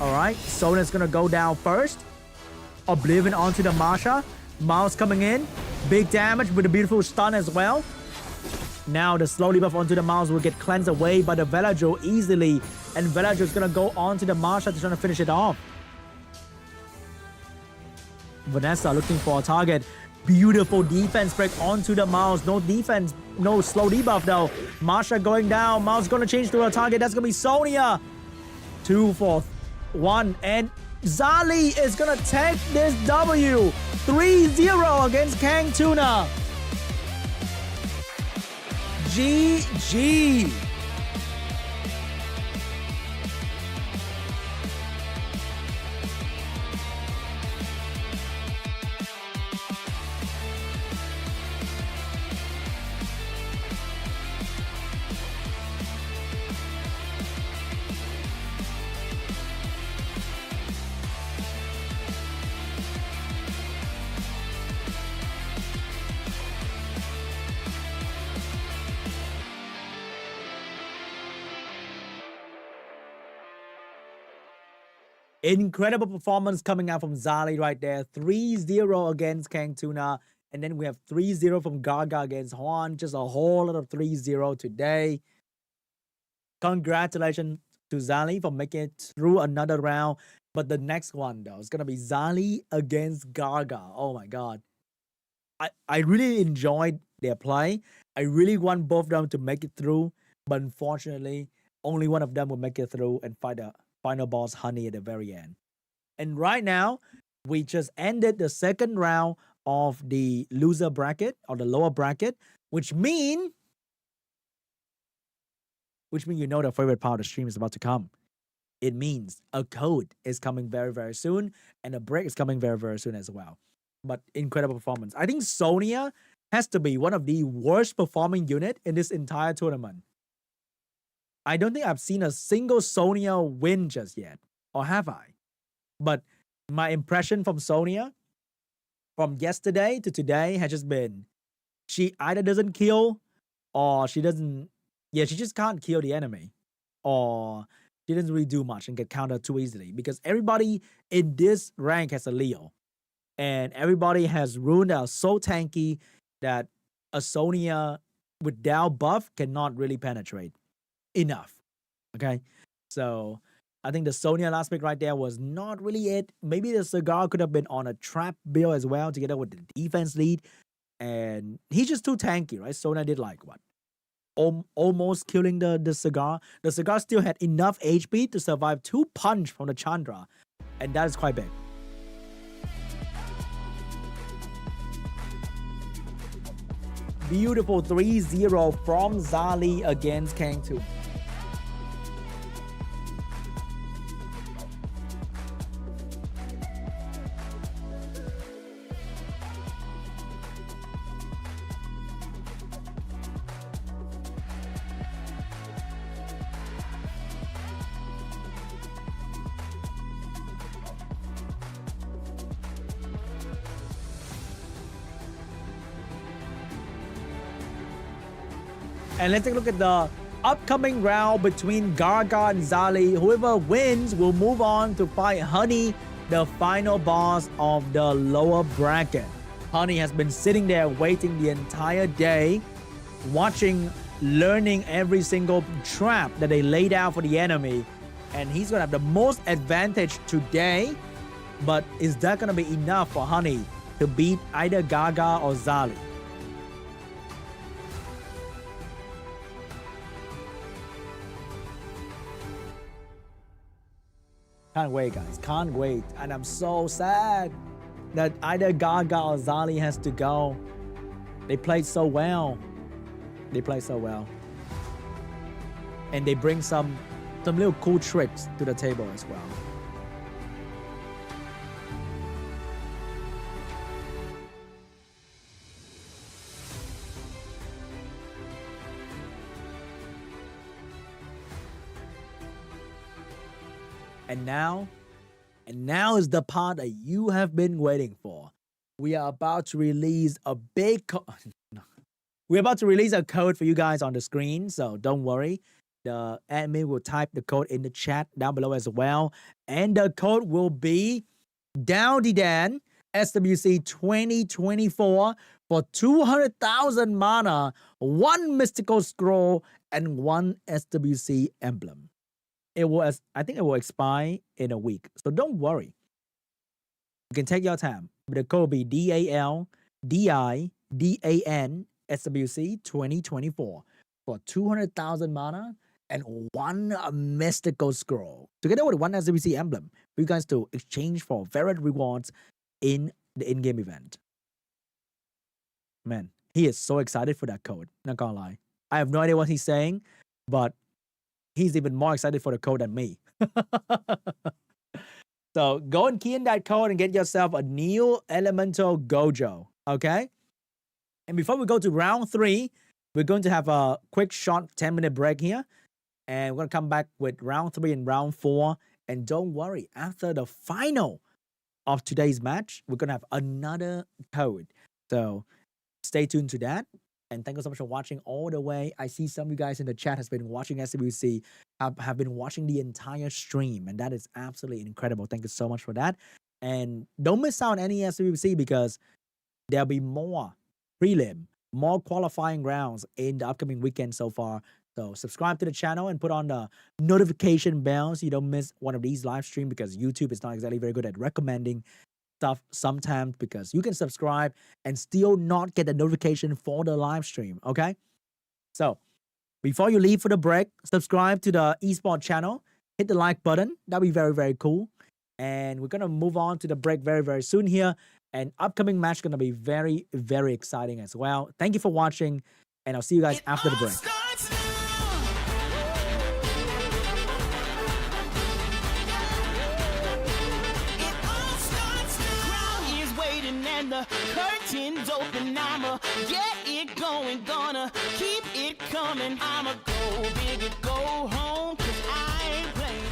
Alright, Sonya's gonna go down first. Oblivion onto the Masha. Mouse coming in. Big damage with a beautiful stun as well. Now the slow debuff onto the Mouse will get cleansed away by the Velajo easily. And Velajo is gonna go onto the Masha to try to finish it off. Vanessa looking for a target. Beautiful defense break onto the Mouse. No defense, no slow debuff though. Masha going down. Mouse gonna change to a target. That's gonna be Sonya. 2 for 1. And ZZALEE is gonna take this W. 3-0 against KANGTUNA. GG. Incredible performance coming out from ZZALEE right there. 3-0 against KANGTUNA. And then we have 3-0 from GARRGARR against HWAN. Just a whole lot of 3-0 today. Congratulations to ZZALEE for making it through another round. But the next one, though, is going to be ZZALEE against GARRGAR. Oh, my God. I really enjoyed their play. I really want both of them to make it through. But unfortunately, only one of them will make it through and fight the final boss HUNI at the very end. And right now, we just ended the second round of the loser bracket or the lower bracket, which mean you know the favorite part of the stream is about to come. It means a code is coming very, very soon, and a break is coming very, very soon as well. But incredible performance. I think Sonya has to be one of the worst performing unit in this entire tournament. I don't think I've seen a single Sonya win just yet. Or have I? But my impression from Sonya from yesterday to today has just been she either doesn't kill or she doesn't... Yeah, she just can't kill the enemy. Or she doesn't really do much and get countered too easily. Because everybody in this rank has a Leo. And everybody has runes that are so tanky that a Sonya with Dow buff cannot really penetrate enough. Okay, so I think the Sonya last pick right there was not really it. Maybe the Cigar could have been on a trap build as well together with the defense lead, and he's just too tanky, right? Sonya did like what, almost killing the Cigar. The Cigar still had enough HP to survive 2 punch from the Chandra, and that is quite big. Beautiful 3-0 from ZZALEE against KANGTUNA. And let's take a look at the upcoming round between GARRGAR and ZZALEE. Whoever wins will move on to fight HUNI, the final boss of the lower bracket. HUNI has been sitting there waiting the entire day, watching learning every single trap that they laid out for the enemy. And he's gonna have the most advantage today. But is that gonna be enough for HUNI to beat either GARRGAR or ZZALEE? Can't wait, guys. Can't wait. And I'm so sad that either GARRGAR or ZZALEE has to go. They played so well. They play so well. And they bring some little cool tricks to the table as well. And now is the part that you have been waiting for. We are about to release a big We're about to release a code for you guys on the screen, so don't worry. The admin will type the code in the chat down below as well. And the code will be DOWDIDAN SWC2024 for 200,000 mana, 1 mystical scroll, and 1 SWC emblem. I think it will expire in a week, so don't worry. You can take your time. But the code will be DALDIDAN SWC2024 for 200,000 mana and 1 mystical scroll, together with 1 SWC emblem for you guys to exchange for varied rewards in the in-game event. Man, he is so excited for that code. Not gonna lie. I have no idea what he's saying, but he's even more excited for the code than me. So go and key in that code and get yourself a new Elemental Gojo, okay? And before we go to round 3, we're going to have a quick short 10-minute break here. And we're going to come back with round 3 and round 4. And don't worry, after the final of today's match, we're going to have another code. So stay tuned to that. And thank you so much for watching all the way. I see some of you guys in the chat has been watching SWC, have been watching the entire stream. And that is absolutely incredible. Thank you so much for that. And don't miss out on any SWC because there'll be more prelim, more qualifying rounds in the upcoming weekend so far. So subscribe to the channel and put on the notification bell so you don't miss one of these live streams, because YouTube is not exactly very good at recommending stuff sometimes, because you can subscribe and still not get the notification for the live stream, okay? So before you leave for the break, subscribe to the Esports channel, hit the like button. That'll be very, very cool. And we're going to move on to the break very, very soon here. And upcoming match is going to be very, very exciting as well. Thank you for watching, and I'll see you guys after the break. The curtains open, I'ma get it going, gonna keep it coming. I'ma go big and go home, 'cause I ain't playing.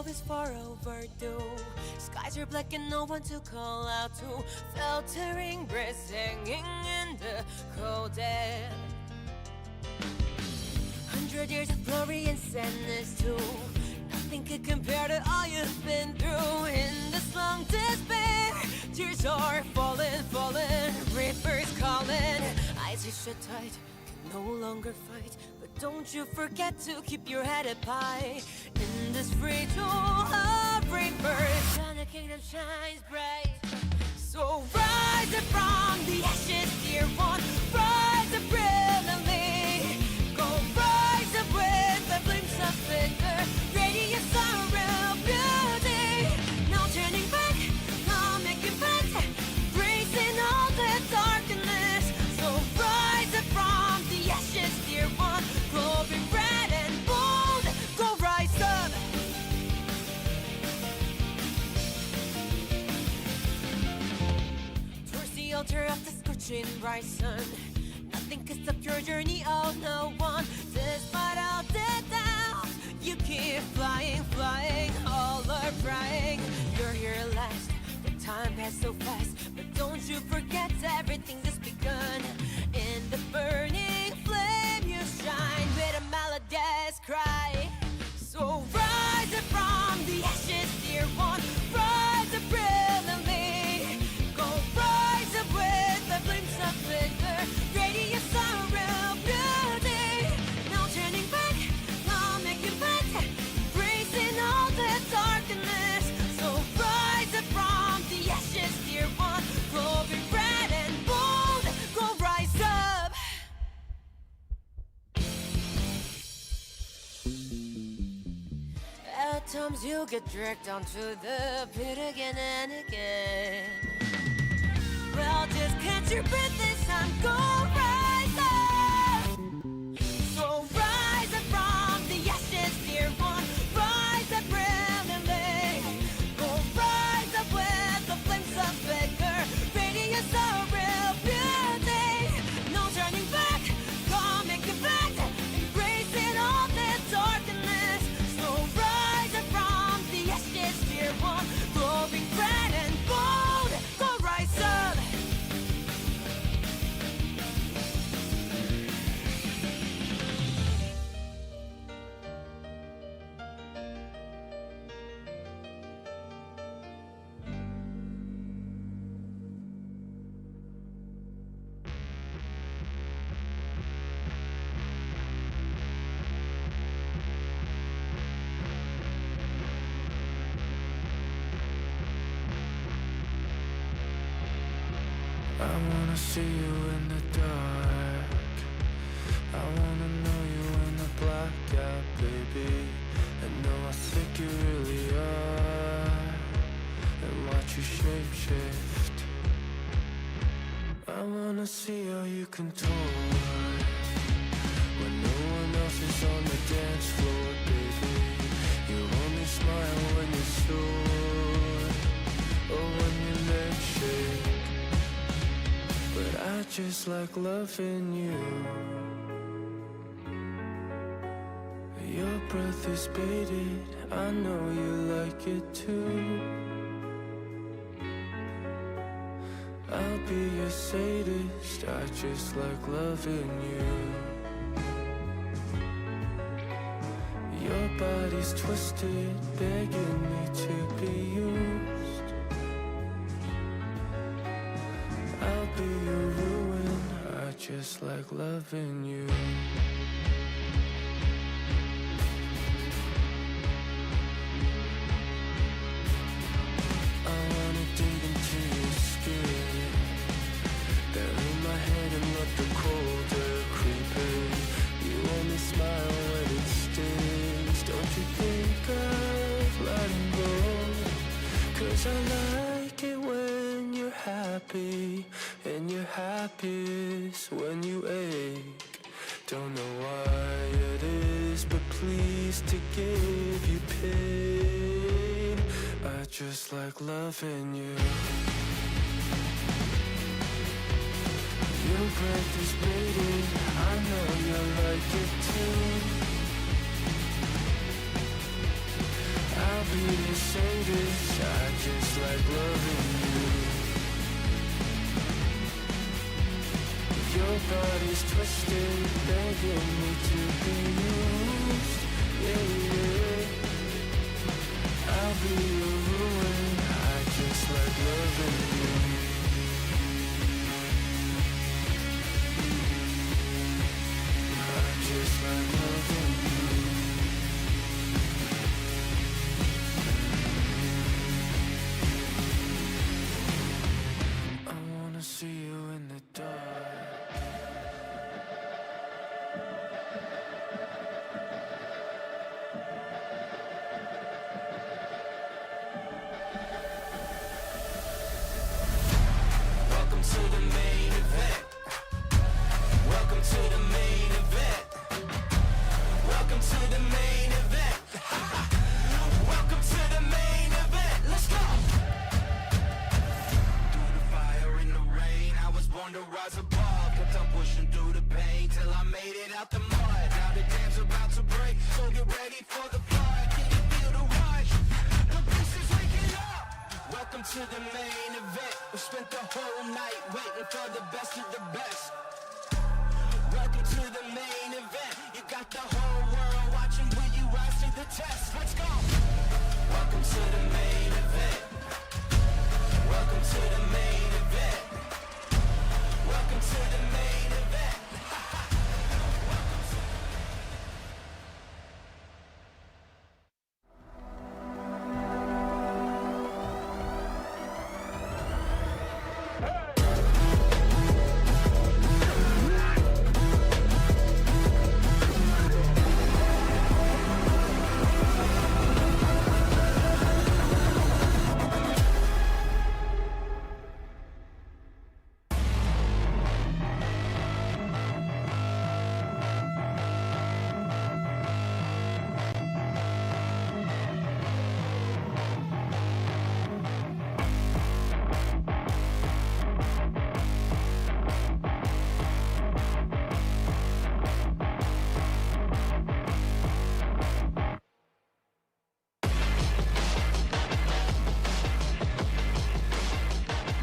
love is far overdue. Skies are black and no one to call out to. Filtering breath hanging in the cold air. 100 years of glory and sadness too. Nothing could compare to all you've been through. In this long despair, tears are falling, falling. Reapers calling. Eyes are shut tight, can no longer fight. But don't you forget to keep your head up high. In this free tool of reapers, the kingdom shines bright. So rise up from the ashes, dear one. Rise up brilliantly. Go rise up with the flames of vigor. Radiance of real beauty. No turning back, no making back. Embracing all the darkness. So rise up from the ashes, dear one. Glowing red and bold. Go rise up. Towards the altar of the scorching bright sun. Nothing can stop your journey, oh no one. Despite all the doubts, you keep flying, flying. All are crying, you're here last. The time passed so fast, but don't you forget everything that's begun. In the burning flame you shine with a melodious cry. So rise up from the ashes, dear one. Rise up brilliantly. Go rise up with the flames of vigor. Radiance of real beauty. No turning back, no making back. Embracing all the darkness. So rise up from the ashes, dear one. Glowing red and bold. Go rise up. At times you get dragged onto the pit again and again. Well, just catch your breath this time, go rise up. So rise up from the ashes, dear one. Rise up brilliantly. Go rise up with the flames of vigor. Radiance of real beauty. No turning back, come make it back. Embracing all the darkness. So rise up from the ashes, dear one. Glowing red and bold. Go rise up. I wanna see you in the dark. I wanna know you in the blackout, baby. And know how thick you really are. And watch you shape shift. I wanna see how you contort when no one else is on the dance floor, baby. You only smile when you're sore, or when your legs shake. But I just like loving you. Your breath is bated, I know you like it too. I'll be your sadist, I just like loving you. Your body's twisted, begging me to be used. I'll be your ruin, I just like loving you. I wanna dig into your skin, bury my head and let the cold air creep in. You only smile when it stings, don't you think of letting go? 'Cause I like it when you're happy, and you're happiest when you ache. Don't know why it is, but please to give you pain. I just like loving you. Your breath is bated, I know you like it too. I I'll be the sadist, I just like loving you. Your body's twisted, begging me to be used. Yeah, yeah. I'll be your ruin, I just like loving you. I just like loving you. I wanna see you in the dark. Welcome to the main event. Welcome to the main event. Welcome to the main event. Welcome to the main event. Let's go. Through the fire and the rain, I was born to rise above. Kept on pushing through the pain till I made it out the mud. Now the dam's about to break, so get ready for the flood. Can you feel the rush? The beast is waking up. Welcome to the main event. We spent the whole night waiting for the best of the best. Welcome to the main event. You got the whole world watching. Will you rise to the test? Let's go. Welcome to the main event. Welcome to the main event. Welcome to the main event.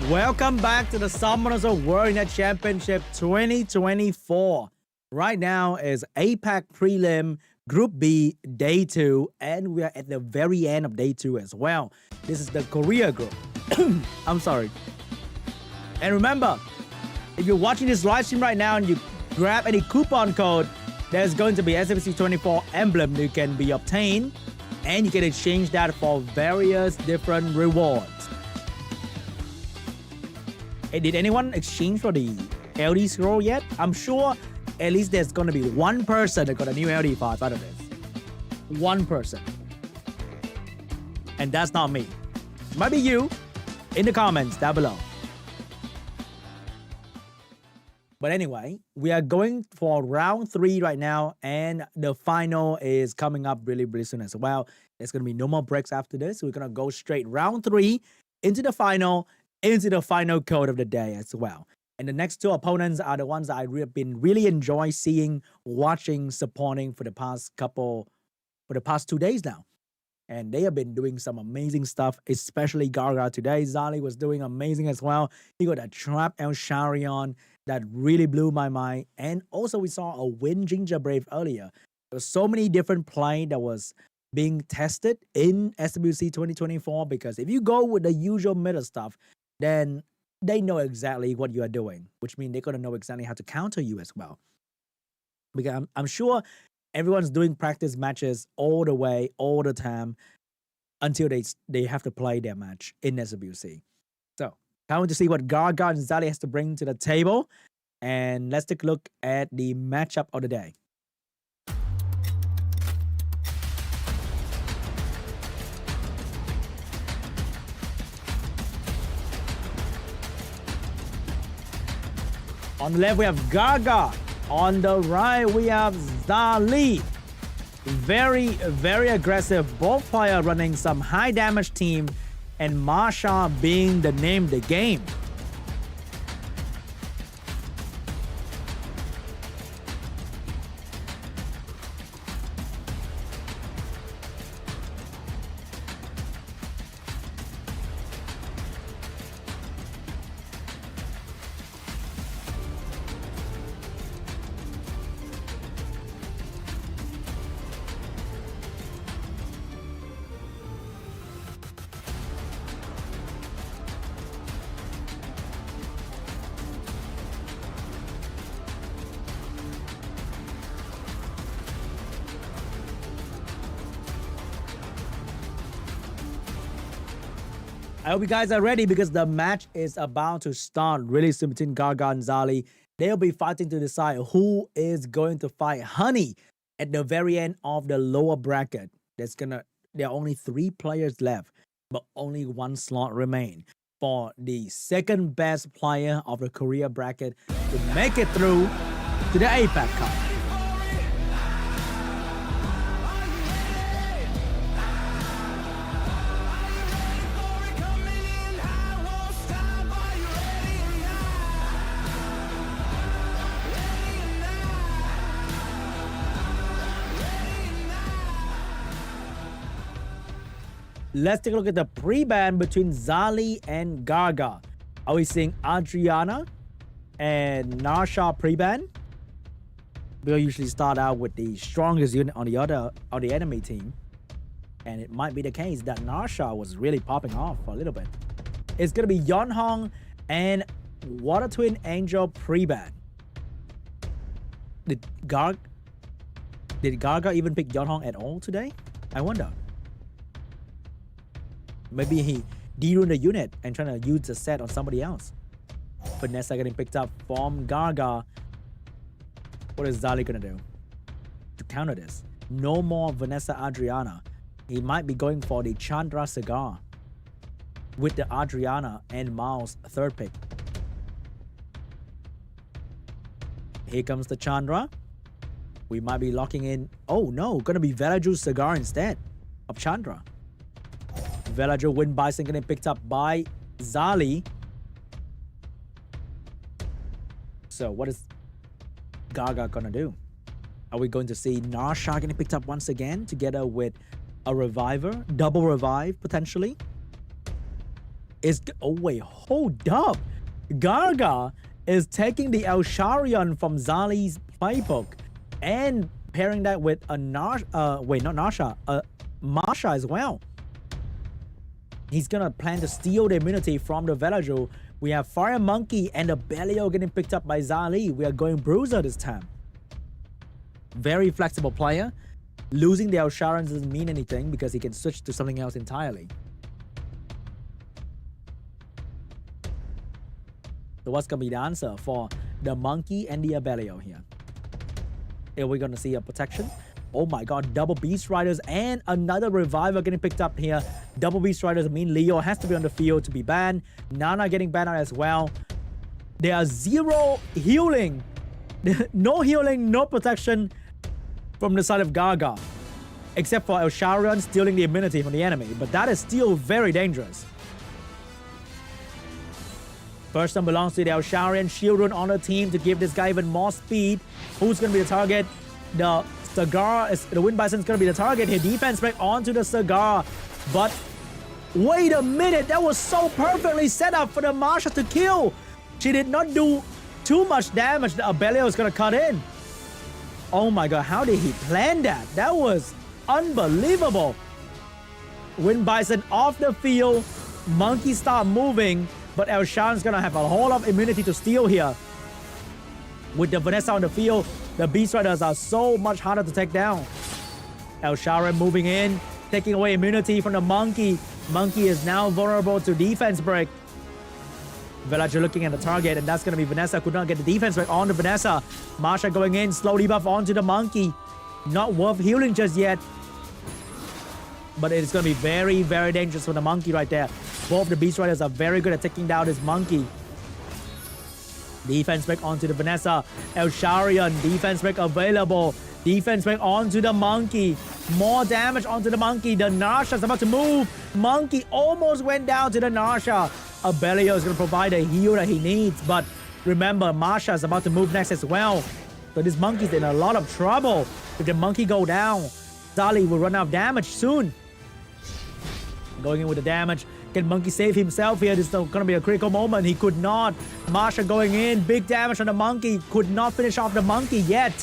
Welcome back to the Summoners World Internet Championship 2024. Right now is APAC Prelim Group B Day 2, and we are at the very end of Day 2 as well. This is the Korea group. I'm sorry. And remember, if you're watching this live stream right now and you grab any coupon code, there's going to be SWC2024 emblem you can be obtained, and you can exchange that for various different rewards. Hey, did anyone exchange for the LD scroll yet? I'm sure at least there's gonna be one person that got a new LD5 out of this. One person. And that's not me. Might be you. In the comments down below. But anyway, we are going for round 3 right now, and the final is coming up really, really soon as well. There's gonna be no more breaks after this. We're gonna go straight round 3 into the final code of the day as well. And the next 2 opponents are the ones that I've been really enjoy seeing, watching, supporting for the past 2 days now. And they have been doing some amazing stuff, especially GARRGAR today. ZZALEE was doing amazing as well. He got a Trap El Sharion that really blew my mind. And also we saw a Win Ginger Brave earlier. There was so many different play that was being tested in SWC 2024, because if you go with the usual meta stuff, then they know exactly what you are doing, which means they're going to know exactly how to counter you as well. Because I'm sure everyone's doing practice matches all the way, all the time, until they have to play their match in SWC. So, I want to see what GARRGAR and ZZALEE has to bring to the table. And let's take a look at the matchup of the day. On the left, we have GARRGAR. On the right, we have ZZALEE. Very, very aggressive. Both players running some high damage team, and Marsha being the name of the game. I hope you guys are ready because the match is about to start really soon between GARRGAR and ZZALEE. They'll be fighting to decide who is going to fight HUNI at the very end of the lower bracket. There are only 3 players left, but only 1 slot remain for the second best player of the Korea bracket to make it through to the APAC Cup. Let's take a look at the pre-ban between ZZALEE and GARRGAR. Are we seeing Adriana and Narsha pre-ban? We'll usually start out with the strongest unit on the enemy team. And it might be the case that Narsha was really popping off for a little bit. It's gonna be Yeonhong and Water Twin Angel pre-ban. Did GARRGAR even pick Yeonhong at all today? I wonder. Maybe he de-ruined the unit and trying to use the set on somebody else. Vanessa getting picked up from GARRGAR. What is ZZALEE gonna do to counter this? No more Vanessa Adriana. He might be going for the Chandra Cigar with the Adriana and Miles third pick. Here comes the Chandra. We might be locking in. Oh no, gonna be Velaju Cigar instead of Chandra. Velaju Wind Bison getting picked up by ZZALEE. So what is GARRGAR gonna do? Are we going to see Narsha getting picked up once again together with a reviver? Double revive potentially? Oh wait, hold up. GARRGAR is taking the El Sharion from ZZALEE's playbook and pairing that with a Marsha as well. He's gonna plan to steal the immunity from the Velaju. We have Fire Monkey and the Bellio getting picked up by ZZALEE. We are going Bruiser this time. Very flexible player. Losing the El Sharon doesn't mean anything because he can switch to something else entirely. So what's gonna be the answer for the Monkey and the Abellio here? Are we gonna see a protection? Oh my god, double Beast Riders and another Reviver getting picked up here. Double Beast Riders mean Leo has to be on the field to be banned. Nana getting banned out as well. There are 0 healing. No healing, no protection from the side of GARRGAR. Except for El Sharion stealing the immunity from the enemy. But that is still very dangerous. First one belongs to the El Sharion Shield Rune on the team to give this guy even more speed. Who's going to be the target? The Wind Bison is going to be the target here. Defense break onto the Cigar. But wait a minute. That was so perfectly set up for the Marsha to kill. She did not do too much damage. The Abellio is going to cut in. Oh my god. How did he plan that? That was unbelievable. Wind Bison off the field. Monkey start moving. But El Shan's going to have a whole lot of immunity to steal here. With the Vanessa on the field, the Beast Riders are so much harder to take down. El Sharon moving in, taking away immunity from the Monkey. Monkey is now vulnerable to defense break. Villager looking at the target, and that's going to be Vanessa. Could not get the defense break on to Vanessa. Marsha going in, slow debuff onto the Monkey. Not worth healing just yet. But it's going to be very, very dangerous for the Monkey right there. Both the Beast Riders are very good at taking down this Monkey. Defense break onto the Vanessa. El Sharion, defense break available. Defense break onto the Monkey. More damage onto the Monkey. The Narsha is about to move. Monkey almost went down to the Narsha. Abellio is going to provide a heal that he needs. But remember, Marsha is about to move next as well. So this Monkey's in a lot of trouble. If the Monkey go down, ZZALEE will run out of damage soon. Going in with the damage. Can Monkey save himself here? This is going to be a critical moment. He could not. Marsha going in. Big damage on the Monkey. Could not finish off the Monkey yet.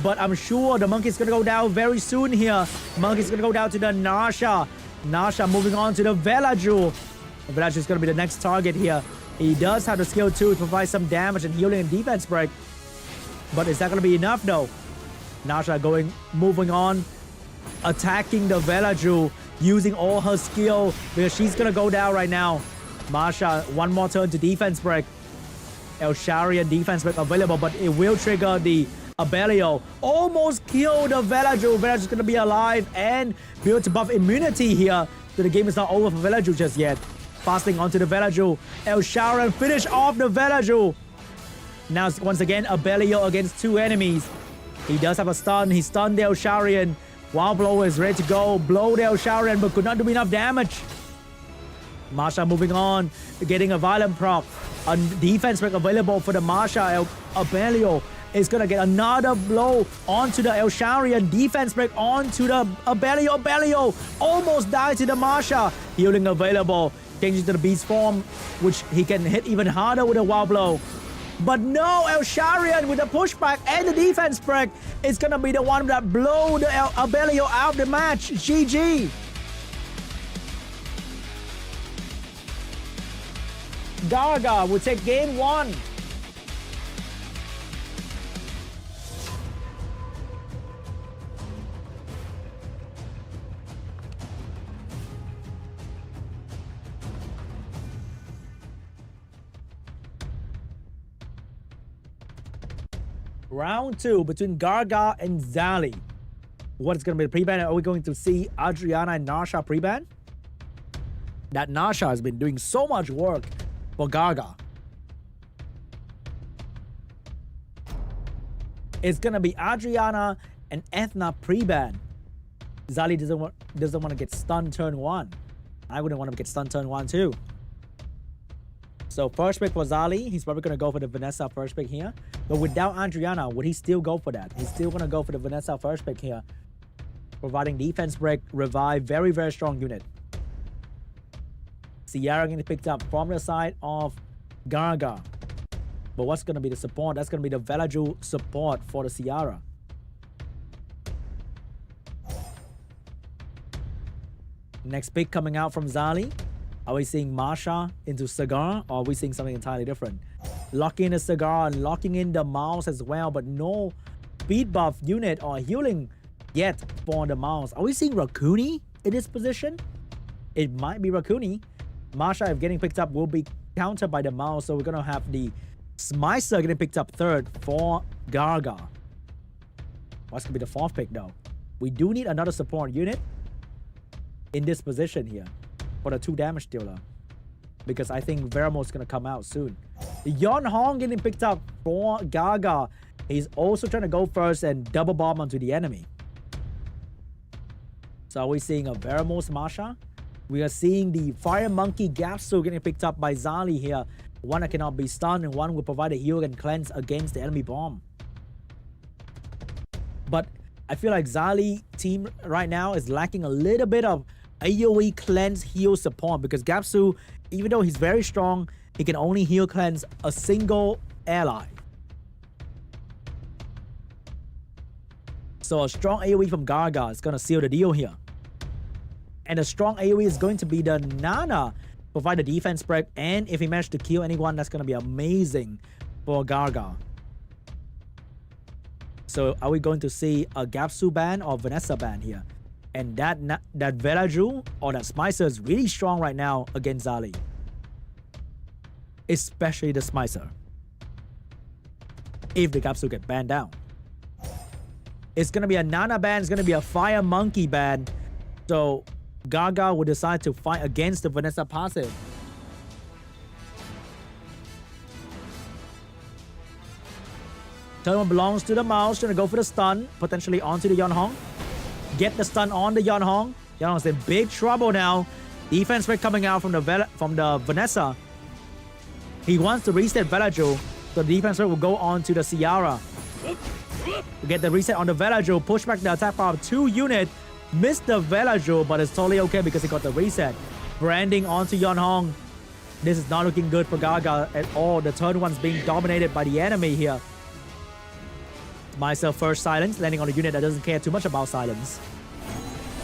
But I'm sure the Monkey's going to go down very soon here. Monkey's going to go down to the Narsha. Narsha moving on to the Velaju. Velaju is going to be the next target here. He does have the skill too to provide some damage and healing and defense break. But is that going to be enough though? Narsha moving on. Attacking the Velaju. using all her skill because she's gonna go down right now. Masha, one more turn to defense break. El Sharian defense break available, but it will trigger the Abelio. Almost killed the Velaju. Velaju's gonna be alive and be able to buff immunity here. So the game is not over for Velaju just yet. Fasting onto the Velaju. El Sharian finish off the Velaju. Now once again Abelio against two enemies. He does have a stun. He stunned the El Sharian. Wild Blow is ready to go. Blow the El Sharian, but could not do enough damage. Masha moving on, getting a violent proc. A defense break available for the Masha. Abelio is gonna get another blow onto the El Sharian. Defense break onto the Abelio. Abelio almost died to the Masha. Healing available. Changing to the beast form, which he can hit even harder with a Wild Blow. But no, El Sharian with the pushback and the defense break is gonna be the one that blow the Abelio out of the match. GG. GARRGAR will take game 1. Round 2 between GARRGAR and ZZALEE. What is going to be the pre-ban? Are we going to see Adriana and Nasha pre-ban? That Nasha has been doing so much work for GARRGAR. It's going to be Adriana and Ethna pre-ban. ZZALEE doesn't want to get stunned turn 1. I wouldn't want to get stunned turn 1 too. So first pick for ZZALEE. He's probably going to go for the Vanessa first pick here. But without Adriana, would he still go for that? He's still going to go for the Vanessa first pick here. Providing defense break, revive, very, very strong unit. Sierra getting picked up from the side of GARRGAR. But what's going to be the support? That's going to be the Velaju support for the Sierra. Next pick coming out from ZZALEE. Are we seeing Masha into Cigar, or are we seeing something entirely different? Locking in the Cigar and locking in the mouse as well, but no speed buff unit or healing yet for the mouse. Are we seeing Rakuni in this position? It might be Rakuni. Masha, if getting picked up, will be countered by the mouse, so we're going to have the Smicer getting picked up third for GARRGAR. What's going to be the fourth pick though? We do need another support unit in this position here for the 2 damage dealer, because I think Veramo's gonna come out soon. Yon Hong getting picked up for GARRGAR. He's also trying to go first and double bomb onto the enemy. So are we seeing a Veramos Masha? We are seeing the Fire Monkey Gapsu getting picked up by ZZALEE here. One that cannot be stunned and one will provide a heal and cleanse against the enemy bomb. But I feel like ZZALEE team right now is lacking a little bit of AoE cleanse heal support, because Gapsu, even though he's very strong, he can only heal cleanse a single ally. So a strong AoE from GARRGAR is going to seal the deal here. And a strong AoE is going to be the Nana, provide a defense break, and if he managed to kill anyone, that's going to be amazing for GARRGAR. So are we going to see a Gapsu ban or Vanessa ban here? And that Velaju or that Smicer is really strong right now against ZZALEE. Especially the Smicer. If the Gapsu get banned down. It's going to be a Nana ban. It's going to be a Fire Monkey ban. So GARRGAR will decide to fight against the Vanessa passive. Turn one belongs to the mouse. Trying to go for the stun. Potentially onto the Yonhong. Get the stun on the Yonhong. Yonhong's in big trouble now. Defense break coming out from the Vanessa. He wants to reset Velaju. So the defense break will go on to the Sierra. We get the reset on the Velaju. Push back the attack power of 2 unit. Missed the Velaju, but it's totally okay because he got the reset. Branding onto Yonhong. This is not looking good for GARRGAR at all. The turn one's being dominated by the enemy here. Myself first silence, landing on a unit that doesn't care too much about silence.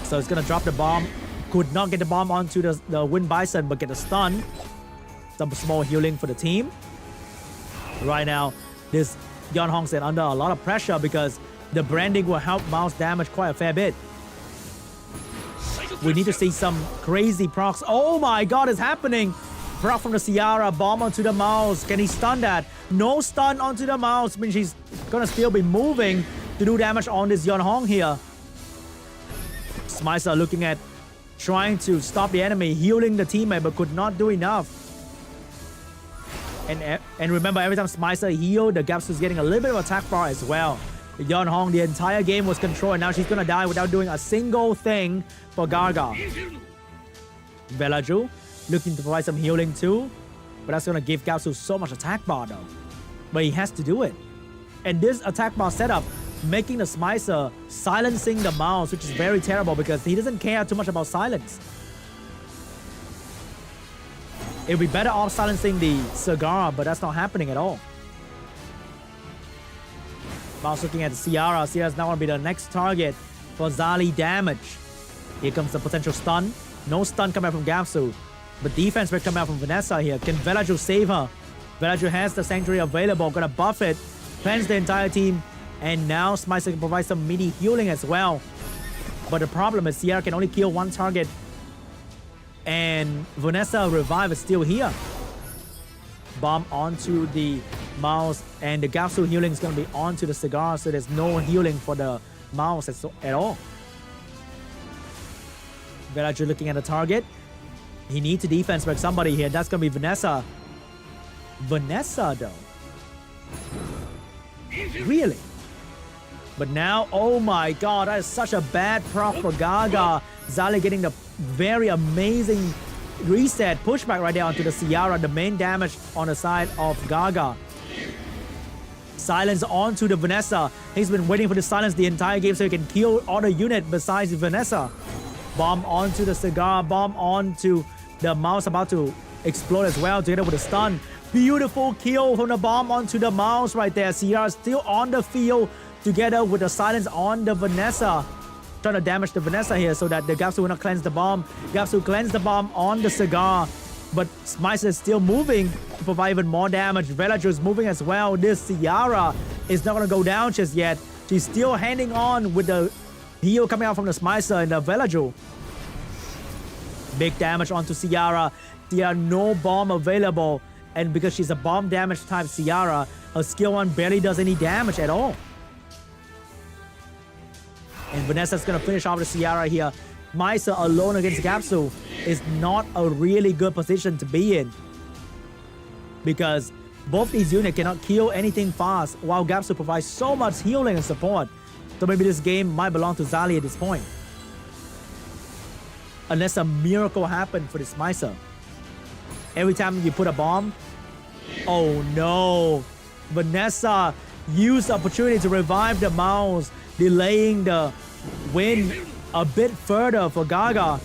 So it's gonna drop the bomb. Could not get the bomb onto the Wind Bison, but get a stun. Some small healing for the team. Right now, this Yonhong's under a lot of pressure because the branding will help mouse damage quite a fair bit. We need to see some crazy procs. Oh my god, it's happening. Proc from the Ciara, bomb onto the mouse. Can he stun that? No stun onto the mouse. Means she's gonna still be moving to do damage on this Yeonhong here. Smicer looking at trying to stop the enemy, healing the teammate, but could not do enough. And remember, every time Smicer healed, the Gapsu is getting a little bit of attack bar as well. Yeonhong, the entire game was controlled, and now she's gonna die without doing a single thing for GARRGAR. Velaju looking to provide some healing too, but that's gonna give Gapsu so much attack bar though. But he has to do it. And this attack bar setup, making the Smicer silencing the mouse, which is very terrible because he doesn't care too much about silence. It would be better off silencing the Cigar, but that's not happening at all. Mouse looking at Ciara. Ciara's now going to be the next target for ZZALEE damage. Here comes the potential stun. No stun coming out from Gapsu, but defense will come out from Vanessa here. Can Velaju save her? Velaju has the Sanctuary available. Gonna buff it. Cleanse the entire team. And now Smicer can provide some mini healing as well. But the problem is Ciara can only kill one target. And Vanessa revive is still here. Bomb onto the mouse, and the Gapsu healing is going to be onto the Cigar, so there's no healing for the mouse at all. Velaju looking at the target. He needs to defense break somebody here. That's going to be Vanessa. Vanessa though. Really? But now, oh my god, that is such a bad proc for GARRGAR. ZZALEE getting the very amazing reset pushback right there onto the Ciara, the main damage on the side of GARRGAR. Silence onto the Vanessa. He's been waiting for the silence the entire game so he can kill all the unit besides Vanessa. Bomb onto the Cigar, bomb onto the mouse, about to explode as well together with the stun. Beautiful kill from the bomb onto the mouse right there. Ciara still on the field together with the silence on the Vanessa. Trying to damage the Vanessa here so that the Gapsu will not cleanse the bomb. Gapsu cleansed the bomb on the Cigar, but Smicer is still moving to provide even more damage. Velaju is moving as well. This Ciara is not going to go down just yet. She's still hanging on with the heal coming out from the Smicer and the Velaju. Big damage onto Ciara. There no bomb available, and because she's a bomb damage type Ciara, her skill 1 barely does any damage at all. And Vanessa's gonna finish off the Ciara here. Smicer alone against Gapsu is not a really good position to be in, because both these units cannot kill anything fast, while Gapsu provides so much healing and support. So maybe this game might belong to ZZALEE at this point, unless a miracle happened for the Smicer. Every time you put a bomb, oh no, Vanessa used the opportunity to revive the mouse, delaying the win a bit further for GARRGAR.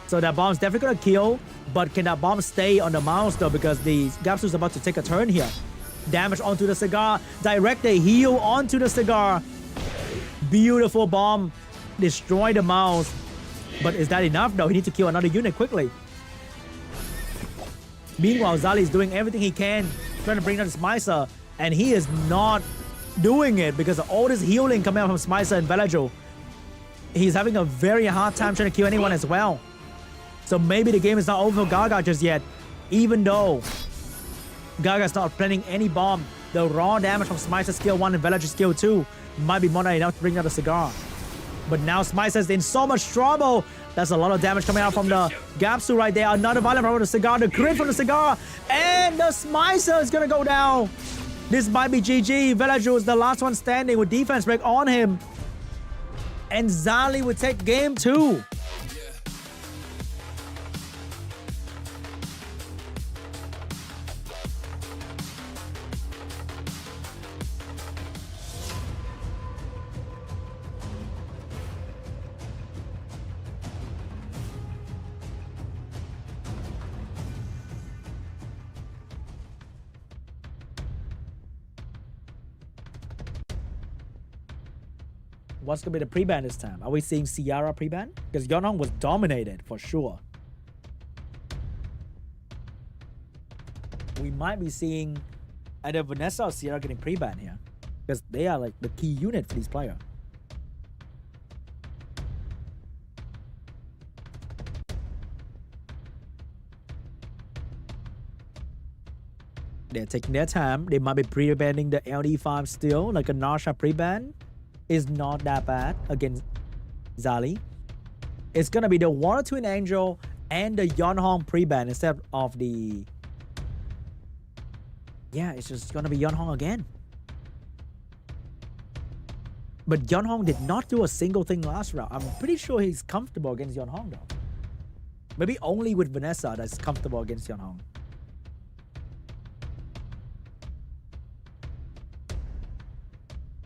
So that bomb's definitely gonna kill, but can that bomb stay on the mouse though, because the Gapsu is about to take a turn here. Damage onto the Cigar, direct a heal onto the Cigar. Beautiful bomb, destroy the mouse. But is that enough though? He needs to kill another unit quickly. Meanwhile, ZZALEE is doing everything he can, trying to bring down Smicer, and he is not doing it because of all this healing coming out from Smicer and Velaju. He's having a very hard time trying to kill anyone as well. So maybe the game is not over for GARRGAR just yet, even though GARRGAR's not planning any bomb. The raw damage from Smicer's skill 1 and Velaju's skill 2 might be more than enough to bring down the Cigar. But now Smicer's in so much trouble. That's a lot of damage coming out from the Gapsu right there. Another violent from the Cigar, the crit from the Cigar, and the Smicer is gonna go down. This might be GG. Velaju is the last one standing with defense break on him. And ZZALEE would take game 2. What's going to be the pre-ban this time? Are we seeing Ciara pre-ban? Because Yeonhong was dominated for sure. We might be seeing either Vanessa or Ciara getting pre-ban here, because they are like the key unit for these players. They're taking their time. They might be pre-banning the LD5 still, like a Narsha pre-ban. Is not that bad against ZZALEE. It's gonna be the Water Twin Angel and the Yeonhong pre-ban instead of the... Yeah, it's just gonna be Yeonhong again. But Yeonhong did not do a single thing last round. I'm pretty sure he's comfortable against Yeonhong though. Maybe only with Vanessa that's comfortable against Yeonhong.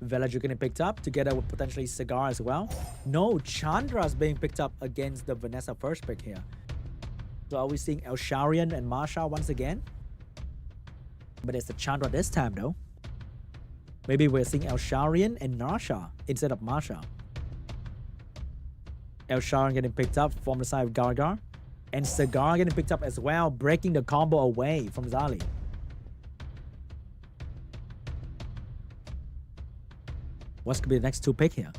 Villager getting picked up together with potentially Cigar as well. No, Chandra's being picked up against the Vanessa first pick here. So are we seeing Elsharian and Marsha once again? But it's the Chandra this time though. Maybe we're seeing Elsharian and Narsha instead of Marsha. Elsharian getting picked up from the side of GARRGARR. And Cigar getting picked up as well, breaking the combo away from ZZALEE. What's going to be the next two pick here?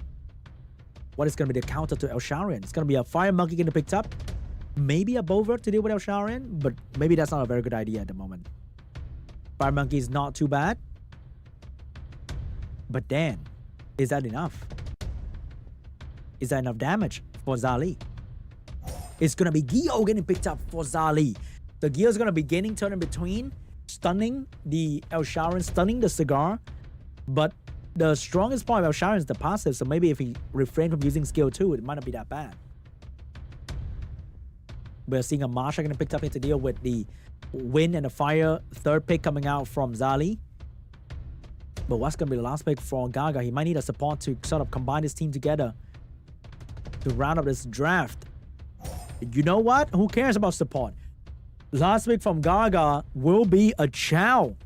What is going to be the counter to Elsharian? It's going to be a Fire Monkey getting picked up. Maybe a Bovert to deal with Elsharian, but maybe that's not a very good idea at the moment. Fire Monkey is not too bad. But then, is that enough? Is that enough damage for ZZALEE? It's going to be Gio getting picked up for ZZALEE. The Gio's going to be gaining turn in between, stunning the Elsharian, stunning the Cigar, but the strongest part of Elsharian is the passive, so maybe if he refrained from using skill 2, it might not be that bad. We're seeing a Marsha getting picked up here to deal with the Wind and the Fire third pick coming out from ZZALEE. But what's going to be the last pick for GARRGARR? He might need a support to sort of combine his team together to round up this draft. You know what? Who cares about support? Last pick from GARRGARR will be a Chow.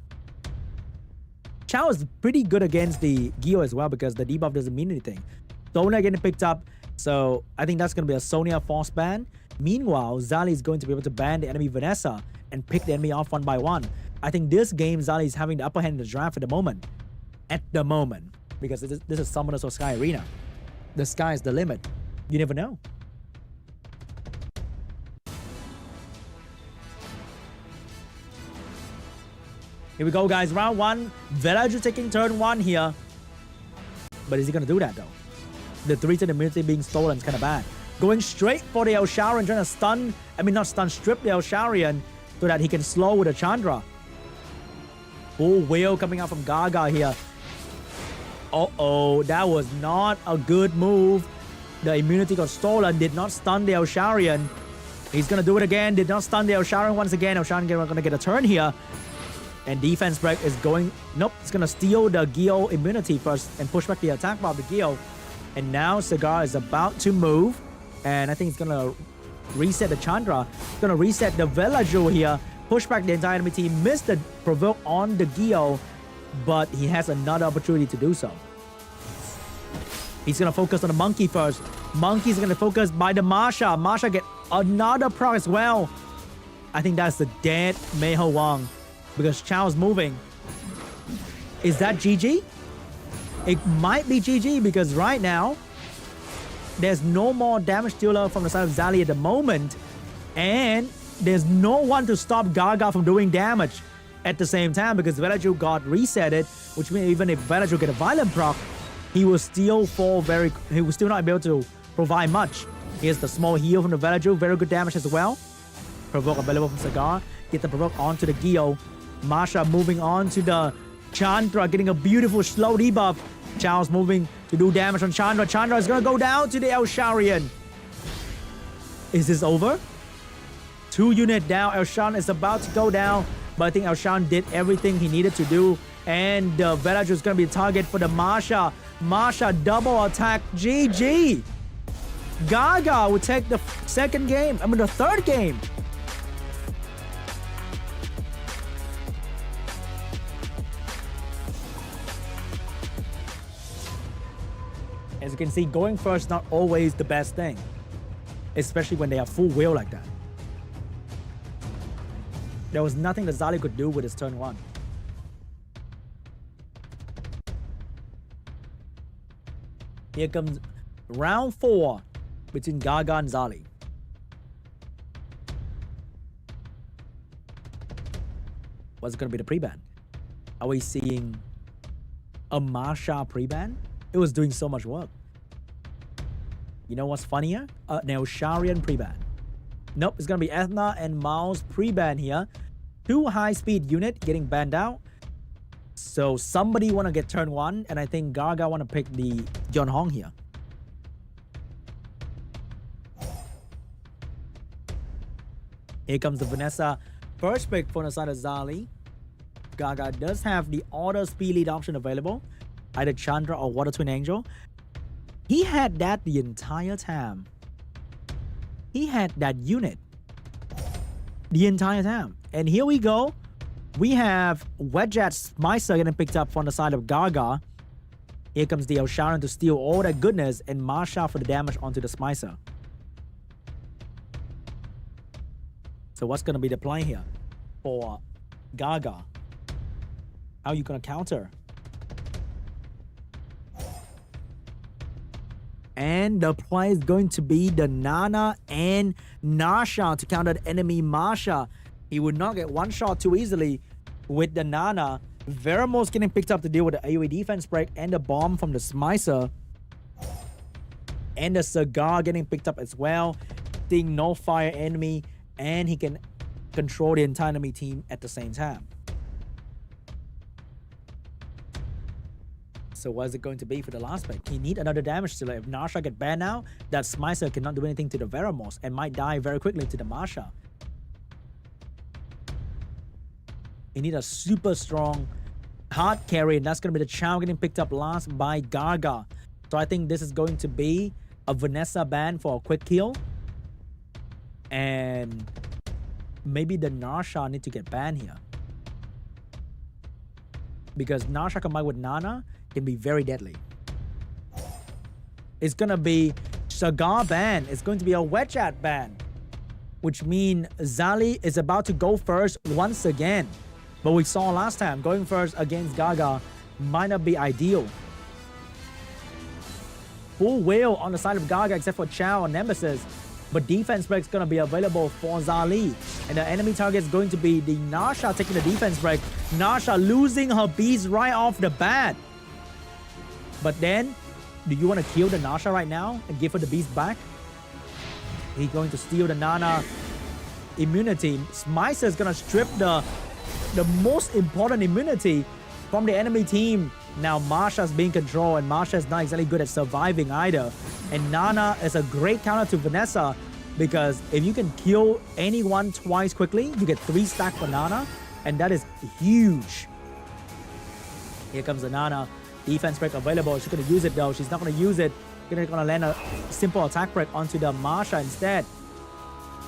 Chow is pretty good against the Gio as well because the debuff doesn't mean anything. Sonia getting picked up, so I think that's going to be a Sonia force ban. Meanwhile, ZZALEE is going to be able to ban the enemy Vanessa and pick the enemy off one by one. I think this game, ZZALEE is having the upper hand in the draft at the moment. Because this is Summoners or Sky Arena. The sky is the limit. You never know. Here we go, guys. Round 1. Villager taking turn 1 here. But is he going to do that, though? The 3-turn immunity being stolen is kind of bad. Going straight for the Elsharian, trying to stun... not stun, strip the Elsharian so that he can slow with a Chandra. Full wheel coming out from GARRGARR here. Uh-oh, that was not a good move. The immunity got stolen, did not stun the Elsharian. He's going to do it again, did not stun the Elsharian once again. Elsharian going to get a turn here. And defense break is going... Nope, it's going to steal the Gio immunity first and push back the attack bar of the Gio. And now Cigar is about to move. And I think it's going to reset the Chandra. It's going to reset the Villager here. Push back the entire enemy team. Missed the provoke on the Gio. But he has another opportunity to do so. He's going to focus on the Monkey first. Monkey's going to focus by the Marsha. Marsha get another proc as well. I think that's the dead Meiho Wang. Because Chow's moving. Is that GG? It might be GG because right now, there's no more damage dealer from the side of ZZALEE at the moment. And there's no one to stop GARRGARR from doing damage at the same time because Villager got resetted, which means even if Villager get a violent proc, he will still fall he will still not be able to provide much. Here's the small heal from the Villager, very good damage as well. Provoke available from Cigar. Get the provoke onto the Gio. Marsha moving on to the Chandra, getting a beautiful slow debuff. Chow's moving to do damage on Chandra. Chandra is going to go down to the Elsharian. Is this over? 2 units down. Elsharian is about to go down. But I think Elsharian did everything he needed to do. And the Villager is going to be a target for the Marsha. Marsha double attack. GG. GARRGARR will take the the third game. As you can see, going first is not always the best thing. Especially when they have full wheel like that. There was nothing that ZZALEE could do with his turn 1. Here comes round 4 between GARRGARR and ZZALEE. What's going to be the pre-ban? Are we seeing a Masha pre-ban? It was doing so much work. You know what's funnier? An Elsharian pre-ban. Nope, it's going to be Ethna and Mao's pre-ban here. 2 high-speed unit getting banned out. So somebody want to get turn 1, and I think GARRGARR want to pick the Yeonhong here. Here comes the Vanessa. First pick for the side of ZZALEE. GARRGARR does have the auto speed lead option available. Either Chandra or Water Twin Angel. He had that the entire time. He had that unit the entire time. And here we go. We have Wedgeat Smicer getting picked up from the side of GARRGARR. Here comes the Elsharan to steal all that goodness, and Masha for the damage onto the Smicer. So what's going to be the play here for GARRGARR? How are you going to counter? And the play is going to be the Nana and Nasha to counter the enemy Masha. He would not get one shot too easily with the Nana. Veramos getting picked up to deal with the AoE defense break and the bomb from the Smicer. And the Cigar getting picked up as well. Seeing no fire enemy, and he can control the entire enemy team at the same time. So what is it going to be for the last pick? He need another damage dealer. If Nasha get banned now, that Smicer cannot do anything to the Veramos and might die very quickly to the Masha. He need a super strong hard carry, and that's going to be the Chow getting picked up last by GARRGARR. So I think this is going to be a Vanessa ban for a quick kill. And maybe the Nasha need to get banned here. Because Nasha combined with Nana can be very deadly. It's going to be Cigar ban. It's going to be a Wedgeat ban. Which means ZZALEE is about to go first once again. But we saw last time, going first against GARRGARR might not be ideal. Full wheel on the side of GARRGARR except for Chow and Nemesis. But defense break is going to be available for ZZALEE. And the enemy target is going to be the Nasha taking the defense break. Nasha losing her beast right off the bat. But then, do you want to kill the Nasha right now and give her the beast back? He's going to steal the Nana immunity. Smicer is going to strip the most important immunity from the enemy team. Now Masha's being controlled, and Masha is not exactly good at surviving either. And Nana is a great counter to Vanessa, because if you can kill anyone twice quickly, you get 3 stack for Nana, and that is huge. Here comes the Nana. Defense break available. She's going to use it though. She's not going to use it. She's going to land a simple attack break onto the Masha instead.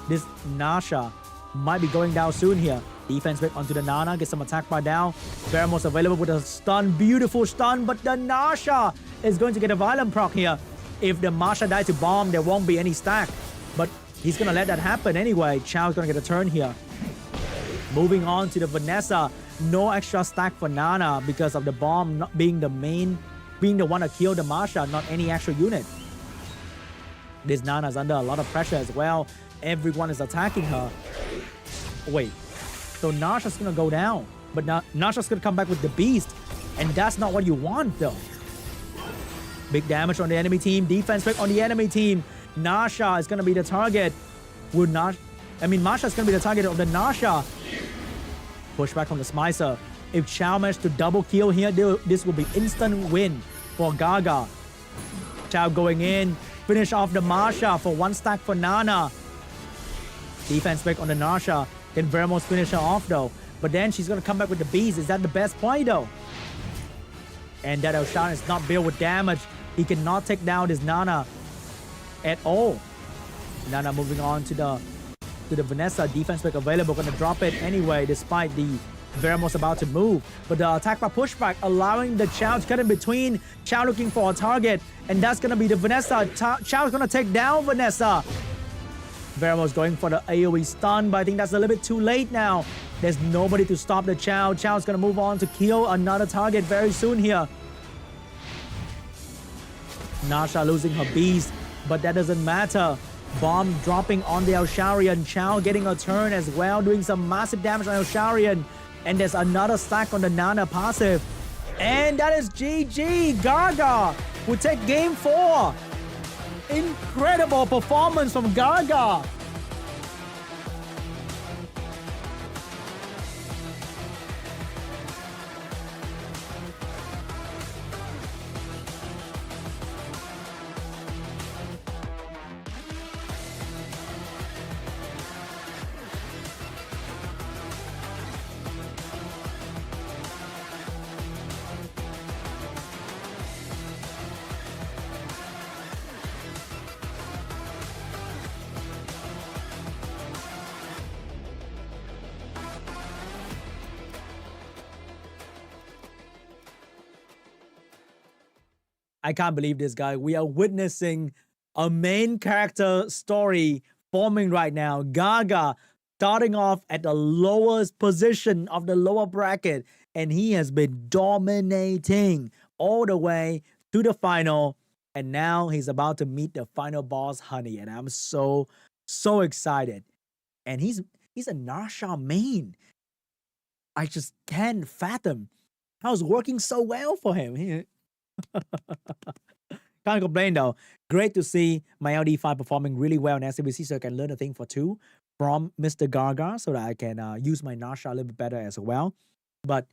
This Nasha might be going down soon here. Defense break onto the Nana. Get some attack bar down. Veramos available with a stun. Beautiful stun. But the Nasha is going to get a violent proc here. If the Masha dies to bomb, there won't be any stack. But he's going to let that happen anyway. Chow's going to get a turn here. Moving on to the Vanessa. No extra stack for Nana because of the bomb not being the main, being the one to kill the Masha, not any extra unit. This Nana's under a lot of pressure as well. Everyone is attacking her. Wait. So Nasha's gonna go down, but Nasha's gonna come back with the beast, and that's not what you want though. Big damage on the enemy team. Defense break on the enemy team. Nasha is gonna be the target. Masha's gonna be the target of the Nasha. Push back from the Smicer. If Chow managed to double kill here, this will be instant win for GARRGARR. Chow going in, finish off the Masha for 1 stack for Nana. Defense break on the Nasha. Can Veramos finish her off though? But then she's gonna come back with the beast. Is that the best play though? And that Elshan is not built with damage. He cannot take down this Nana at all. Nana moving on to the Vanessa. Defense break available. Gonna drop it anyway despite the Veramos about to move. But the attack by pushback allowing the Chow to cut in between. Chow looking for a target. And that's gonna be the Vanessa. Chow is gonna take down Vanessa. Veramos going for the AoE stun, but I think that's a little bit too late now. There's nobody to stop the Chow. Chow's gonna move on to kill another target very soon here. Nasha losing her beast, but that doesn't matter. Bomb dropping on the Elsharian. Chow getting a turn as well, doing some massive damage on Elsharian. And there's another stack on the Nana passive. And that is GG. GARRGAR will take game 4. Incredible performance from GARRGAR. I can't believe this, guy. We are witnessing a main character story forming right now. GARRGAR starting off at the lowest position of the lower bracket, and he has been dominating all the way to the final. And now he's about to meet the final boss, HUNI, and I'm so excited. And he's a Narsha main. I just can't fathom how it's working so well for him. Can't complain though. Great to see my LD5 performing really well in SWC, so I can learn a thing for 2 from Mr. GARRGAR so that I can use my Narsha a little bit better as well. But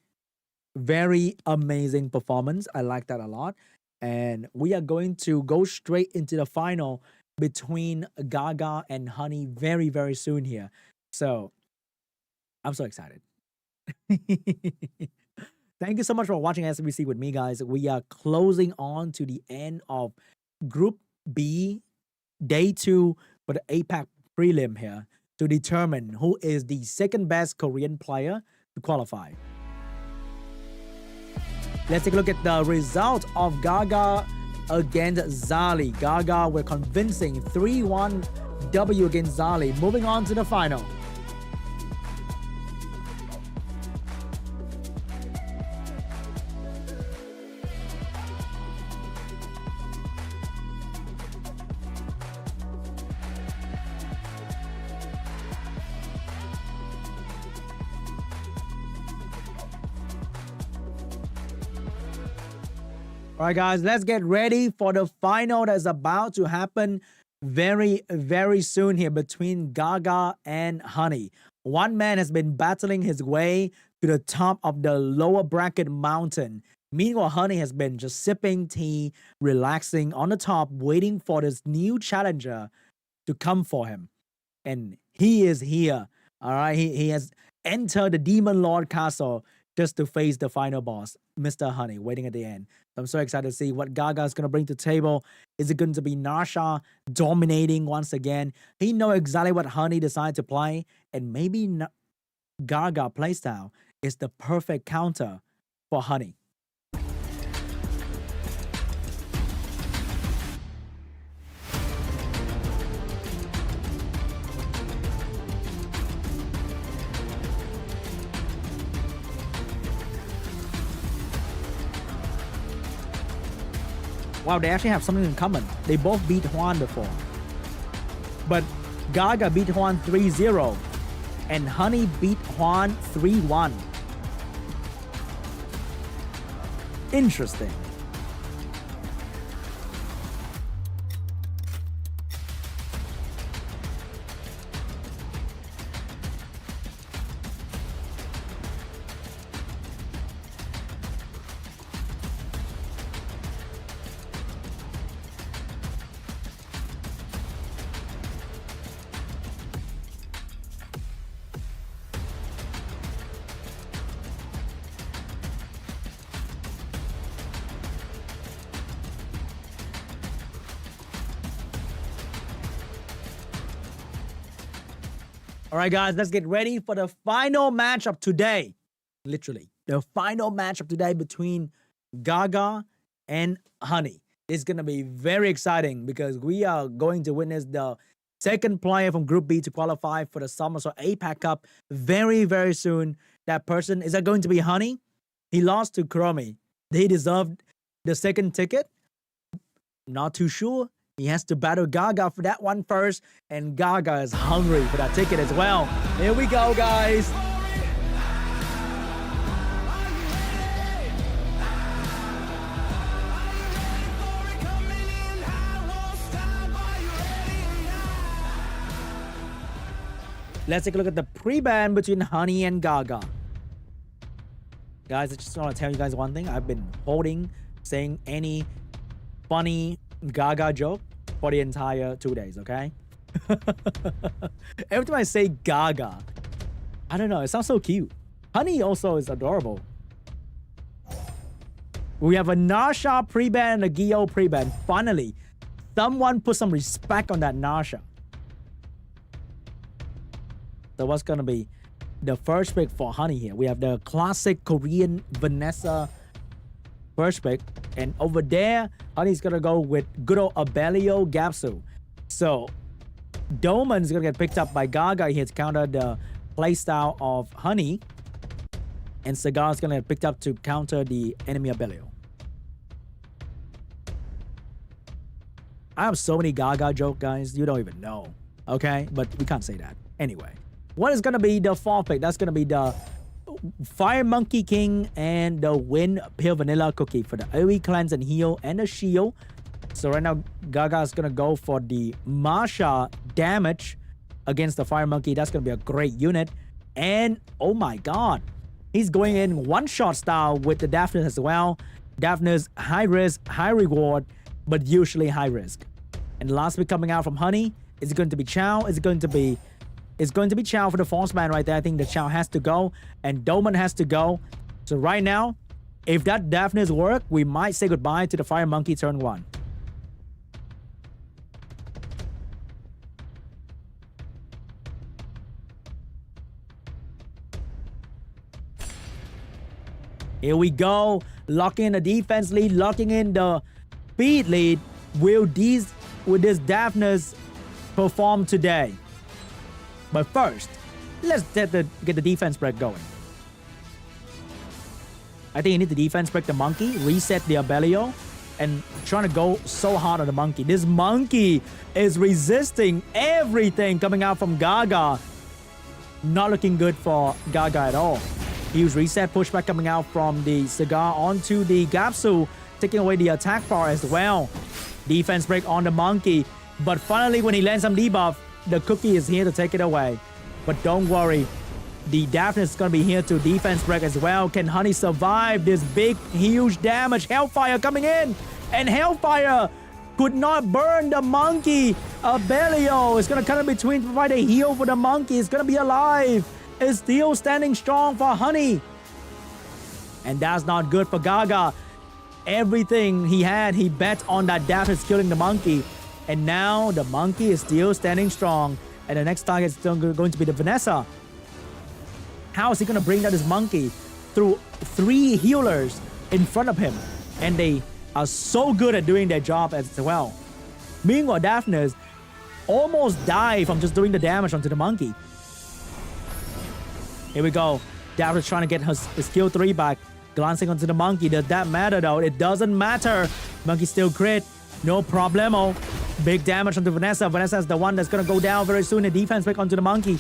very amazing performance. I like that a lot. And we are going to go straight into the final between GARRGAR and HUNI very, very soon here. So I'm so excited. Thank you so much for watching SWC with me, guys. We are closing on to the end of Group B, Day 2 for the APAC prelim here to determine who is the second best Korean player to qualify. Let's take a look at the result of GARRGAR against ZZALEE. GARRGAR with convincing 3-1 W against ZZALEE. Moving on to the final. All right, guys, let's get ready for the final that's about to happen very, very soon here between GARRGAR and HUNI. One man has been battling his way to the top of the lower bracket mountain. Meanwhile, HUNI has been just sipping tea, relaxing on the top, waiting for this new challenger to come for him. And he is here. All right, he has entered the Demon Lord Castle just to face the final boss, Mr. HUNI, waiting at the end. I'm so excited to see what GARRGAR is going to bring to the table. Is it going to be Narsha dominating once again? He knows exactly what HUNI decided to play, and maybe GARRGAR playstyle is the perfect counter for HUNI. Wow, they actually have something in common. They both beat HWAN before. But GARRGAR beat HWAN 3-0 and HUNI beat HWAN 3-1. Interesting. All right, guys, let's get ready for the final match of today. Literally, the final match of today between GARRGAR and HUNI. It's going to be very exciting because we are going to witness the second player from Group B to qualify for the SWC APAC Cup very, very soon. That person, is that going to be HUNI? He lost to Chromie. They deserved the second ticket. Not too sure. He has to battle GARRGAR for that one first, and GARRGAR is hungry for that ticket as well. Here we go, guys. Let's take a look at the pre-ban between Honey and Gaga. Guys, I just want to tell you guys one thing. I've been holding saying any funny Gaga joke for the entire 2 days, okay? Every time I say Gaga, I don't know, it sounds so cute. Honey also is adorable. We have a Nasha pre-ban and a Gio pre-ban. Finally, someone put some respect on that Nasha. So what's gonna be the first pick for Honey here? We have the classic Korean Vanessa first pick. And over there, Honey's gonna go with good old Abellio Gapsu. So Doman's gonna get picked up by Gaga here to counter the playstyle of Honey. And Cigar's gonna get picked up to counter the enemy Abellio. I have so many Gaga jokes, guys. You don't even know. Okay? But we can't say that. Anyway. What is gonna be the fourth pick? That's gonna be the Fire Monkey King and the Wind Pale Vanilla Cookie for the AoE Cleanse and Heal and the Shield. So right now, Gaga is gonna go for the Masha damage against the Fire Monkey. That's gonna be a great unit. And oh my god, he's going in one-shot style with the Daphne as well. Daphne's high risk, high reward, but usually high risk. And the last pick coming out from Honey, is it going to be Chow? Is it going to be... It's going to be Chow for the force ban right there. I think the Chow has to go and Doman has to go. So right now, if that Daphne's work, we might say goodbye to the Fire Monkey turn 1. Here we go. Locking in the defense lead, locking in the speed lead. Will this Daphne's perform today? But first, let's get the defense break going. I think you need the defense break the monkey, reset the Abellio, and trying to go so hard on the monkey. This monkey is resisting everything coming out from Gaga. Not looking good for Gaga at all. Huge reset pushback coming out from the Cigar onto the Gapsu, taking away the attack power as well. Defense break on the monkey. But finally, when he lands some debuff, the cookie is here to take it away. But don't worry, the Daphne is going to be here to defense break as well. Can Honey survive this big, huge damage? Hellfire coming in, and Hellfire could not burn the monkey. Abellio is going to come in between to provide a heal for the monkey. It's going to be alive. It's still standing strong for Honey. And that's not good for Gaga. Everything he had, he bet on that Daphne killing the monkey. And now the monkey is still standing strong. And the next target is still going to be the Vanessa. How is he going to bring down this monkey through 3 healers in front of him? And they are so good at doing their job as well. Meanwhile, Daphne almost died from just doing the damage onto the monkey. Here we go. Daphne trying to get his skill 3 back. Glancing onto the monkey. Does that matter though? It doesn't matter. Monkey still crit. No problemo. Big damage onto Vanessa. Vanessa is the one that's going to go down very soon. A defense break onto the monkey.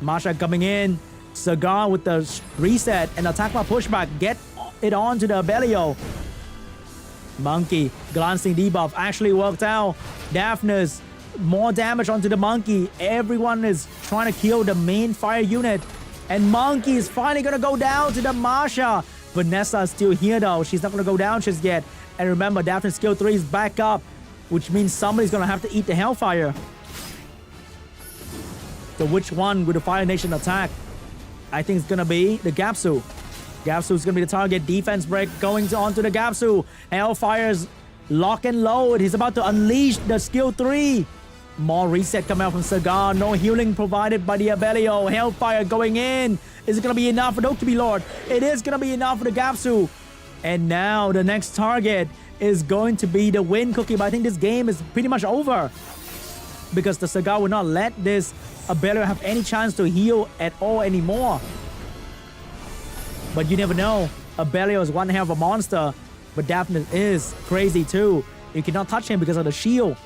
Masha coming in. Cigar with the reset and attack by pushback. Get it on to the Abellio. Monkey glancing debuff actually worked out. Daphne's more damage onto the monkey. Everyone is trying to kill the main fire unit. And Monkey is finally going to go down to the Masha. Vanessa is still here though. She's not going to go down just yet. And remember, Daphne's skill 3 is back up, which means somebody's going to have to eat the Hellfire. So which one would the Fire Nation attack? I think it's going to be the Gapsu. Gapsu is going to be the target. Defense break going onto the Gapsu. Hellfire's lock and load. He's about to unleash the skill 3. More reset coming out from Cigar. No healing provided by the Abellio. Hellfire going in. Is it going to be enough for the Okami Lord? It is going to be enough for the Gapsu. And now the next target is going to be the Wind Cookie. But I think this game is pretty much over, because the Cigar will not let this Abellio have any chance to heal at all anymore. But you never know. Abellio is one hell of a monster. But Daphne is crazy too. You cannot touch him because of the shield.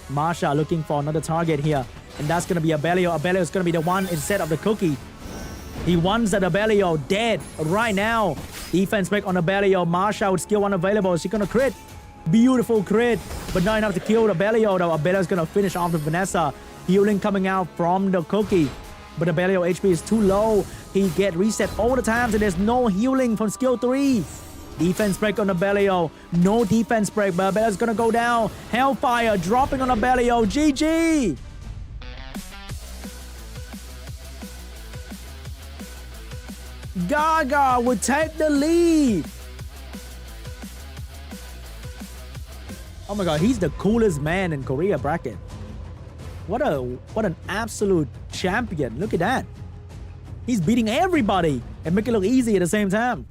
Masha looking for another target here. And that's going to be Abellio. Abellio is going to be the one instead of the cookie. He wants that Abellio dead right now. Defense break on Abellio. Masha with skill 1 available. Is she going to crit? Beautiful crit. But not enough to kill the Abellio though. Abellio is going to finish off with Vanessa. Healing coming out from the cookie. but the Belial HP is too low. He get reset all the time, so there's no healing from skill 3. Defense break on the Belial. No defense break, but Belial's gonna go down. Hellfire dropping on the Belial. GG! GARRGARR would take the lead. Oh my god, he's the coolest man in Korea bracket. What an absolute champion. Look at that. He's beating everybody and make it look easy at the same time.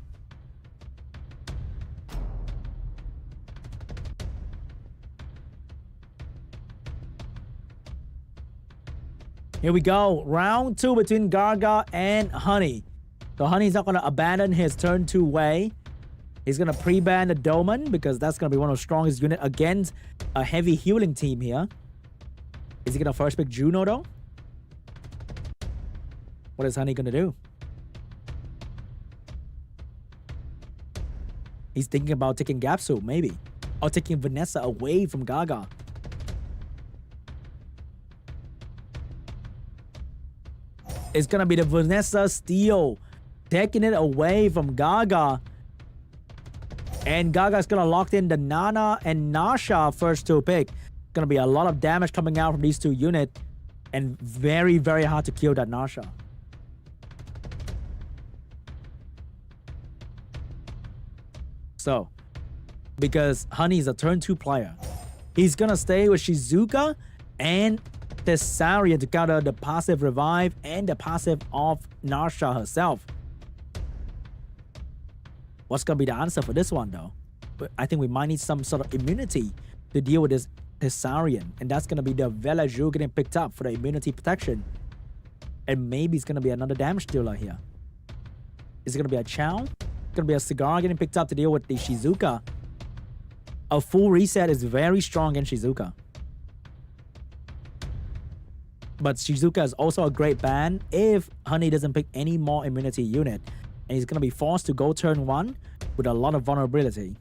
Here we go. Round 2 between GARRGARR and HUNI. So HUNI's not going to abandon his turn 2 way. He's going to pre-ban the Doman because that's going to be one of the strongest units against a heavy healing team here. Is he going to first pick Juno though? What is HUNI going to do? He's thinking about taking Gapsu, maybe. Or taking Vanessa away from GARRGARR. It's going to be the Vanessa steal. Taking it away from GARRGAR. And GARRGAR's going to lock in the Nana and Nasha first 2 pick. Going to be a lot of damage coming out from these 2 units. And very, very hard to kill that Nasha. So, because HUNI is a turn 2 player, he's going to stay with Shizuka and Thessaria to counter the passive revive and the passive of Nasha herself. What's going to be the answer for this one though? But I think we might need some sort of immunity to deal with this Thessarian. And that's going to be the Velaju getting picked up for the immunity protection. And maybe it's going to be another damage dealer here. Is it going to be a Chow? It's going to be a Cigar getting picked up to deal with the Shizuka. A full reset is very strong against Shizuka. But Shizuka is also a great ban if HUNI doesn't pick any more immunity unit. And he's going to be forced to go turn 1 with a lot of vulnerability.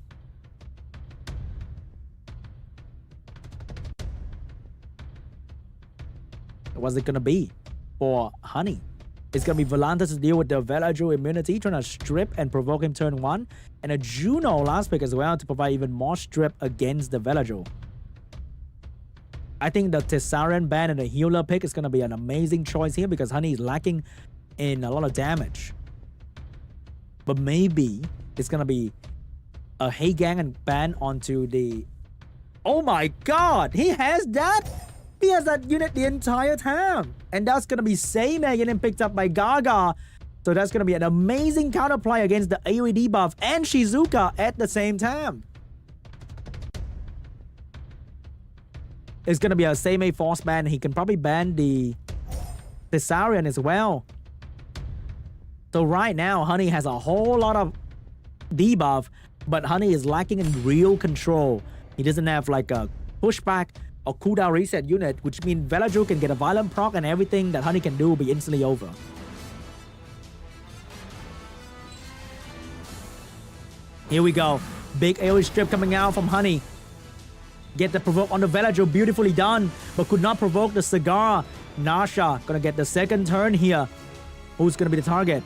What's it going to be for HUNI? It's going to be Volanta to deal with the Velaju immunity, trying to strip and provoke him turn 1. And a Juno last pick as well to provide even more strip against the Velaju. I think the Thessarian ban and the healer pick is going to be an amazing choice here because HUNI is lacking in a lot of damage. But maybe it's going to be a Heigang and ban onto the... Oh my god! He has that? He has that unit the entire time. And that's going to be Seimei getting picked up by GARRGAR. So that's going to be an amazing counterplay against the AoE debuff and Shizuka at the same time. It's going to be a Seimei force ban. He can probably ban the Thessarian as well. So right now, HUNI has a whole lot of debuff, but HUNI is lacking in real control. He doesn't have like a pushback or cooldown reset unit, which means Velaju can get a violent proc and everything that HUNI can do will be instantly over. Here we go. Big AoE strip coming out from HUNI. Get the provoke on the Velaju, beautifully done, but could not provoke the Cigar. Nasha gonna get the second turn here. Who's gonna be the target?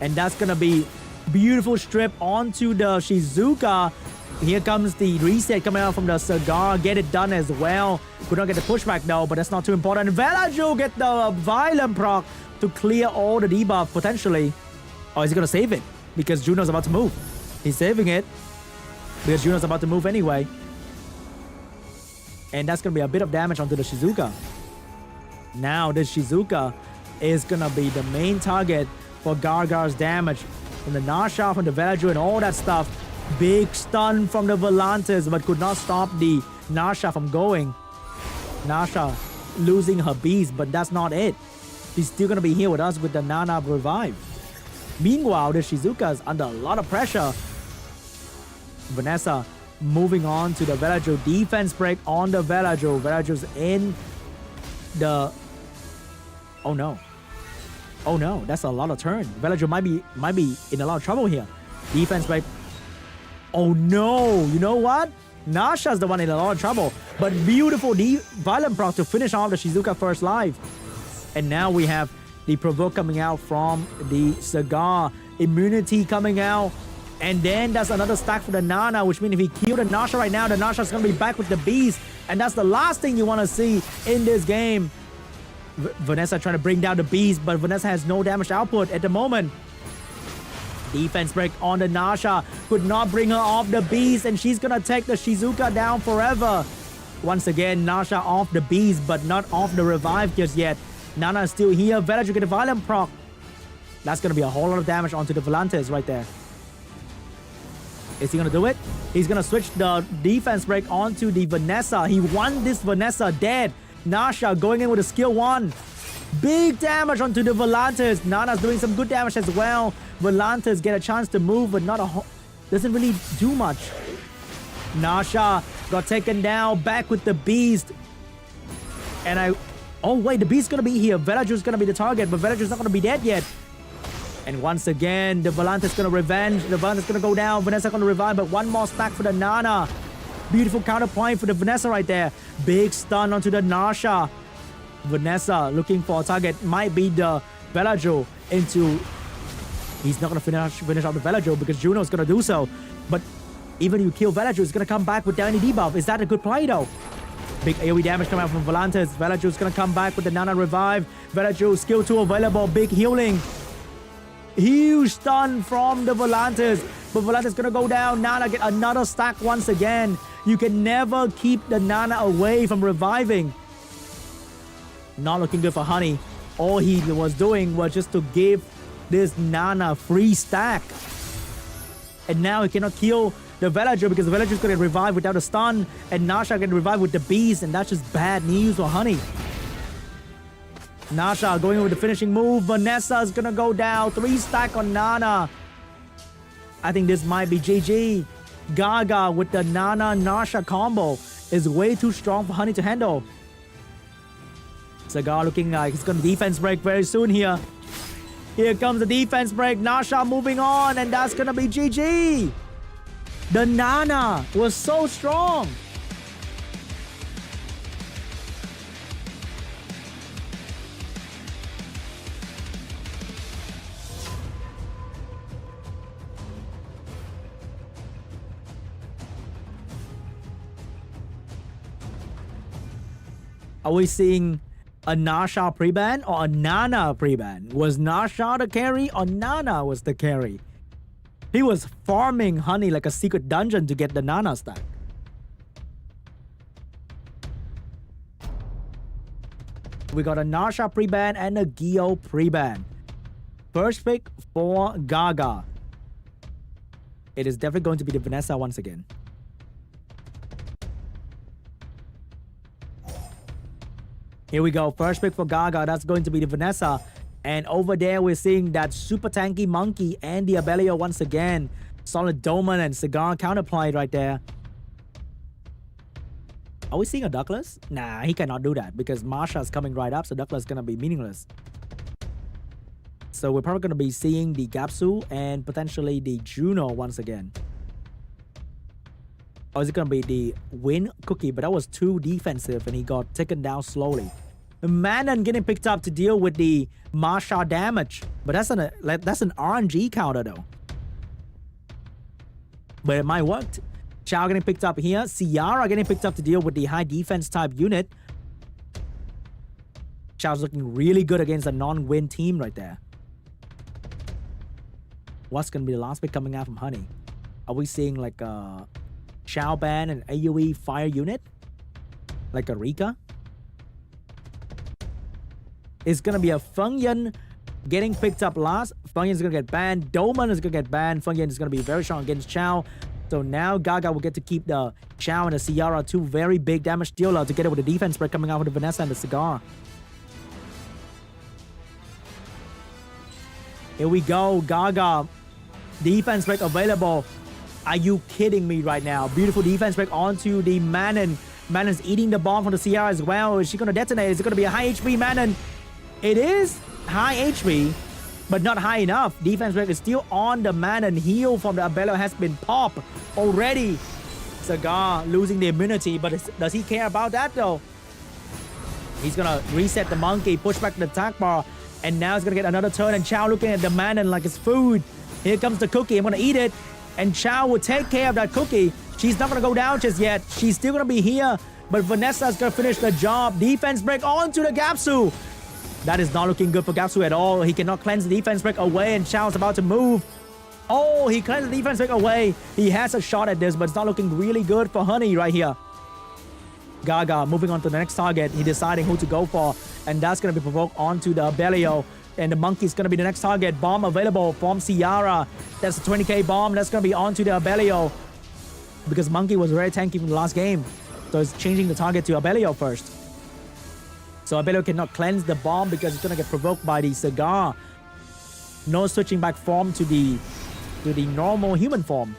And that's gonna be beautiful strip onto the Shizuka. Here comes the reset coming out from the Cigar. Get it done as well. Could not get the pushback though, but that's not too important. Velaju get the violent proc to clear all the debuff potentially. Oh, is he gonna save it? Because Juno's about to move. He's saving it because Juno's about to move anyway. And that's gonna be a bit of damage onto the Shizuka. Now this Shizuka is gonna be the main target for GARRGAR's damage from the Nasha, from the Velaju and all that stuff. Big stun from the Volantes, but could not stop the Nasha from going. Nasha losing her beast, but that's not it. She's still gonna be here with us with the Nana revive. Meanwhile, the Shizuka is under a lot of pressure. Vanessa moving on to the Velaju. Defense break on the Velaju. Velaju's in the... Oh no. Oh no, that's a lot of turn. Velaju might be in a lot of trouble here. Defense break. Oh no, you know what? Nasha's the one in a lot of trouble. But beautiful violent proc to finish off the Shizuka first life. And now we have the provoke coming out from the Cigar. Immunity coming out. And then that's another stack for the Nana, which means if he killed the Nasha right now, the Nasha's going to be back with the Beast. And that's the last thing you want to see in this game. Vanessa trying to bring down the Beast, but Vanessa has no damage output at the moment. Defense break on the Nasha. Could not bring her off the Beast, and she's going to take the Shizuka down forever. Once again, Nasha off the Beast, but not off the revive just yet. Nana is still here. Villager get a violent proc. That's going to be a whole lot of damage onto the Volantes right there. Is he going to do it? He's going to switch the defense break onto the Vanessa. He won this Vanessa dead. Nasha going in with a skill 1. Big damage onto the Volantes. Nana's doing some good damage as well. Volantes get a chance to move, but not a doesn't really do much. Nasha got taken down. Back with the Beast. And oh wait, the Beast's gonna be here. Villager's gonna be the target, but Villager's not gonna be dead yet. And once again, the Volante's gonna revenge. The Volante's gonna go down. Vanessa gonna revive, but one more stack for the Nana. Beautiful counterpoint for the Vanessa right there. Big stun onto the Nasha. Vanessa looking for a target. Might be the Villager into... He's not gonna finish off the Villager because Juno's gonna do so. But even if you kill Villager, it's gonna come back with any debuff. Is that a good play though? Big AoE damage coming out from Volantes. Villager's gonna come back with the Nana revive. Villager skill 2 available. Big healing. Huge stun from the Volantes. But Volantes gonna go down. Nana get another stack once again. You can never keep the Nana away from reviving. Not looking good for Honey. All he was doing was just to give this Nana free stack. And now he cannot kill the Villager because the Villager is going to revive without a stun. And Nasha can revive with the Beast. And that's just bad news for Honey. Nasha going in with the finishing move. Vanessa is going to go down. 3 stack on Nana. I think this might be GG. Gaga with the Nana-Nasha combo is way too strong for Honey to handle. Cigar looking like he's going to defense break very soon here. Here comes the defense break. Nasha moving on, and that's going to be GG. The Nana was so strong. Are we seeing a Nasha pre-ban or a Nana pre-ban? Was Nasha the carry or Nana was the carry? He was farming Honey like a secret dungeon to get the Nana stack. We got a Nasha pre-ban and a Gio pre-ban. First pick for Gaga. It is definitely going to be the Vanessa once again. Here we go. First pick for Gaga. That's going to be the Vanessa. And over there, we're seeing that super tanky Monkey and the Abelio once again. Solid Doman and Cigar counterplayed right there. Are we seeing a Douglas? Nah, he cannot do that because Marsha's coming right up, so Douglas is going to be meaningless. So we're probably going to be seeing the Gapsu and potentially the Juno once again. Or is it going to be the Win Cookie? But that was too defensive and he got taken down slowly. Manon getting picked up to deal with the Marsha damage. But that's an RNG counter though. But it might work. Chao getting picked up here. Ciara getting picked up to deal with the high defense type unit. Chao's looking really good against a non-win team right there. What's going to be the last pick coming out from Honey? Are we seeing like a Chao ban and AoE fire unit? Like a Rika? It's going to be a Fengyan getting picked up last. Fengyan is going to get banned. Doman is going to get banned. Fengyan is going to be very strong against Chao. So now Gaga will get to keep the Chao and the Ciara, two very big damage dealer, together with the defense spread coming out with the Vanessa and the Cigar. Here we go. Gaga. Defense break available. Are you kidding me right now? Beautiful defense break onto the Manon. Manon's eating the bomb from the Ciara as well. Is she going to detonate? Is it going to be a high HP Manon? It is high HP, but not high enough. Defense break is still on the Manon. Heal from the Abello has been popped already. Cigar losing the immunity, but does he care about that though? He's gonna reset the monkey, push back the attack bar, and now he's gonna get another turn. And Chow looking at the man and like it's food. Here comes the cookie. I'm gonna eat it. And Chow will take care of that cookie. She's not gonna go down just yet. She's still gonna be here. But Vanessa's gonna finish the job. Defense break onto the Gapsu. That is not looking good for Gapsu at all. He cannot cleanse the defense break away, and Chow's about to move. Oh, he cleansed the defense break away. He has a shot at this, but it's not looking really good for HUNI right here. GARRGAR moving on to the next target. He deciding who to go for, and that's going to be provoked onto the Abellio. And the monkey's going to be the next target. Bomb available from Ciara. That's a 20k bomb. That's going to be onto the Abellio, because monkey was very tanky from the last game. So it's changing the target to Abellio first. So Abellio cannot cleanse the bomb because it's going to get provoked by the cigar. No switching back form to the normal human form.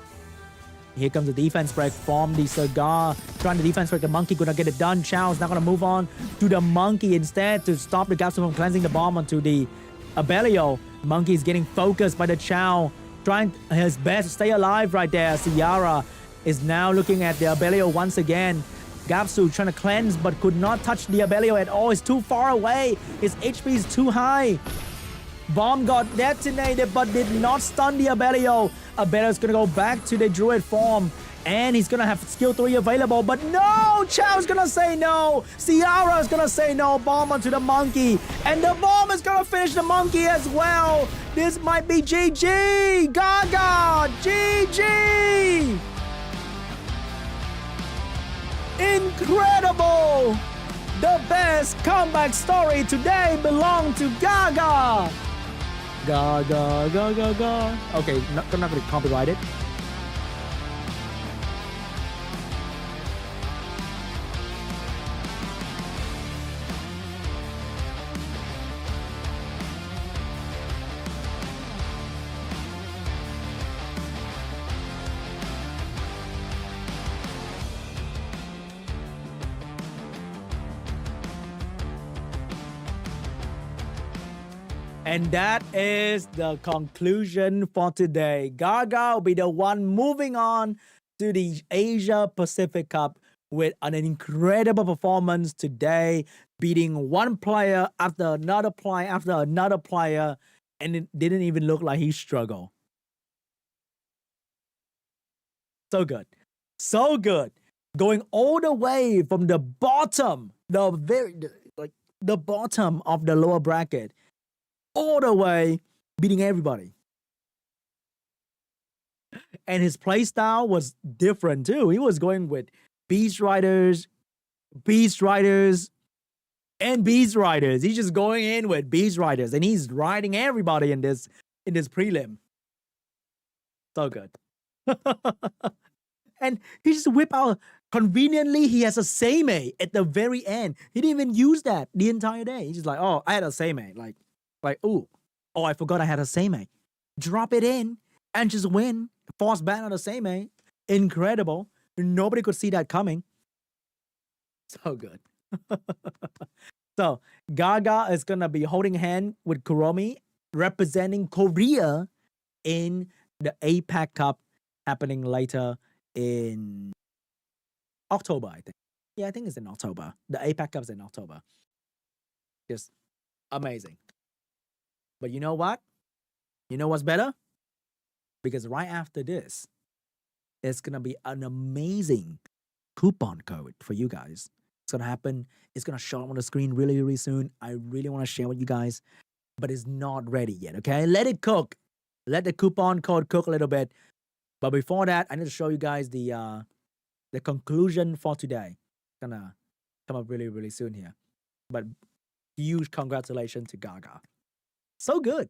Here comes the defense break from the cigar. Trying to defense break the monkey, gonna get it done. Chow's not gonna move on to the monkey instead to stop the Gapsu from cleansing the bomb onto the Abellio. Monkey is getting focused by the Chow, trying his best to stay alive right there. Ciara is now looking at the Abellio once again. Gapsu trying to cleanse but could not touch the Abellio at all. It's too far away. His HP is too high. Bomb got detonated but did not stun the Abellio. Abellio's gonna go back to the druid form, and he's gonna have skill 3 available, but no! Chow's gonna say no! Ciara's gonna say no! Bomb onto the monkey, and the bomb is gonna finish the monkey as well! This might be GG! GARRGAR! GG! Incredible! The best comeback story today belonged to GARRGAR! GARRGAR, GARRGAR. Okay, I'm not gonna copyright it. And that is the conclusion for today. GARRGAR will be the one moving on to the Asia Pacific Cup with an incredible performance today, beating one player after another player, and it didn't even look like he struggled. So good. So good. Going all the way from the bottom, the bottom of the lower bracket, all the way, beating everybody. And his playstyle was different too. He was going with Beast Riders, and Beast Riders. He's just going in with Beast Riders, and he's riding everybody in this prelim. So good. And he just whip out. Conveniently, he has a Seimei at the very end. He didn't even use that the entire day. He's just like, oh, I had a Seimei. Like, oh, I forgot I had a Seimei. Drop it in and just win. Force ban on a Seimei. Incredible. Nobody could see that coming. So good. So, GARRGAR is going to be holding hand with Kuromi, representing Korea in the APAC Cup happening later in October, I think. Yeah, I think it's in October. The APAC Cup's in October. Just amazing. But you know what? You know what's better? Because right after this, it's going to be an amazing coupon code for you guys. It's going to happen. It's going to show up on the screen really, really soon. I really want to share with you guys, but it's not ready yet, okay? Let it cook. Let the coupon code cook a little bit. But before that, I need to show you guys the conclusion for today. It's going to come up really, really soon here. But huge congratulations to GARRGAR. So good.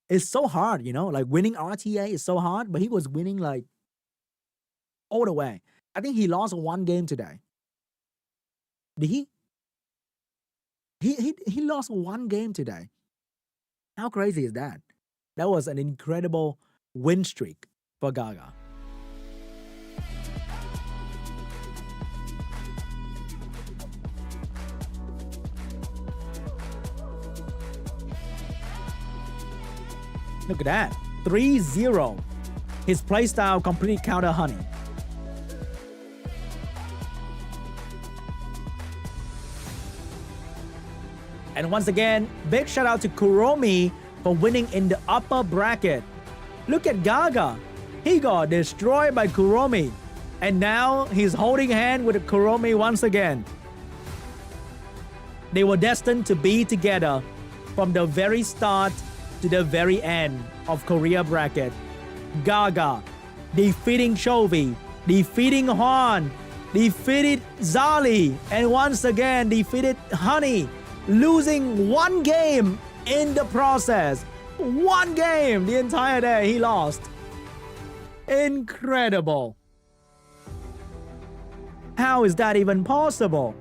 It's so hard, you know, like winning RTA is so hard, but he was winning like all the way. I think he lost one game today. Did he? He lost one game today. How crazy is that? That was an incredible win streak for GARRGAR. Look at that. 3-0. His playstyle completely counter HUNI. And once again, big shout out to Kuromi for winning in the upper bracket. Look at Gaga. He got destroyed by Kuromi. And now he's holding hand with Kuromi once again. They were destined to be together from the very start to the very end of Korea bracket. Gaga defeating CHOVY, defeating HWAN, defeated ZZALEE, and once again defeated HUNI, losing one game in the process. One game the entire day he lost. Incredible. How is that even possible?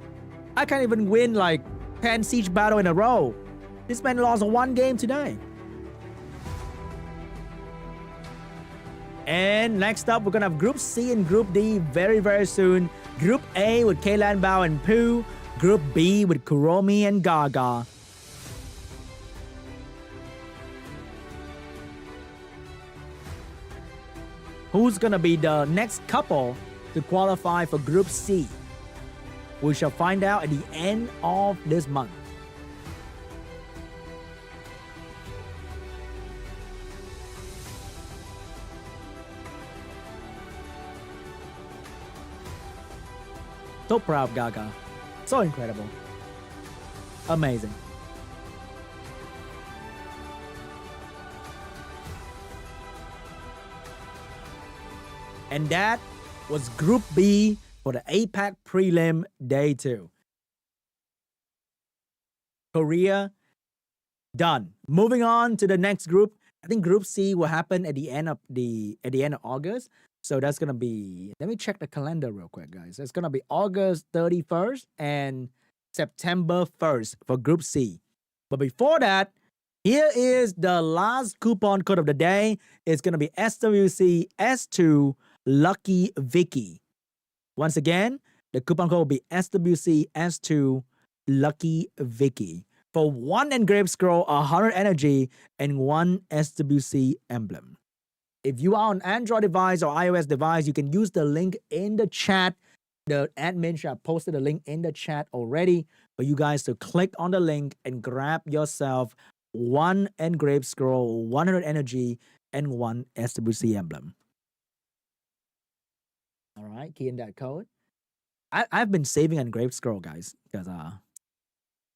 I can't even win like 10 siege battle in a row. This man lost one game today. And next up, we're gonna have Group C and Group D very soon. Group A with Kaylan Bao and Pooh. Group B with Kuromi and Gaga. Who's gonna be the next couple to qualify for Group C? We shall find out at the end of this month. So proud of Gaga. So incredible. Amazing. And that was Group B for the APAC Prelim Day 2. Korea, done. Moving on to the next group. I think Group C will happen at the end of August. So that's gonna be, let me check the calendar real quick, guys. It's gonna be August 31st and September 1st for Group C. But before that, here is the last coupon code of the day. It's gonna be SWC S2 Lucky Vicky. Once again, the coupon code will be SWC S2 Lucky Vicky for 1 engraved scroll, 100 energy, and 1 SWC emblem. If you are on Android device or iOS device, you can use the link in the chat. The admin should have posted the link in the chat already for you guys to click on the link and grab yourself 1 engraved scroll, 100 energy, and 1 SWC emblem. All right, key in that code. I've been saving engraved scroll, guys, because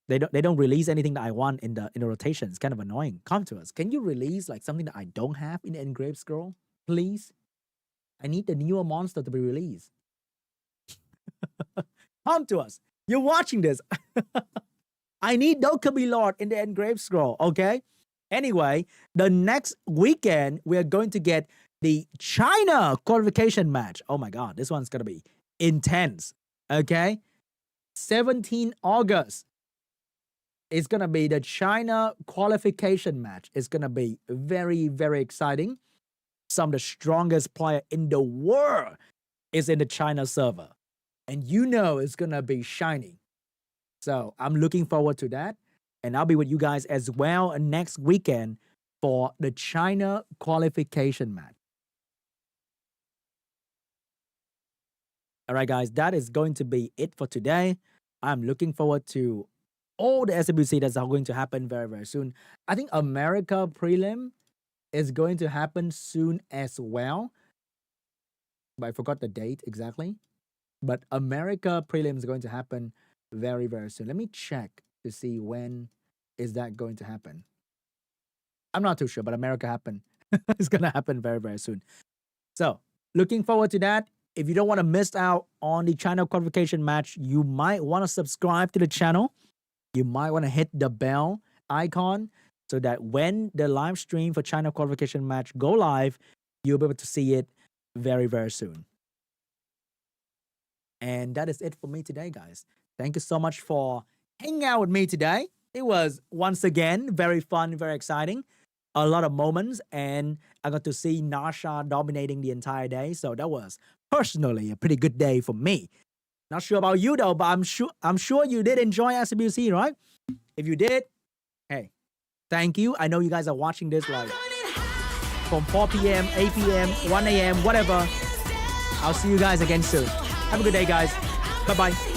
they don't release anything that I want in the rotation. It's kind of annoying. Come to us. Can you release like something that I don't have in the engraved scroll, please? I need the newer monster to be released. Come to us. You're watching this. I need Dokkaebi Lord in the engraved scroll. Okay. Anyway, the next weekend we are going to get the China qualification match. Oh my God, this one's gonna be intense. Okay, 17 August. It's gonna be the China qualification match. It's gonna be very exciting. Some of the strongest player in the world is in the China server, and you know it's gonna be shining. So I'm looking forward to that, and I'll be with you guys as well next weekend for the China qualification match. All right, guys, that is going to be it for today. I'm looking forward to all the SWC that's going to happen very soon. I think America prelim is going to happen soon as well. But I forgot the date exactly. But America prelim is going to happen very soon. Let me check to see when is that going to happen. I'm not too sure, but America happen. It's going to happen very soon. So, looking forward to that. If you don't want to miss out on the China qualification match, you might want to subscribe to the channel. You might want to hit the bell icon so that when the live stream for China qualification match go live, you'll be able to see it very soon. And that is it for me today, guys. Thank you so much for hanging out with me today. It was, once again, very fun, very exciting. A lot of moments, and I got to see Nasha dominating the entire day. So that was personally a pretty good day for me. Not sure about you though, but I'm sure you did enjoy SWC, right? If you did, hey, thank you. I know you guys are watching this like from 4 p.m., 8 p.m., 1 a.m., whatever. I'll see you guys again soon. Have a good day, guys. Bye-bye.